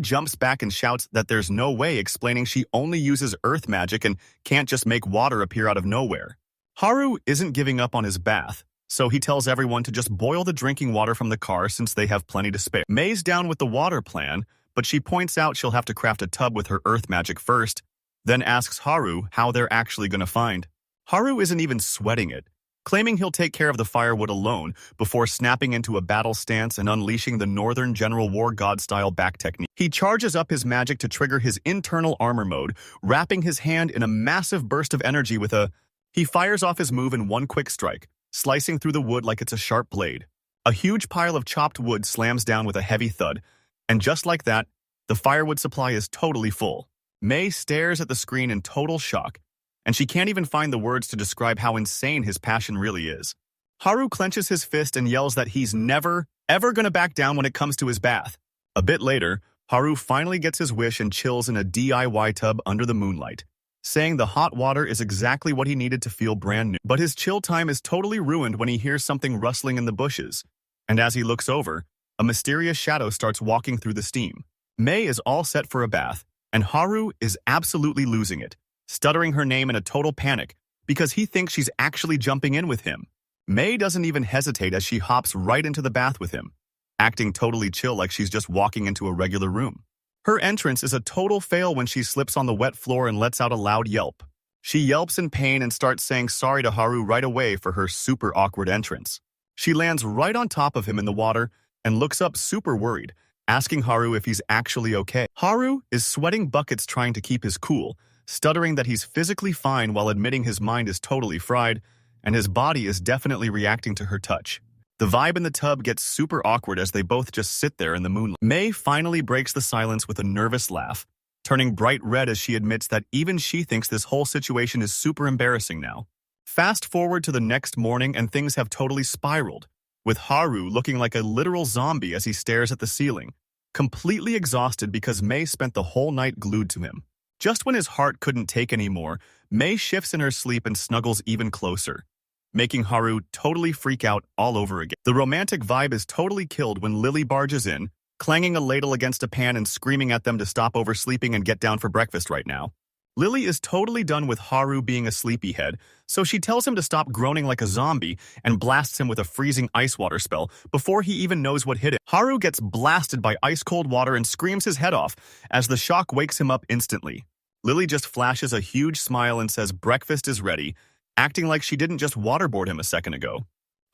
jumps back and shouts that there's no way, explaining she only uses earth magic and can't just make water appear out of nowhere. Haru isn't giving up on his bath, so he tells everyone to just boil the drinking water from the car since they have plenty to spare. Mei's down with the water plan, but she points out she'll have to craft a tub with her earth magic first, then asks Haru how they're actually going to find. Haru isn't even sweating it, claiming he'll take care of the firewood alone before snapping into a battle stance and unleashing the Northern General War God-style back technique. He charges up his magic to trigger his internal armor mode, wrapping his hand in a massive burst of energy with a... He fires off his move in one quick strike, slicing through the wood like it's a sharp blade. A huge pile of chopped wood slams down with a heavy thud, and just like that, the firewood supply is totally full. Mei stares at the screen in total shock, and she can't even find the words to describe how insane his passion really is. Haru clenches his fist and yells that he's never, ever gonna back down when it comes to his bath. A bit later, Haru finally gets his wish and chills in a DIY tub under the moonlight, saying the hot water is exactly what he needed to feel brand new. But his chill time is totally ruined when he hears something rustling in the bushes, and as he looks over, a mysterious shadow starts walking through the steam. Mei is all set for a bath, and Haru is absolutely losing it, stuttering her name in a total panic because he thinks she's actually jumping in with him. Mei doesn't even hesitate as she hops right into the bath with him, acting totally chill like she's just walking into a regular room. Her entrance is a total fail when she slips on the wet floor and lets out a loud yelp. She yelps in pain and starts saying sorry to Haru right away for her super awkward entrance. She lands right on top of him in the water and looks up super worried, asking Haru if he's actually okay. Haru is sweating buckets trying to keep his cool, stuttering that he's physically fine while admitting his mind is totally fried, and his body is definitely reacting to her touch. The vibe in the tub gets super awkward as they both just sit there in the moonlight. Mei finally breaks the silence with a nervous laugh, turning bright red as she admits that even she thinks this whole situation is super embarrassing now. Fast forward to the next morning and things have totally spiraled, with Haru looking like a literal zombie as he stares at the ceiling, completely exhausted because Mei spent the whole night glued to him. Just when his heart couldn't take anymore, Mei shifts in her sleep and snuggles even closer, making Haru totally freak out all over again. The romantic vibe is totally killed when Lily barges in, clanging a ladle against a pan and screaming at them to stop oversleeping and get down for breakfast right now. Lily is totally done with Haru being a sleepyhead, so she tells him to stop groaning like a zombie and blasts him with a freezing ice water spell before he even knows what hit him. Haru gets blasted by ice-cold water and screams his head off as the shock wakes him up instantly. Lily just flashes a huge smile and says breakfast is ready, acting like she didn't just waterboard him a second ago.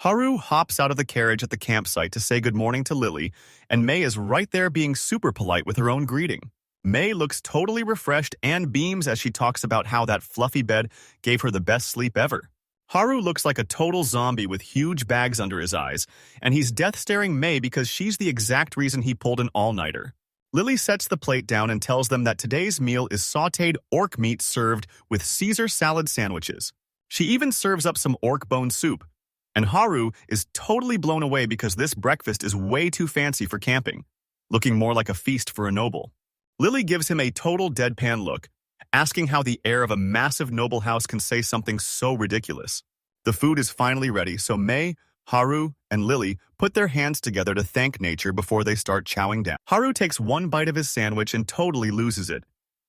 Haru hops out of the carriage at the campsite to say good morning to Lily, and Mei is right there being super polite with her own greeting. Mei looks totally refreshed and beams as she talks about how that fluffy bed gave her the best sleep ever. Haru looks like a total zombie with huge bags under his eyes, and he's death-staring Mei because she's the exact reason he pulled an all-nighter. Lily sets the plate down and tells them that today's meal is sautéed orc meat served with Caesar salad sandwiches. She even serves up some orc bone soup, and Haru is totally blown away because this breakfast is way too fancy for camping, looking more like a feast for a noble. Lily gives him a total deadpan look, asking how the heir of a massive noble house can say something so ridiculous. The food is finally ready, so Mei, Haru, and Lily put their hands together to thank nature before they start chowing down. Haru takes one bite of his sandwich and totally loses it,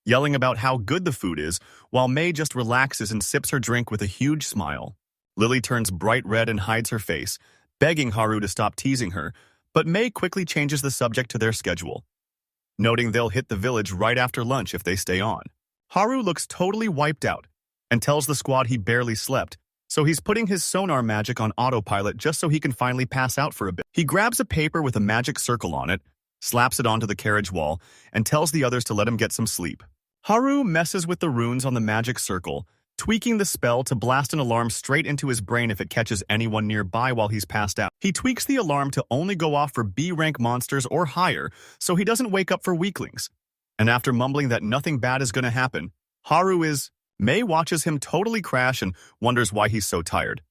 yelling about how good the food is, while Mei just relaxes and sips her drink with a huge smile. Lily turns bright red and hides her face, begging Haru to stop teasing her, but Mei quickly changes the subject to their schedule, noting they'll hit the village right after lunch if they stay on. Haru looks totally wiped out and tells the squad he barely slept, so he's putting his sonar magic on autopilot just so he can finally pass out for a bit. He grabs a paper with a magic circle on it, slaps it onto the carriage wall, and tells the others to let him get some sleep. Haru messes with the runes on the magic circle, tweaking the spell to blast an alarm straight into his brain if it catches anyone nearby while he's passed out. He tweaks the alarm to only go off for B-rank monsters or higher, so he doesn't wake up for weaklings. And after mumbling that nothing bad is gonna happen, Mei watches him totally crash and wonders why he's so tired.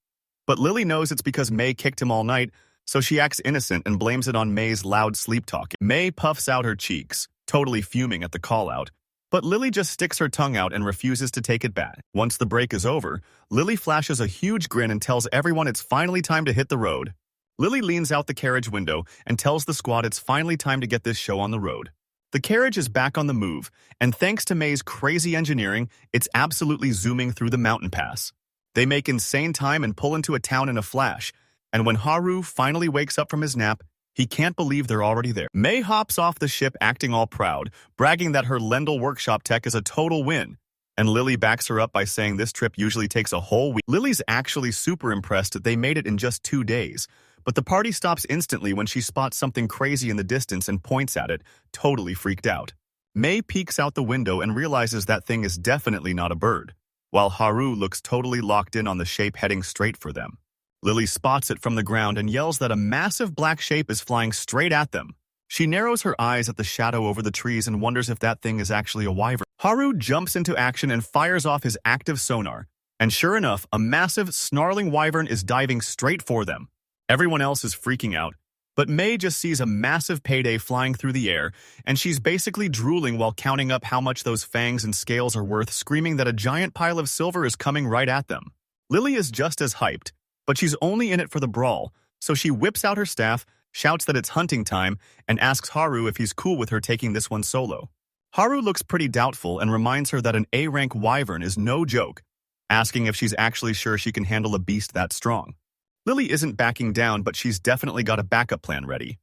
But Lily knows it's because Mei kicked him all night, so she acts innocent and blames it on Mei's loud sleep talk. Mei puffs out her cheeks, totally fuming at the call-out, but Lily just sticks her tongue out and refuses to take it back. Once the break is over, Lily flashes a huge grin and tells everyone it's finally time to hit the road. Lily leans out the carriage window and tells the squad it's finally time to get this show on the road. The carriage is back on the move, and thanks to Mei's crazy engineering, it's absolutely zooming through the mountain pass. They make insane time and pull into a town in a flash, and when Haru finally wakes up from his nap, he can't believe they're already there. Mei hops off the ship acting all proud, bragging that her Lendl workshop tech is a total win, And Lily backs her up by saying this trip usually takes a whole week. Lily's actually super impressed that they made it in just 2 days, but the party stops instantly when she spots something crazy in the distance and points at it, totally freaked out. Mei peeks out the window and realizes that thing is definitely not a bird, while Haru looks totally locked in on the shape heading straight for them. Lily spots it from the ground and yells that a massive black shape is flying straight at them. She narrows her eyes at the shadow over the trees and wonders if that thing is actually a wyvern. Haru jumps into action and fires off his active sonar, and sure enough, a massive, snarling wyvern is diving straight for them. Everyone else is freaking out, but Mei just sees a massive payday flying through the air, and she's basically drooling while counting up how much those fangs and scales are worth, screaming that a giant pile of silver is coming right at them. Lily is just as hyped, but she's only in it for the brawl, so she whips out her staff, shouts that it's hunting time, and asks Haru if he's cool with her taking this one solo. Haru looks pretty doubtful and reminds her that an A-rank wyvern is no joke, asking if she's actually sure she can handle a beast that strong. Lily isn't backing down, but she's definitely got a backup plan ready.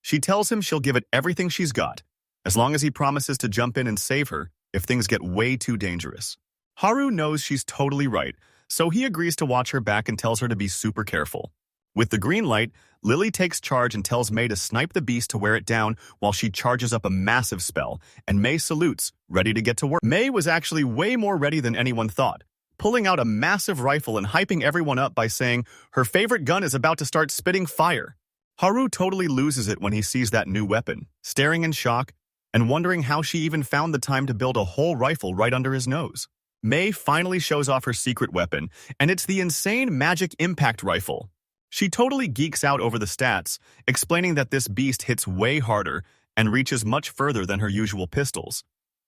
She tells him she'll give it everything she's got, as long as he promises to jump in and save her if things get way too dangerous. Haru knows she's totally right, so he agrees to watch her back and tells her to be super careful. With the green light, Lily takes charge and tells Mei to snipe the beast to wear it down while she charges up a massive spell, and Mei salutes, ready to get to work. Mei was actually way more ready than anyone thought, pulling out a massive rifle and hyping everyone up by saying her favorite gun is about to start spitting fire. Haru totally loses it when he sees that new weapon, staring in shock and wondering how she even found the time to build a whole rifle right under his nose. Mei finally shows off her secret weapon, and it's the insane magic impact rifle. She totally geeks out over the stats, explaining that this beast hits way harder and reaches much further than her usual pistols.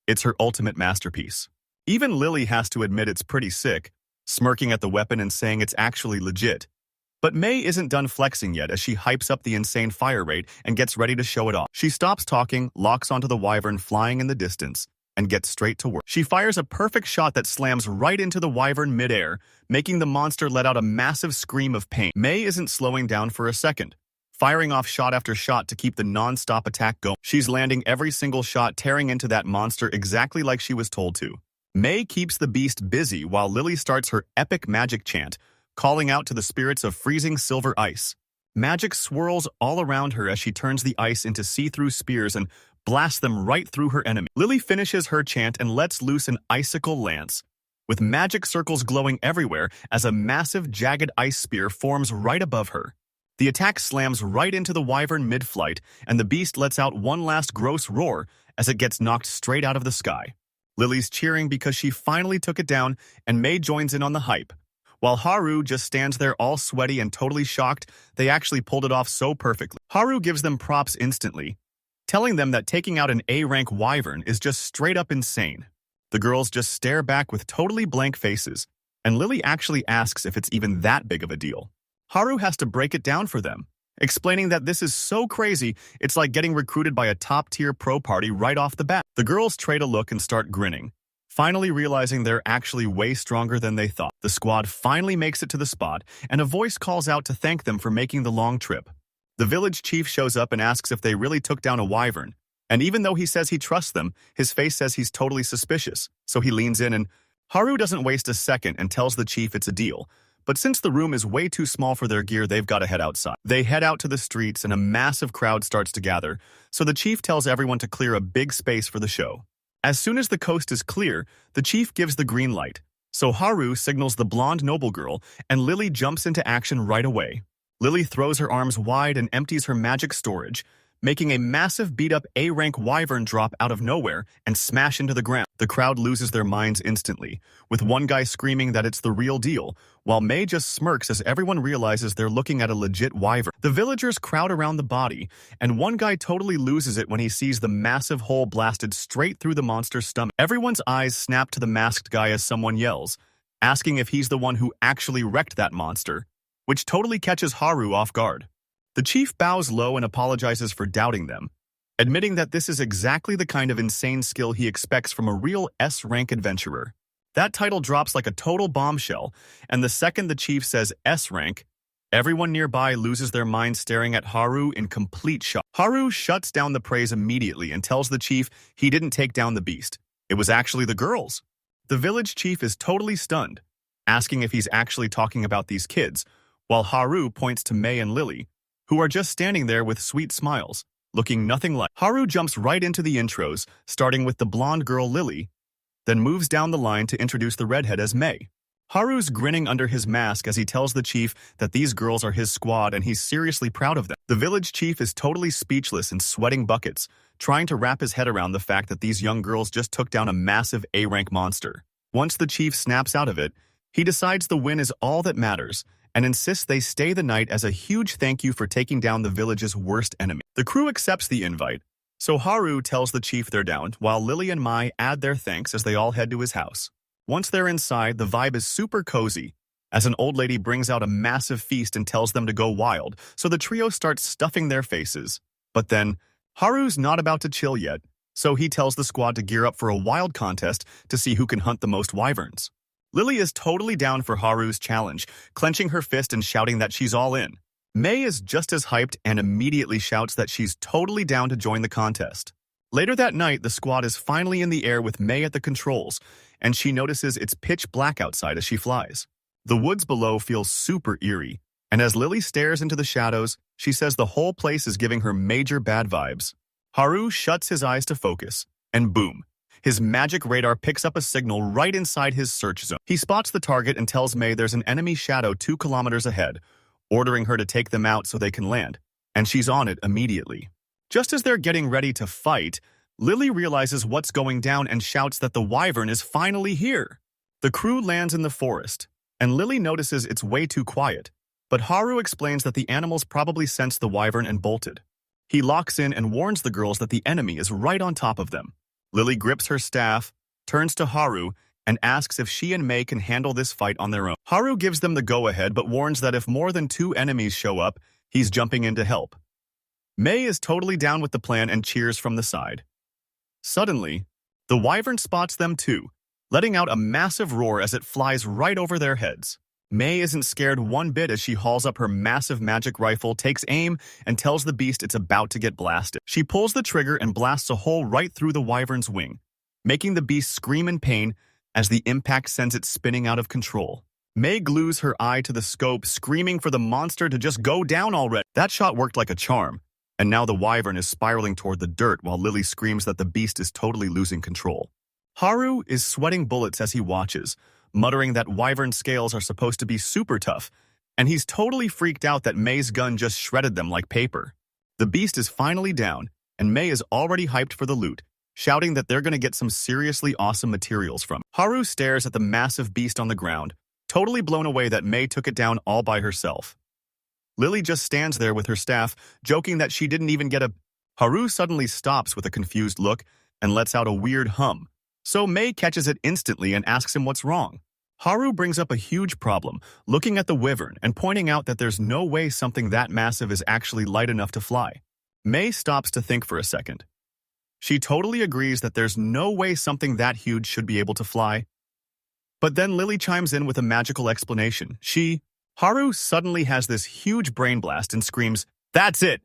It's her ultimate masterpiece. Even Lily has to admit it's pretty sick, smirking at the weapon and saying it's actually legit. But Mei isn't done flexing yet as she hypes up the insane fire rate and gets ready to show it off. She stops talking, locks onto the wyvern flying in the distance, and gets straight to work. She fires a perfect shot that slams right into the wyvern midair, making the monster let out a massive scream of pain. Mei isn't slowing down for a second, firing off shot after shot to keep the non-stop attack going. She's landing every single shot, tearing into that monster exactly like she was told to. Mei keeps the beast busy while Lily starts her epic magic chant, calling out to the spirits of freezing silver ice. Magic swirls all around her as she turns the ice into see-through spears and blasts them right through her enemy. Lily finishes her chant and lets loose an icicle lance, with magic circles glowing everywhere as a massive jagged ice spear forms right above her. The attack slams right into the wyvern mid-flight, and the beast lets out one last gross roar as it gets knocked straight out of the sky. Lily's cheering because she finally took it down, and Mei joins in on the hype. While Haru just stands there all sweaty and totally shocked, they actually pulled it off so perfectly. Haru gives them props instantly, telling them that taking out an A-rank wyvern is just straight up insane. The girls just stare back with totally blank faces, and Lily actually asks if it's even that big of a deal. Haru has to break it down for them, explaining that this is so crazy it's like getting recruited by a top-tier pro party right off the bat. The girls trade a look and start grinning, finally realizing they're actually way stronger than they thought. The squad finally makes it to the spot, and a voice calls out to thank them for making the long trip. The village chief shows up and asks if they really took down a wyvern, and even though he says he trusts them, his face says he's totally suspicious, so he leans in and Haru doesn't waste a second and tells the chief it's a deal. But since the room is way too small for their gear, they've got to head outside. They head out to the streets and a massive crowd starts to gather, so the chief tells everyone to clear a big space for the show. As soon as the coast is clear, the chief gives the green light, so Haru signals the blonde noble girl, and Lily jumps into action right away. Lily throws her arms wide and empties her magic storage, making a massive beat-up A-rank wyvern drop out of nowhere and smash into the ground. The crowd loses their minds instantly, with one guy screaming that it's the real deal, while Mei just smirks as everyone realizes they're looking at a legit wyvern. The villagers crowd around the body, and one guy totally loses it when he sees the massive hole blasted straight through the monster's stomach. Everyone's eyes snap to the masked guy as someone yells, asking if he's the one who actually wrecked that monster, which totally catches Haru off guard. The chief bows low and apologizes for doubting them, admitting that this is exactly the kind of insane skill he expects from a real S-rank adventurer. That title drops like a total bombshell, and the second the chief says S-rank, everyone nearby loses their minds staring at Haru in complete shock. Haru shuts down the praise immediately and tells the chief he didn't take down the beast. It was actually the girls. The village chief is totally stunned, asking if he's actually talking about these kids, while Haru points to May and Lily, who are just standing there with sweet smiles, looking nothing like. Haru jumps right into the intros, starting with the blonde girl Lily, then moves down the line to introduce the redhead as May. Haru's grinning under his mask as he tells the chief that these girls are his squad and he's seriously proud of them. The village chief is totally speechless and sweating buckets, trying to wrap his head around the fact that these young girls just took down a massive A-rank monster. Once the chief snaps out of it, he decides the win is all that matters and insists they stay the night as a huge thank you for taking down the village's worst enemy. The crew accepts the invite, so Haru tells the chief they're down, while Lily and Mai add their thanks as they all head to his house. Once they're inside, the vibe is super cozy, as an old lady brings out a massive feast and tells them to go wild, so the trio starts stuffing their faces. But then, Haru's not about to chill yet, so he tells the squad to gear up for a wild contest to see who can hunt the most wyverns. Lily is totally down for Haru's challenge, clenching her fist and shouting that she's all in. May is just as hyped and immediately shouts that she's totally down to join the contest. Later that night, the squad is finally in the air with May at the controls, and she notices it's pitch black outside as she flies. The woods below feel super eerie, and as Lily stares into the shadows, she says the whole place is giving her major bad vibes. Haru shuts his eyes to focus, and boom, his magic radar picks up a signal right inside his search zone. He spots the target and tells May there's an enemy shadow 2 kilometers ahead, ordering her to take them out so they can land, and she's on it immediately. Just as they're getting ready to fight, Lily realizes what's going down and shouts that the wyvern is finally here. The crew lands in the forest, and Lily notices it's way too quiet, but Haru explains that the animals probably sensed the wyvern and bolted. He locks in and warns the girls that the enemy is right on top of them. Lily grips her staff, turns to Haru, and asks if she and May can handle this fight on their own. Haru gives them the go-ahead but warns that if more than 2 enemies show up, he's jumping in to help. May is totally down with the plan and cheers from the side. Suddenly, the wyvern spots them too, letting out a massive roar as it flies right over their heads. May isn't scared one bit as she hauls up her massive magic rifle, takes aim, and tells the beast it's about to get blasted. She pulls the trigger and blasts a hole right through the wyvern's wing, making the beast scream in pain as the impact sends it spinning out of control. May glues her eye to the scope, screaming for the monster to just go down already. That shot worked like a charm, and now the wyvern is spiraling toward the dirt while Lily screams that the beast is totally losing control. Haru is sweating bullets as he watches, muttering that wyvern scales are supposed to be super tough, and he's totally freaked out that May's gun just shredded them like paper. The beast is finally down, and May is already hyped for the loot, shouting that they're going to get some seriously awesome materials from it. Haru stares at the massive beast on the ground, totally blown away that May took it down all by herself. Lily just stands there with her staff, joking that she didn't even get a... Haru suddenly stops with a confused look and lets out a weird hum, so May catches it instantly and asks him what's wrong. Haru brings up a huge problem, looking at the wyvern and pointing out that there's no way something that massive is actually light enough to fly. May stops to think for a second. She totally agrees that there's no way something that huge should be able to fly. But then Lily chimes in with a magical explanation. Haru suddenly has this huge brain blast and screams, "That's it!"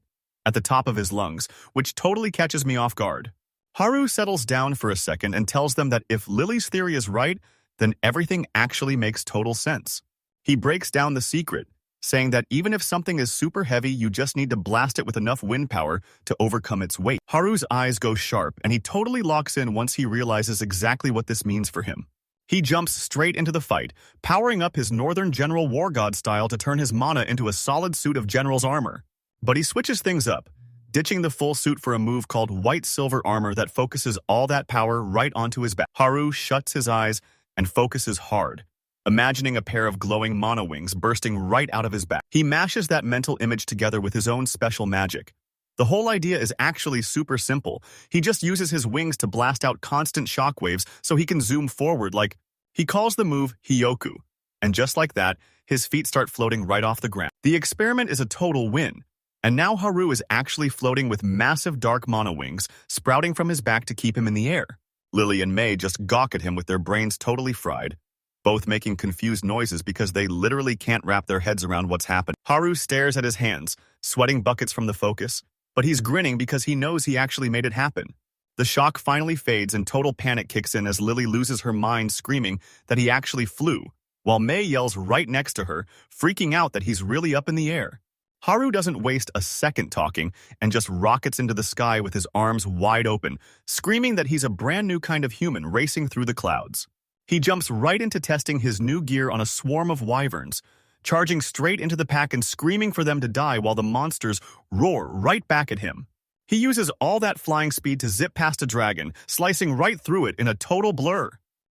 at the top of his lungs, which totally catches me off guard. Haru settles down for a second and tells them that if Lily's theory is right, then everything actually makes total sense. He breaks down the secret, saying that even if something is super heavy, you just need to blast it with enough wind power to overcome its weight. Haru's eyes go sharp, and he totally locks in once he realizes exactly what this means for him. He jumps straight into the fight, powering up his Northern General War God style to turn his mana into a solid suit of General's armor. But he switches things up, ditching the full suit for a move called White Silver Armor that focuses all that power right onto his back. Haru shuts his eyes and focuses hard, imagining a pair of glowing mana wings bursting right out of his back. He mashes that mental image together with his own special magic. The whole idea is actually super simple. He just uses his wings to blast out constant shockwaves so he can zoom forward like... He calls the move Hyoku, and just like that, his feet start floating right off the ground. The experiment is a total win, and now Haru is actually floating with massive dark mana wings sprouting from his back to keep him in the air. Lily and May just gawk at him with their brains totally fried, both making confused noises because they literally can't wrap their heads around what's happened. Haru stares at his hands, sweating buckets from the focus, but he's grinning because he knows he actually made it happen. The shock finally fades and total panic kicks in as Lily loses her mind screaming that he actually flew, while Mei yells right next to her, freaking out that he's really up in the air. Haru doesn't waste a second talking and just rockets into the sky with his arms wide open, screaming that he's a brand new kind of human racing through the clouds. He jumps right into testing his new gear on a swarm of wyverns, charging straight into the pack and screaming for them to die while the monsters roar right back at him. He uses all that flying speed to zip past a dragon, slicing right through it in a total blur.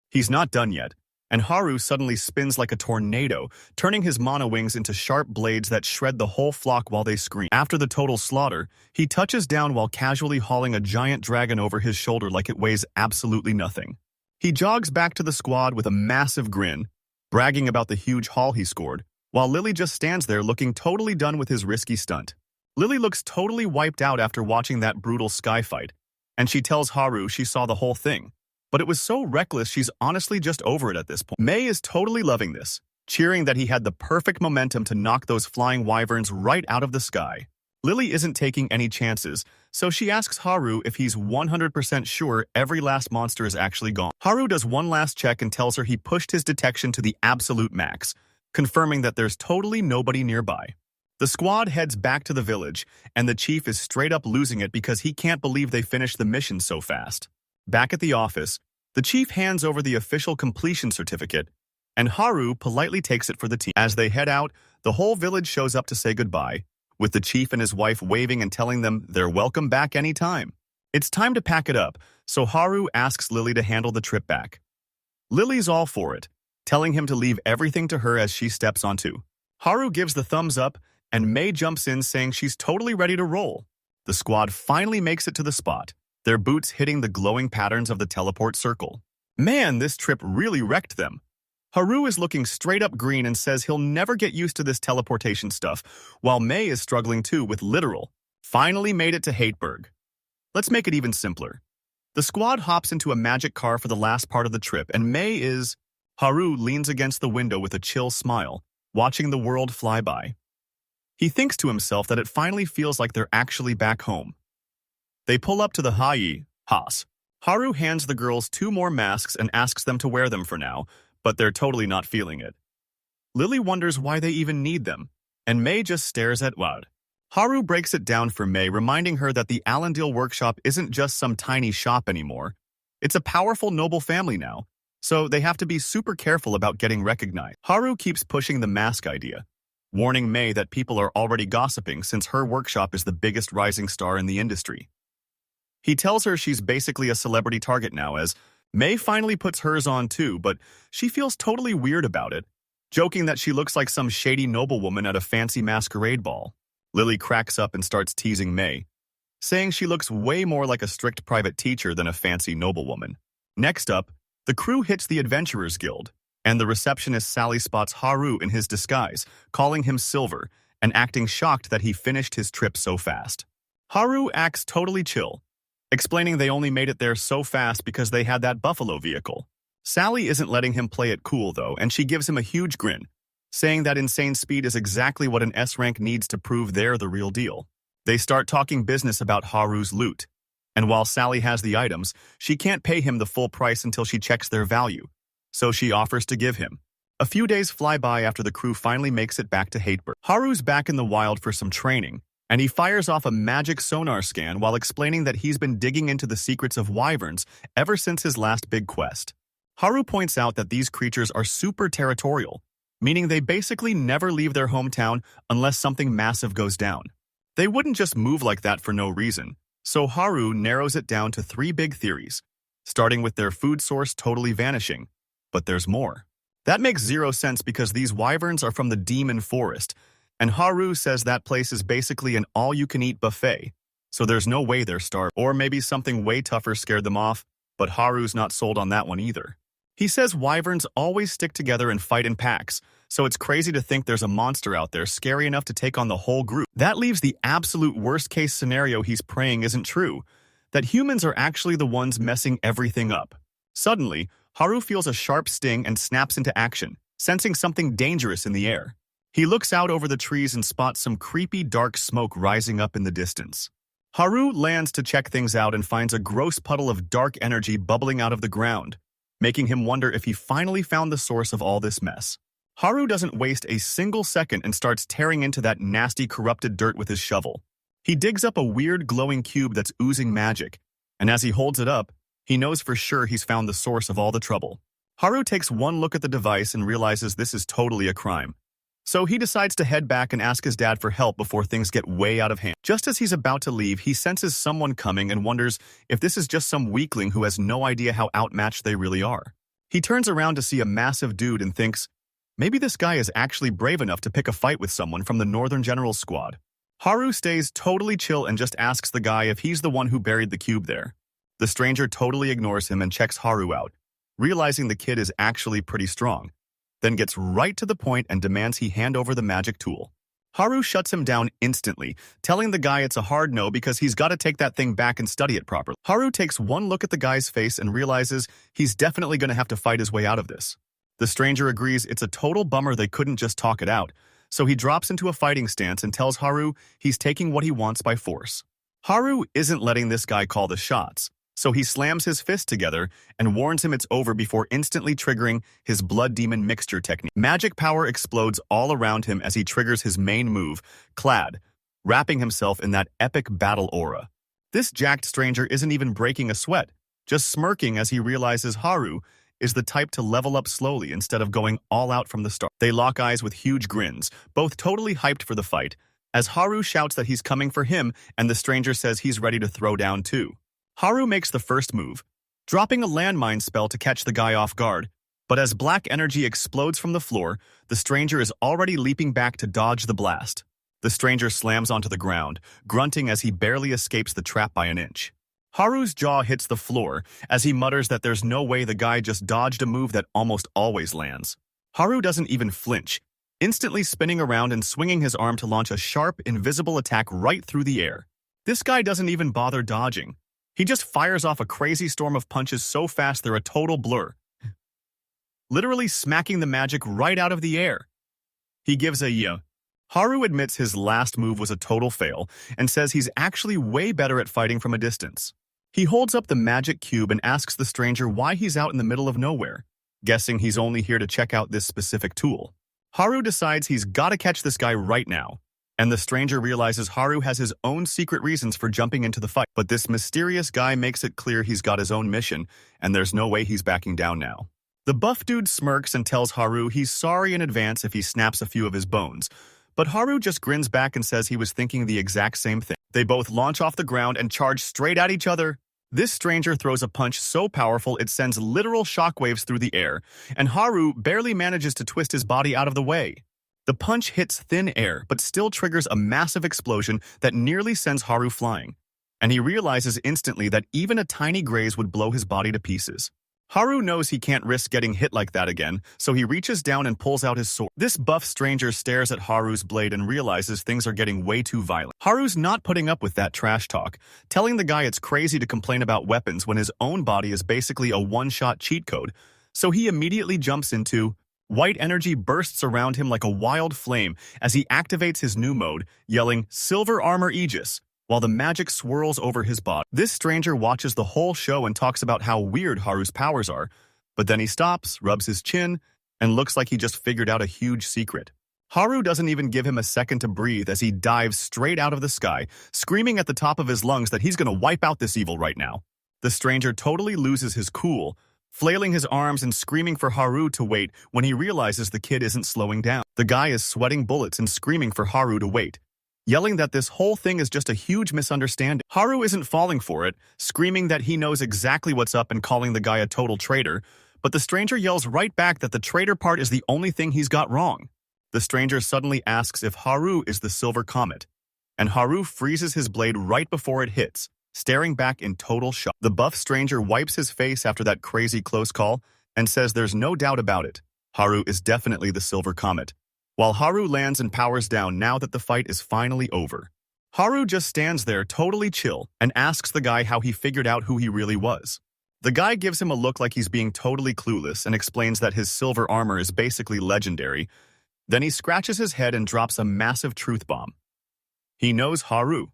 He's not done yet, and Haru suddenly spins like a tornado, turning his mana wings into sharp blades that shred the whole flock while they scream. After the total slaughter, he touches down while casually hauling a giant dragon over his shoulder like it weighs absolutely nothing. He jogs back to the squad with a massive grin, bragging about the huge haul he scored, while Lily just stands there looking totally done with his risky stunt. Lily looks totally wiped out after watching that brutal sky fight, and she tells Haru she saw the whole thing. But it was so reckless she's honestly just over it at this point. Mei is totally loving this, cheering that he had the perfect momentum to knock those flying wyverns right out of the sky. Lily isn't taking any chances, so she asks Haru if he's 100% sure every last monster is actually gone. Haru does one last check and tells her he pushed his detection to the absolute max, confirming that there's totally nobody nearby. The squad heads back to the village, and the chief is straight up losing it because he can't believe they finished the mission so fast. Back at the office, the chief hands over the official completion certificate, and Haru politely takes it for the team. As they head out, the whole village shows up to say goodbye, with the chief and his wife waving and telling them they're welcome back anytime. It's time to pack it up, so Haru asks Lily to handle the trip back. Lily's all for it, telling him to leave everything to her as she steps onto. Haru gives the thumbs up, and Mei jumps in saying she's totally ready to roll. The squad finally makes it to the spot, their boots hitting the glowing patterns of the teleport circle. Man, this trip really wrecked them. Haru is looking straight up green and says he'll never get used to this teleportation stuff, while Mei is struggling too with literal. Finally made it to Hateberg. Let's make it even simpler. The squad hops into a magic car for the last part of the trip, and Mei is... Haru leans against the window with a chill smile, watching the world fly by. He thinks to himself that it finally feels like they're actually back home. They pull up to the house. Haru hands the girls 2 more masks and asks them to wear them for now, but they're totally not feeling it. Lily wonders why they even need them, and Mei just stares at Wad. Haru breaks it down for Mei, reminding her that the Allendale workshop isn't just some tiny shop anymore. It's a powerful noble family now, so they have to be super careful about getting recognized. Haru keeps pushing the mask idea, warning Mei that people are already gossiping since her workshop is the biggest rising star in the industry. He tells her she's basically a celebrity target now, as Mei finally puts hers on too, but she feels totally weird about it, joking that she looks like some shady noblewoman at a fancy masquerade ball. Lily cracks up and starts teasing Mei, saying she looks way more like a strict private teacher than a fancy noblewoman. Next up, the crew hits the Adventurers Guild, and the receptionist Sally spots Haru in his disguise, calling him Silver, and acting shocked that he finished his trip so fast. Haru acts totally chill, explaining they only made it there so fast because they had that buffalo vehicle. Sally isn't letting him play it cool though, and she gives him a huge grin, saying that insane speed is exactly what an S rank needs to prove they're the real deal. They start talking business about Haru's loot, and while Sally has the items, she can't pay him the full price until she checks their value, so she offers to give him. A few days fly by after the crew finally makes it back to Hateberg. Haru's back in the wild for some training, and he fires off a magic sonar scan while explaining that he's been digging into the secrets of wyverns ever since his last big quest. Haru points out that these creatures are super territorial, meaning they basically never leave their hometown unless something massive goes down. They wouldn't just move like that for no reason, so Haru narrows it down to 3 big theories, starting with their food source totally vanishing. But there's more. That makes 0 sense because these wyverns are from the Demon Forest, and Haru says that place is basically an all-you-can-eat buffet, so there's no way they're starved. Or maybe something way tougher scared them off, but Haru's not sold on that one either. He says wyverns always stick together and fight in packs, so it's crazy to think there's a monster out there scary enough to take on the whole group. That leaves the absolute worst-case scenario he's praying isn't true, that humans are actually the ones messing everything up. Suddenly, Haru feels a sharp sting and snaps into action, sensing something dangerous in the air. He looks out over the trees and spots some creepy dark smoke rising up in the distance. Haru lands to check things out and finds a gross puddle of dark energy bubbling out of the ground, making him wonder if he finally found the source of all this mess. Haru doesn't waste a single second and starts tearing into that nasty, corrupted dirt with his shovel. He digs up a weird, glowing cube that's oozing magic, and as he holds it up, he knows for sure he's found the source of all the trouble. Haru takes one look at the device and realizes this is totally a crime. So he decides to head back and ask his dad for help before things get way out of hand. Just as he's about to leave, he senses someone coming and wonders if this is just some weakling who has no idea how outmatched they really are. He turns around to see a massive dude and thinks, maybe this guy is actually brave enough to pick a fight with someone from the Northern General's squad. Haru stays totally chill and just asks the guy if he's the one who buried the cube there. The stranger totally ignores him and checks Haru out, realizing the kid is actually pretty strong, then gets right to the point and demands he hand over the magic tool. Haru shuts him down instantly, telling the guy it's a hard no because he's got to take that thing back and study it properly. Haru takes one look at the guy's face and realizes he's definitely going to have to fight his way out of this. The stranger agrees it's a total bummer they couldn't just talk it out, so he drops into a fighting stance and tells Haru he's taking what he wants by force. Haru isn't letting this guy call the shots, so he slams his fist together and warns him it's over before instantly triggering his blood demon mixture technique. Magic power explodes all around him as he triggers his main move, Clad, wrapping himself in that epic battle aura. This jacked stranger isn't even breaking a sweat, just smirking as he realizes Haru is the type to level up slowly instead of going all out from the start. They lock eyes with huge grins, both totally hyped for the fight, as Haru shouts that he's coming for him and the stranger says he's ready to throw down too. Haru makes the first move, dropping a landmine spell to catch the guy off guard, but as black energy explodes from the floor, the stranger is already leaping back to dodge the blast. The stranger slams onto the ground, grunting as he barely escapes the trap by an inch. Haru's jaw hits the floor as he mutters that there's no way the guy just dodged a move that almost always lands. Haru doesn't even flinch, instantly spinning around and swinging his arm to launch a sharp, invisible attack right through the air. This guy doesn't even bother dodging. He just fires off a crazy storm of punches so fast they're a total blur, literally smacking the magic right out of the air. He gives a yeah. Haru admits his last move was a total fail and says he's actually way better at fighting from a distance. He holds up the magic cube and asks the stranger why he's out in the middle of nowhere, guessing he's only here to check out this specific tool. Haru decides he's got to catch this guy right now, and the stranger realizes Haru has his own secret reasons for jumping into the fight. But this mysterious guy makes it clear he's got his own mission, and there's no way he's backing down now. The buff dude smirks and tells Haru he's sorry in advance if he snaps a few of his bones, but Haru just grins back and says he was thinking the exact same thing. They both launch off the ground and charge straight at each other. This stranger throws a punch so powerful it sends literal shockwaves through the air, and Haru barely manages to twist his body out of the way. The punch hits thin air, but still triggers a massive explosion that nearly sends Haru flying, and he realizes instantly that even a tiny graze would blow his body to pieces. Haru knows he can't risk getting hit like that again, so he reaches down and pulls out his sword. This buff stranger stares at Haru's blade and realizes things are getting way too violent. Haru's not putting up with that trash talk, telling the guy it's crazy to complain about weapons when his own body is basically a one-shot cheat code, so he immediately jumps into white energy bursts around him like a wild flame as he activates his new mode, yelling, "Silver Armor Aegis," while the magic swirls over his body. This stranger watches the whole show and talks about how weird Haru's powers are, but then he stops, rubs his chin, and looks like he just figured out a huge secret. Haru doesn't even give him a second to breathe as he dives straight out of the sky, screaming at the top of his lungs that he's going to wipe out this evil right now. The stranger totally loses his cool, flailing his arms and screaming for Haru to wait when he realizes the kid isn't slowing down. The guy is sweating bullets and screaming for Haru to wait, yelling that this whole thing is just a huge misunderstanding. Haru isn't falling for it, screaming that he knows exactly what's up and calling the guy a total traitor, but the stranger yells right back that the traitor part is the only thing he's got wrong. The stranger suddenly asks if Haru is the silver comet, and Haru freezes his blade right before it hits, staring back in total shock. The buff stranger wipes his face after that crazy close call and says there's no doubt about it. Haru is definitely the silver comet, while Haru lands and powers down now that the fight is finally over. Haru just stands there totally chill and asks the guy how he figured out who he really was. The guy gives him a look like he's being totally clueless and explains that his silver armor is basically legendary. Then he scratches his head and drops a massive truth bomb. He knows Haru.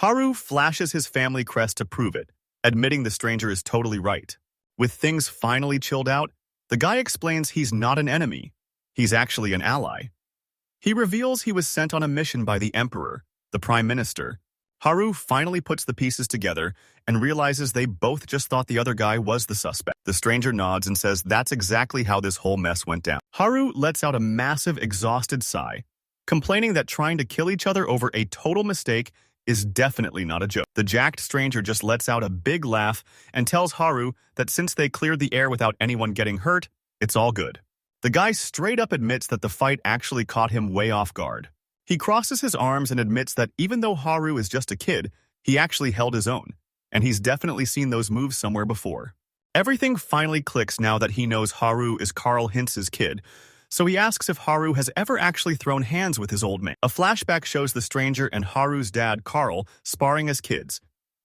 Haru flashes his family crest to prove it, admitting the stranger is totally right. With things finally chilled out, the guy explains he's not an enemy. He's actually an ally. He reveals he was sent on a mission by the Emperor, the Prime Minister. Haru finally puts the pieces together and realizes they both just thought the other guy was the suspect. The stranger nods and says that's exactly how this whole mess went down. Haru lets out a massive, exhausted sigh, complaining that trying to kill each other over a total mistake is definitely not a joke. The jacked stranger just lets out a big laugh and tells Haru that since they cleared the air without anyone getting hurt, it's all good. The guy straight up admits that the fight actually caught him way off guard. He crosses his arms and admits that even though Haru is just a kid, he actually held his own, and he's definitely seen those moves somewhere before. Everything finally clicks now that he knows Haru is Carl Hintz's kid, so he asks if Haru has ever actually thrown hands with his old man. A flashback shows the stranger and Haru's dad, Carl, sparring as kids,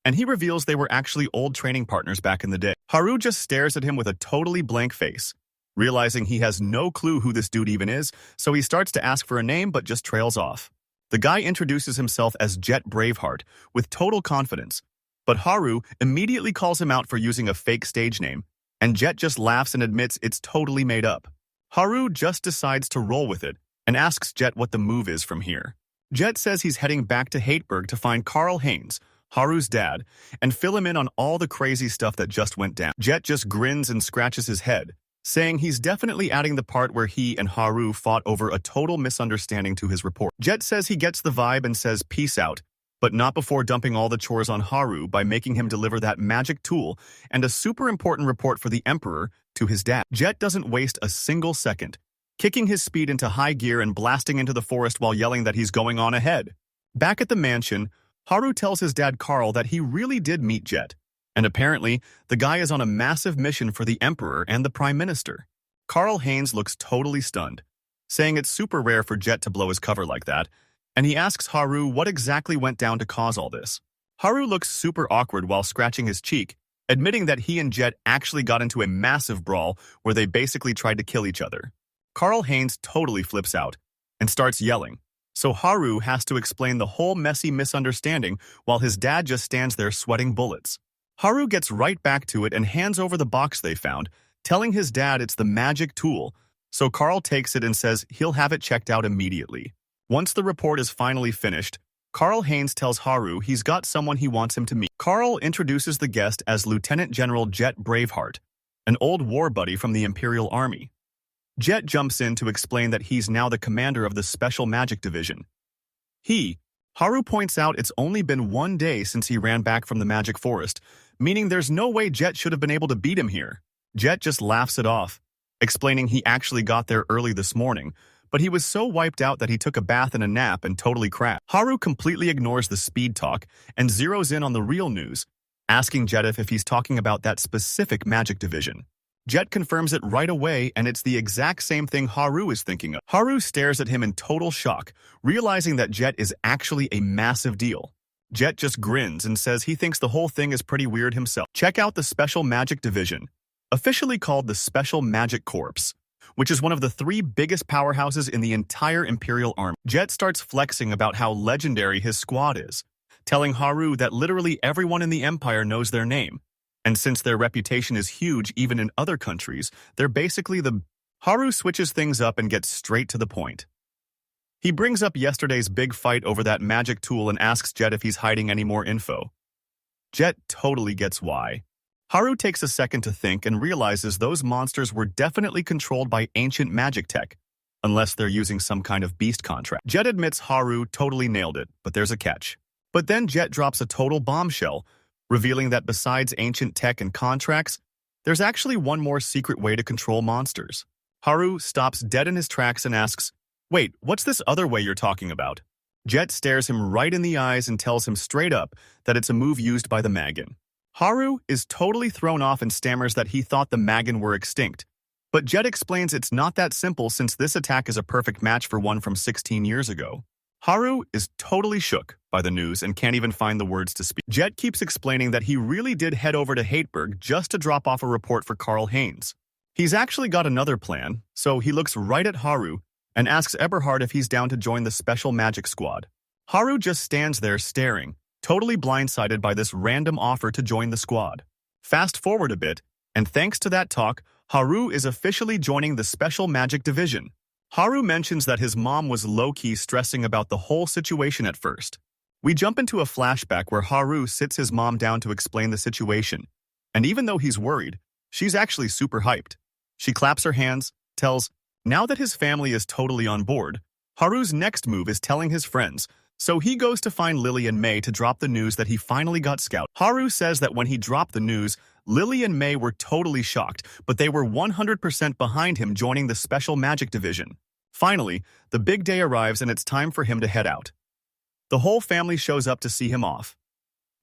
and he reveals they were actually old training partners back in the day. Haru just stares at him with a totally blank face, realizing he has no clue who this dude even is, so he starts to ask for a name but just trails off. The guy introduces himself as Jet Braveheart with total confidence, but Haru immediately calls him out for using a fake stage name, and Jet just laughs and admits it's totally made up. Haru just decides to roll with it and asks Jet what the move is from here. Jet says he's heading back to Hateberg to find Carl Haynes, Haru's dad, and fill him in on all the crazy stuff that just went down. Jet just grins and scratches his head, saying he's definitely adding the part where he and Haru fought over a total misunderstanding to his report. Jet says he gets the vibe and says peace out, but not before dumping all the chores on Haru by making him deliver that magic tool and a super important report for the Emperor to his dad. Jet doesn't waste a single second, kicking his speed into high gear and blasting into the forest while yelling that he's going on ahead. Back at the mansion, Haru tells his dad Carl that he really did meet Jet, and apparently, the guy is on a massive mission for the Emperor and the Prime Minister. Carl Haynes looks totally stunned, saying it's super rare for Jet to blow his cover like that, and he asks Haru what exactly went down to cause all this. Haru looks super awkward while scratching his cheek, admitting that he and Jet actually got into a massive brawl where they basically tried to kill each other. Carl Haynes totally flips out and starts yelling, so Haru has to explain the whole messy misunderstanding while his dad just stands there sweating bullets. Haru gets right back to it and hands over the box they found, telling his dad it's the magic tool, so Carl takes it and says he'll have it checked out immediately. Once the report is finally finished, Carl Haynes tells Haru he's got someone he wants him to meet. Carl introduces the guest as Lieutenant General Jet Braveheart, an old war buddy from the Imperial Army. Jet jumps in to explain that he's now the commander of the Special Magic Division. Haru points out it's only been 1 day since he ran back from the Magic Forest, meaning there's no way Jet should have been able to beat him here. Jet just laughs it off, explaining he actually got there early this morning, but he was so wiped out that he took a bath and a nap and totally crashed. Haru completely ignores the speed talk and zeroes in on the real news, asking Jet if he's talking about that specific magic division. Jet confirms it right away, and it's the exact same thing Haru is thinking of. Haru stares at him in total shock, realizing that Jet is actually a massive deal. Jet just grins and says he thinks the whole thing is pretty weird himself. Check out the Special Magic Division, officially called the Special Magic Corps, which is one of the 3 biggest powerhouses in the entire Imperial Army. Jet starts flexing about how legendary his squad is, telling Haru that literally everyone in the Empire knows their name. And since their reputation is huge even in other countries, they're basically the... Haru switches things up and gets straight to the point. He brings up yesterday's big fight over that magic tool and asks Jet if he's hiding any more info. Jet totally gets why. Haru takes a second to think and realizes those monsters were definitely controlled by ancient magic tech, unless they're using some kind of beast contract. Jet admits Haru totally nailed it, but there's a catch. But then Jet drops a total bombshell, revealing that besides ancient tech and contracts, there's actually one more secret way to control monsters. Haru stops dead in his tracks and asks, "Wait, what's this other way you're talking about?" Jet stares him right in the eyes and tells him straight up that it's a move used by the Magan. Haru is totally thrown off and stammers that he thought the Magan were extinct, but Jet explains it's not that simple since this attack is a perfect match for one from 16 years ago. Haru is totally shook by the news and can't even find the words to speak. Jet keeps explaining that he really did head over to Hateberg just to drop off a report for Carl Haynes. He's actually got another plan, so he looks right at Haru and asks Eberhard if he's down to join the Special Magic Squad. Haru just stands there staring, totally blindsided by this random offer to join the squad. Fast forward a bit, and thanks to that talk, Haru is officially joining the Special Magic Division. Haru mentions that his mom was low-key stressing about the whole situation at first. We jump into a flashback where Haru sits his mom down to explain the situation, and even though he's worried, she's actually super hyped. She claps her hands, tells, now that his family is totally on board, Haru's next move is telling his friends, so he goes to find Lily and May to drop the news that he finally got scouted. Haru says that when he dropped the news, Lily and May were totally shocked, but they were 100% behind him joining the Special Magic Division. Finally, the big day arrives and it's time for him to head out. The whole family shows up to see him off.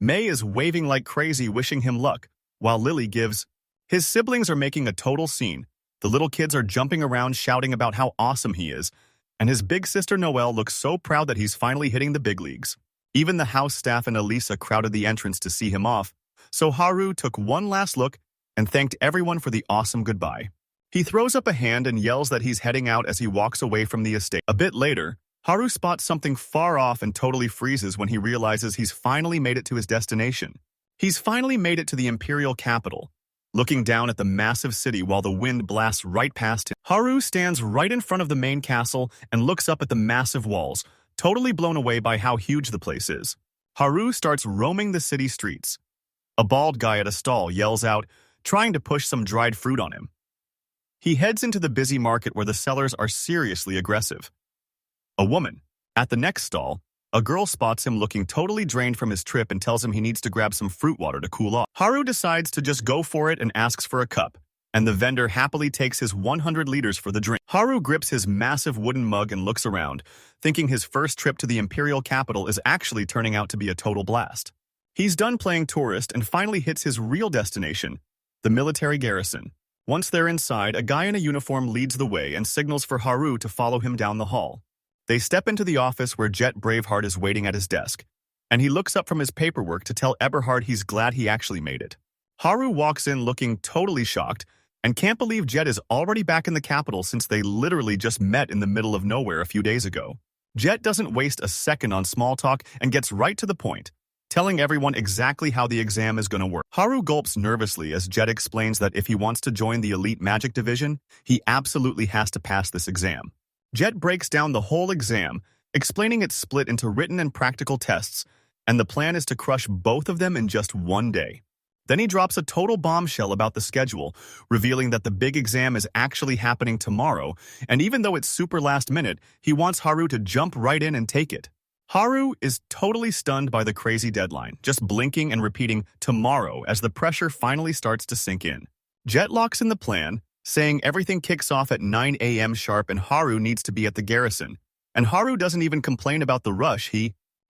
May is waving like crazy wishing him luck, while Lily gives. His siblings are making a total scene. The little kids are jumping around shouting about how awesome he is, and his big sister Noelle looks so proud that he's finally hitting the big leagues. Even the house staff and Elisa crowded the entrance to see him off, so Haru took one last look and thanked everyone for the awesome goodbye. He throws up a hand and yells that he's heading out as he walks away from the estate. A bit later, Haru spots something far off and totally freezes when he realizes he's finally made it to his destination. He's finally made it to the imperial capital. Looking down at the massive city while the wind blasts right past him, Haru stands right in front of the main castle and looks up at the massive walls, totally blown away by how huge the place is. Haru starts roaming the city streets. A bald guy at a stall yells out, trying to push some dried fruit on him. He heads into the busy market where the sellers are seriously aggressive. A woman. At the next stall, a girl spots him looking totally drained from his trip and tells him he needs to grab some fruit water to cool off. Haru decides to just go for it and asks for a cup, and the vendor happily takes his 100 liters for the drink. Haru grips his massive wooden mug and looks around, thinking his first trip to the imperial capital is actually turning out to be a total blast. He's done playing tourist and finally hits his real destination, the military garrison. Once they're inside, a guy in a uniform leads the way and signals for Haru to follow him down the hall. They step into the office where Jet Braveheart is waiting at his desk, and he looks up from his paperwork to tell Eberhard he's glad he actually made it. Haru walks in looking totally shocked and can't believe Jet is already back in the capital since they literally just met in the middle of nowhere a few days ago. Jet doesn't waste a second on small talk and gets right to the point, telling everyone exactly how the exam is going to work. Haru gulps nervously as Jet explains that if he wants to join the elite magic division, he absolutely has to pass this exam. Jet breaks down the whole exam, explaining it's split into written and practical tests, and the plan is to crush both of them in just one day. Then he drops a total bombshell about the schedule, revealing that the big exam is actually happening tomorrow, and even though it's super last minute, he wants Haru to jump right in and take it. Haru is totally stunned by the crazy deadline, just blinking and repeating tomorrow as the pressure finally starts to sink in. Jet locks in the plan, saying everything kicks off at 9 a.m. sharp and Haru needs to be at the garrison. And Haru doesn't even complain about the rush.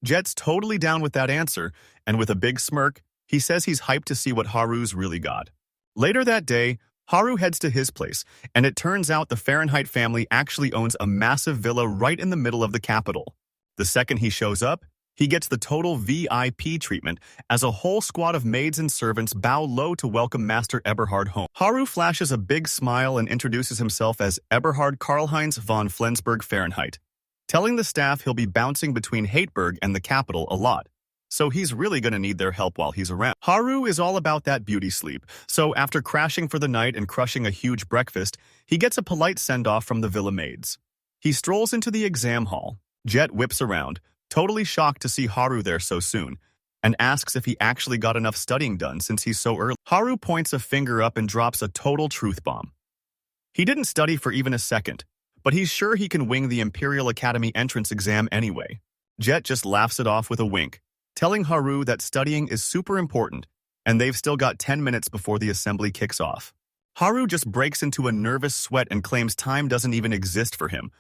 Jet's totally down with that answer, and with a big smirk, he says he's hyped to see what Haru's really got. Later that day, Haru heads to his place, and it turns out the Fahrenheit family actually owns a massive villa right in the middle of the capital. The second he shows up, he gets the total VIP treatment as a whole squad of maids and servants bow low to welcome Master Eberhard home. Haru flashes a big smile and introduces himself as Eberhard Karlheinz von Flensburg Fahrenheit, telling the staff he'll be bouncing between Hateberg and the capital a lot, so he's really going to need their help while he's around. Haru is all about that beauty sleep, so after crashing for the night and crushing a huge breakfast, he gets a polite send-off from the villa maids. He strolls into the exam hall. Jet whips around, totally shocked to see Haru there so soon, and asks if he actually got enough studying done since he's so early. Haru points a finger up and drops a total truth bomb. He didn't study for even a second, but he's sure he can wing the Imperial Academy entrance exam anyway. Jet just laughs it off with a wink, telling Haru that studying is super important, and they've still got 10 minutes before the assembly kicks off. Haru just breaks into a nervous sweat and claims time doesn't even exist for him,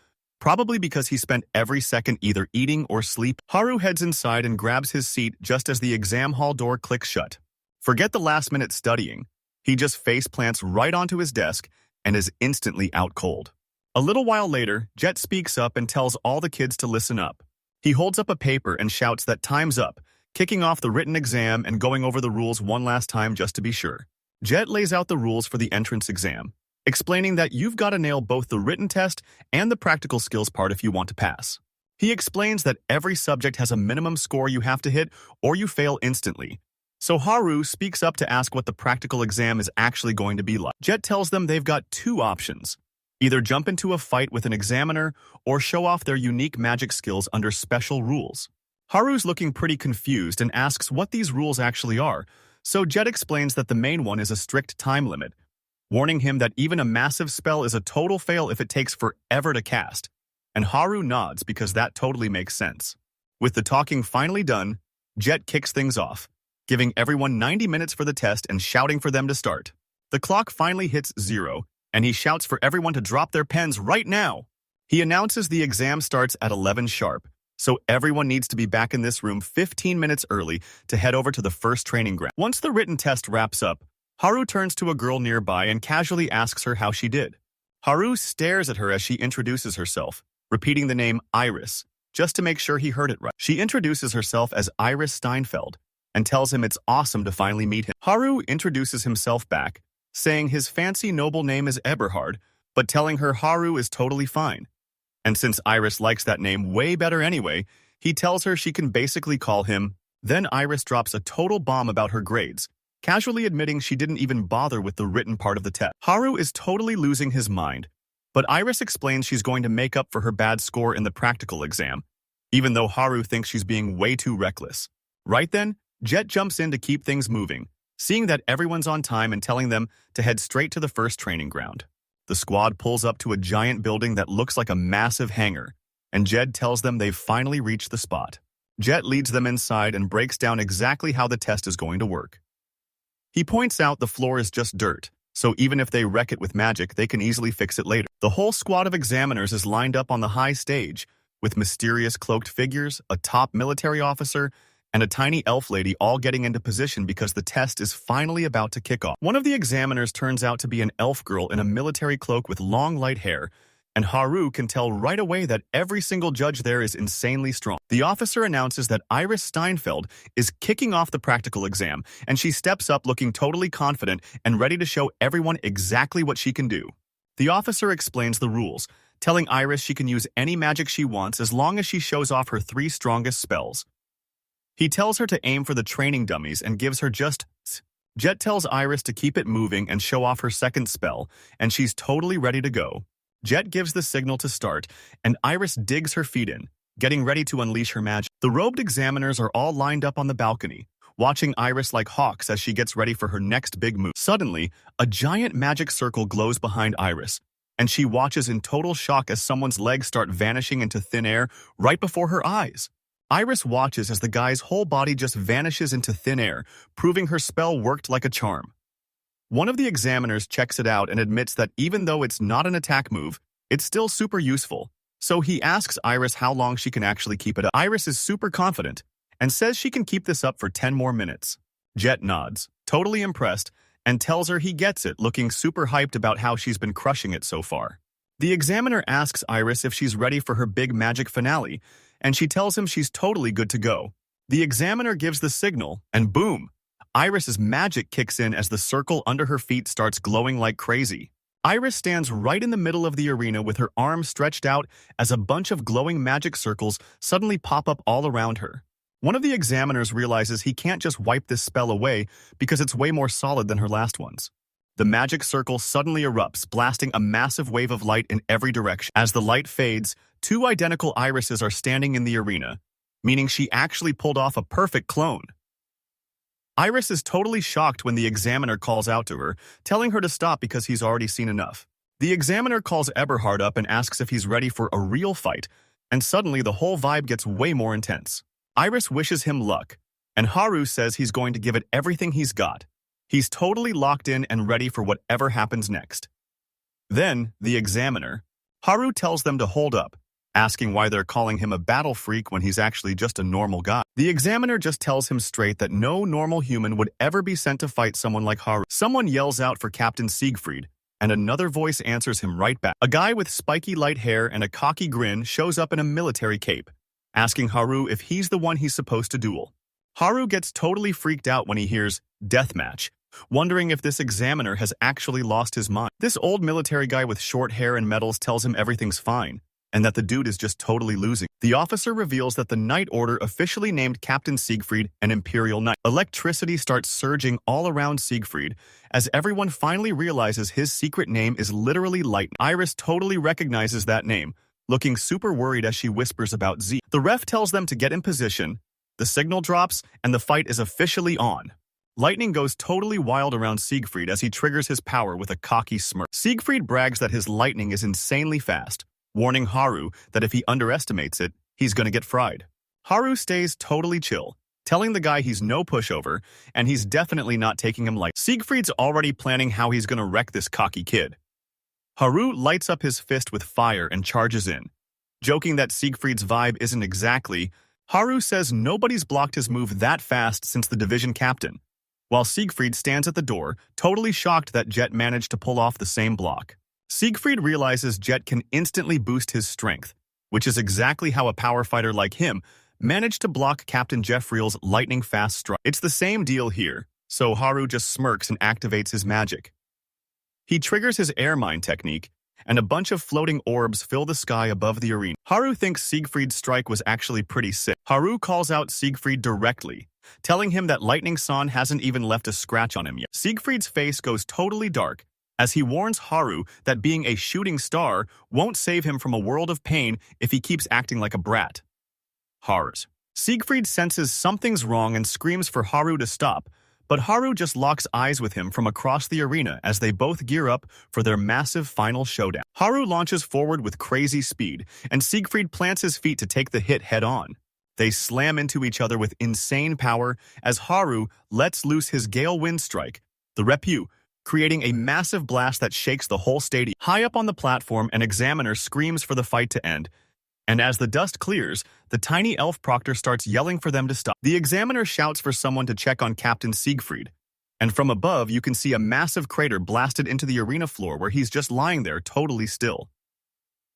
probably because he spent every second either eating or sleep. Haru heads inside and grabs his seat just as the exam hall door clicks shut. Forget the last-minute studying. He just face plants right onto his desk and is instantly out cold. A little while later, Jet speaks up and tells all the kids to listen up. He holds up a paper and shouts that time's up, kicking off the written exam and going over the rules one last time just to be sure. Jet lays out the rules for the entrance exam, explaining that you've got to nail both the written test and the practical skills part if you want to pass. He explains that every subject has a minimum score you have to hit or you fail instantly. So Haru speaks up to ask what the practical exam is actually going to be like. Jet tells them they've got two options. Either jump into a fight with an examiner or show off their unique magic skills under special rules. Haru's looking pretty confused and asks what these rules actually are, so Jet explains that the main one is a strict time limit, warning him that even a massive spell is a total fail if it takes forever to cast. And Haru nods because that totally makes sense. With the talking finally done, Jet kicks things off, giving everyone 90 minutes for the test and shouting for them to start. The clock finally hits 0, and he shouts for everyone to drop their pens right now. He announces the exam starts at 11 sharp, so everyone needs to be back in this room 15 minutes early to head over to the first training ground. Once the written test wraps up, Haru turns to a girl nearby and casually asks her how she did. Haru stares at her as she introduces herself, repeating the name Iris, just to make sure he heard it right. She introduces herself as Iris Steinfeld and tells him it's awesome to finally meet him. Haru introduces himself back, saying his fancy noble name is Eberhard, but telling her Haru is totally fine. And since Iris likes that name way better anyway, he tells her she can basically call him. Then Iris drops a total bomb about her grades, casually admitting she didn't even bother with the written part of the test. Haru is totally losing his mind, but Iris explains she's going to make up for her bad score in the practical exam, even though Haru thinks she's being way too reckless. Right then, Jet jumps in to keep things moving, seeing that everyone's on time and telling them to head straight to the first training ground. The squad pulls up to a giant building that looks like a massive hangar, and Jet tells them they've finally reached the spot. Jet leads them inside and breaks down exactly how the test is going to work. He points out the floor is just dirt, so even if they wreck it with magic, they can easily fix it later. The whole squad of examiners is lined up on the high stage, with mysterious cloaked figures, a top military officer, and a tiny elf lady all getting into position because the test is finally about to kick off. One of the examiners turns out to be an elf girl in a military cloak with long light hair, and Haru can tell right away that every single judge there is insanely strong. The officer announces that Iris Steinfeld is kicking off the practical exam, and she steps up looking totally confident and ready to show everyone exactly what she can do. The officer explains the rules, telling Iris she can use any magic she wants as long as she shows off her 3 strongest spells. He tells her to aim for the training dummies and gives her just... Jet tells Iris to keep it moving and show off her second spell, and she's totally ready to go. Jet gives the signal to start, and Iris digs her feet in, getting ready to unleash her magic. The robed examiners are all lined up on the balcony, watching Iris like hawks as she gets ready for her next big move. Suddenly, a giant magic circle glows behind Iris, and she watches in total shock as someone's legs start vanishing into thin air right before her eyes. Iris watches as the guy's whole body just vanishes into thin air, proving her spell worked like a charm. One of the examiners checks it out and admits that even though it's not an attack move, it's still super useful. So he asks Iris how long she can actually keep it up. Iris is super confident and says she can keep this up for 10 more minutes. Jet nods, totally impressed, and tells her he gets it, looking super hyped about how she's been crushing it so far. The examiner asks Iris if she's ready for her big magic finale, and she tells him she's totally good to go. The examiner gives the signal, and boom! Iris's magic kicks in as the circle under her feet starts glowing like crazy. Iris stands right in the middle of the arena with her arms stretched out as a bunch of glowing magic circles suddenly pop up all around her. One of the examiners realizes he can't just wipe this spell away because it's way more solid than her last ones. The magic circle suddenly erupts, blasting a massive wave of light in every direction. As the light fades, 2 identical irises are standing in the arena, meaning she actually pulled off a perfect clone. Iris is totally shocked when the examiner calls out to her, telling her to stop because he's already seen enough. The examiner calls Eberhard up and asks if he's ready for a real fight, and suddenly the whole vibe gets way more intense. Iris wishes him luck, and Haru says he's going to give it everything he's got. He's totally locked in and ready for whatever happens next. Then, the examiner, Haru tells them to hold up, asking why they're calling him a battle freak when he's actually just a normal guy. The examiner just tells him straight that no normal human would ever be sent to fight someone like Haru. Someone yells out for Captain Sief Freed, and another voice answers him right back. A guy with spiky light hair and a cocky grin shows up in a military cape, asking Haru if he's the one he's supposed to duel. Haru gets totally freaked out when he hears deathmatch, wondering if this examiner has actually lost his mind. This old military guy with short hair and medals tells him everything's fine, and that the dude is just totally losing. The officer reveals that the Night Order officially named Captain Siegfried an Imperial Knight. Electricity starts surging all around Siegfried as everyone finally realizes his secret name is literally Lightning. Iris totally recognizes that name, looking super worried as she whispers about Z. The ref tells them to get in position, the signal drops, and the fight is officially on. Lightning goes totally wild around Siegfried as he triggers his power with a cocky smirk. Siegfried brags that his lightning is insanely fast, warning Haru that if he underestimates it, he's gonna get fried. Haru stays totally chill, telling the guy he's no pushover, and he's definitely not taking him light. Siegfried's already planning how he's gonna wreck this cocky kid. Haru lights up his fist with fire and charges in. Joking that Siegfried's vibe isn't exactly, Haru says nobody's blocked his move that fast since the division captain, while Siegfried stands at the door, totally shocked that Jet managed to pull off the same block. Siegfried realizes Jet can instantly boost his strength, which is exactly how a power fighter like him managed to block Captain Jeffriel's lightning-fast strike. It's the same deal here, so Haru just smirks and activates his magic. He triggers his air mine technique, and a bunch of floating orbs fill the sky above the arena. Haru thinks Siegfried's strike was actually pretty sick. Haru calls out Siegfried directly, telling him that Lightning-san hasn't even left a scratch on him yet. Siegfried's face goes totally dark as he warns Haru that being a shooting star won't save him from a world of pain if he keeps acting like a brat. Siegfried senses something's wrong and screams for Haru to stop, but Haru just locks eyes with him from across the arena as they both gear up for their massive final showdown. Haru launches forward with crazy speed, and Siegfried plants his feet to take the hit head-on. They slam into each other with insane power as Haru lets loose his Gale Wind Strike, the Repu, creating a massive blast that shakes the whole stadium. High up on the platform, an examiner screams for the fight to end, and as the dust clears, the tiny elf proctor starts yelling for them to stop. The examiner shouts for someone to check on Captain Siegfried, and from above you can see a massive crater blasted into the arena floor where he's just lying there totally still.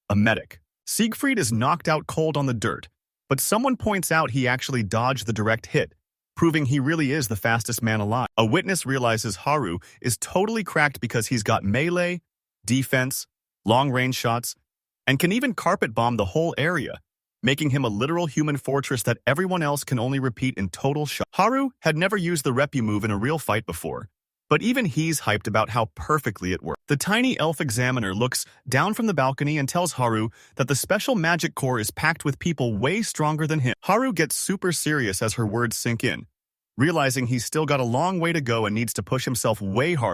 A medic. Siegfried is knocked out cold on the dirt, but someone points out he actually dodged the direct hit, proving he really is the fastest man alive. A witness realizes Haru is totally cracked because he's got melee, defense, long-range shots, and can even carpet bomb the whole area, making him a literal human fortress that everyone else can only repeat in total shock. Haru had never used the Repu move in a real fight before, but even he's hyped about how perfectly it worked. The tiny elf examiner looks down from the balcony and tells Haru that the special magic core is packed with people way stronger than him. Haru gets super serious as her words sink in, realizing he's still got a long way to go and needs to push himself way harder.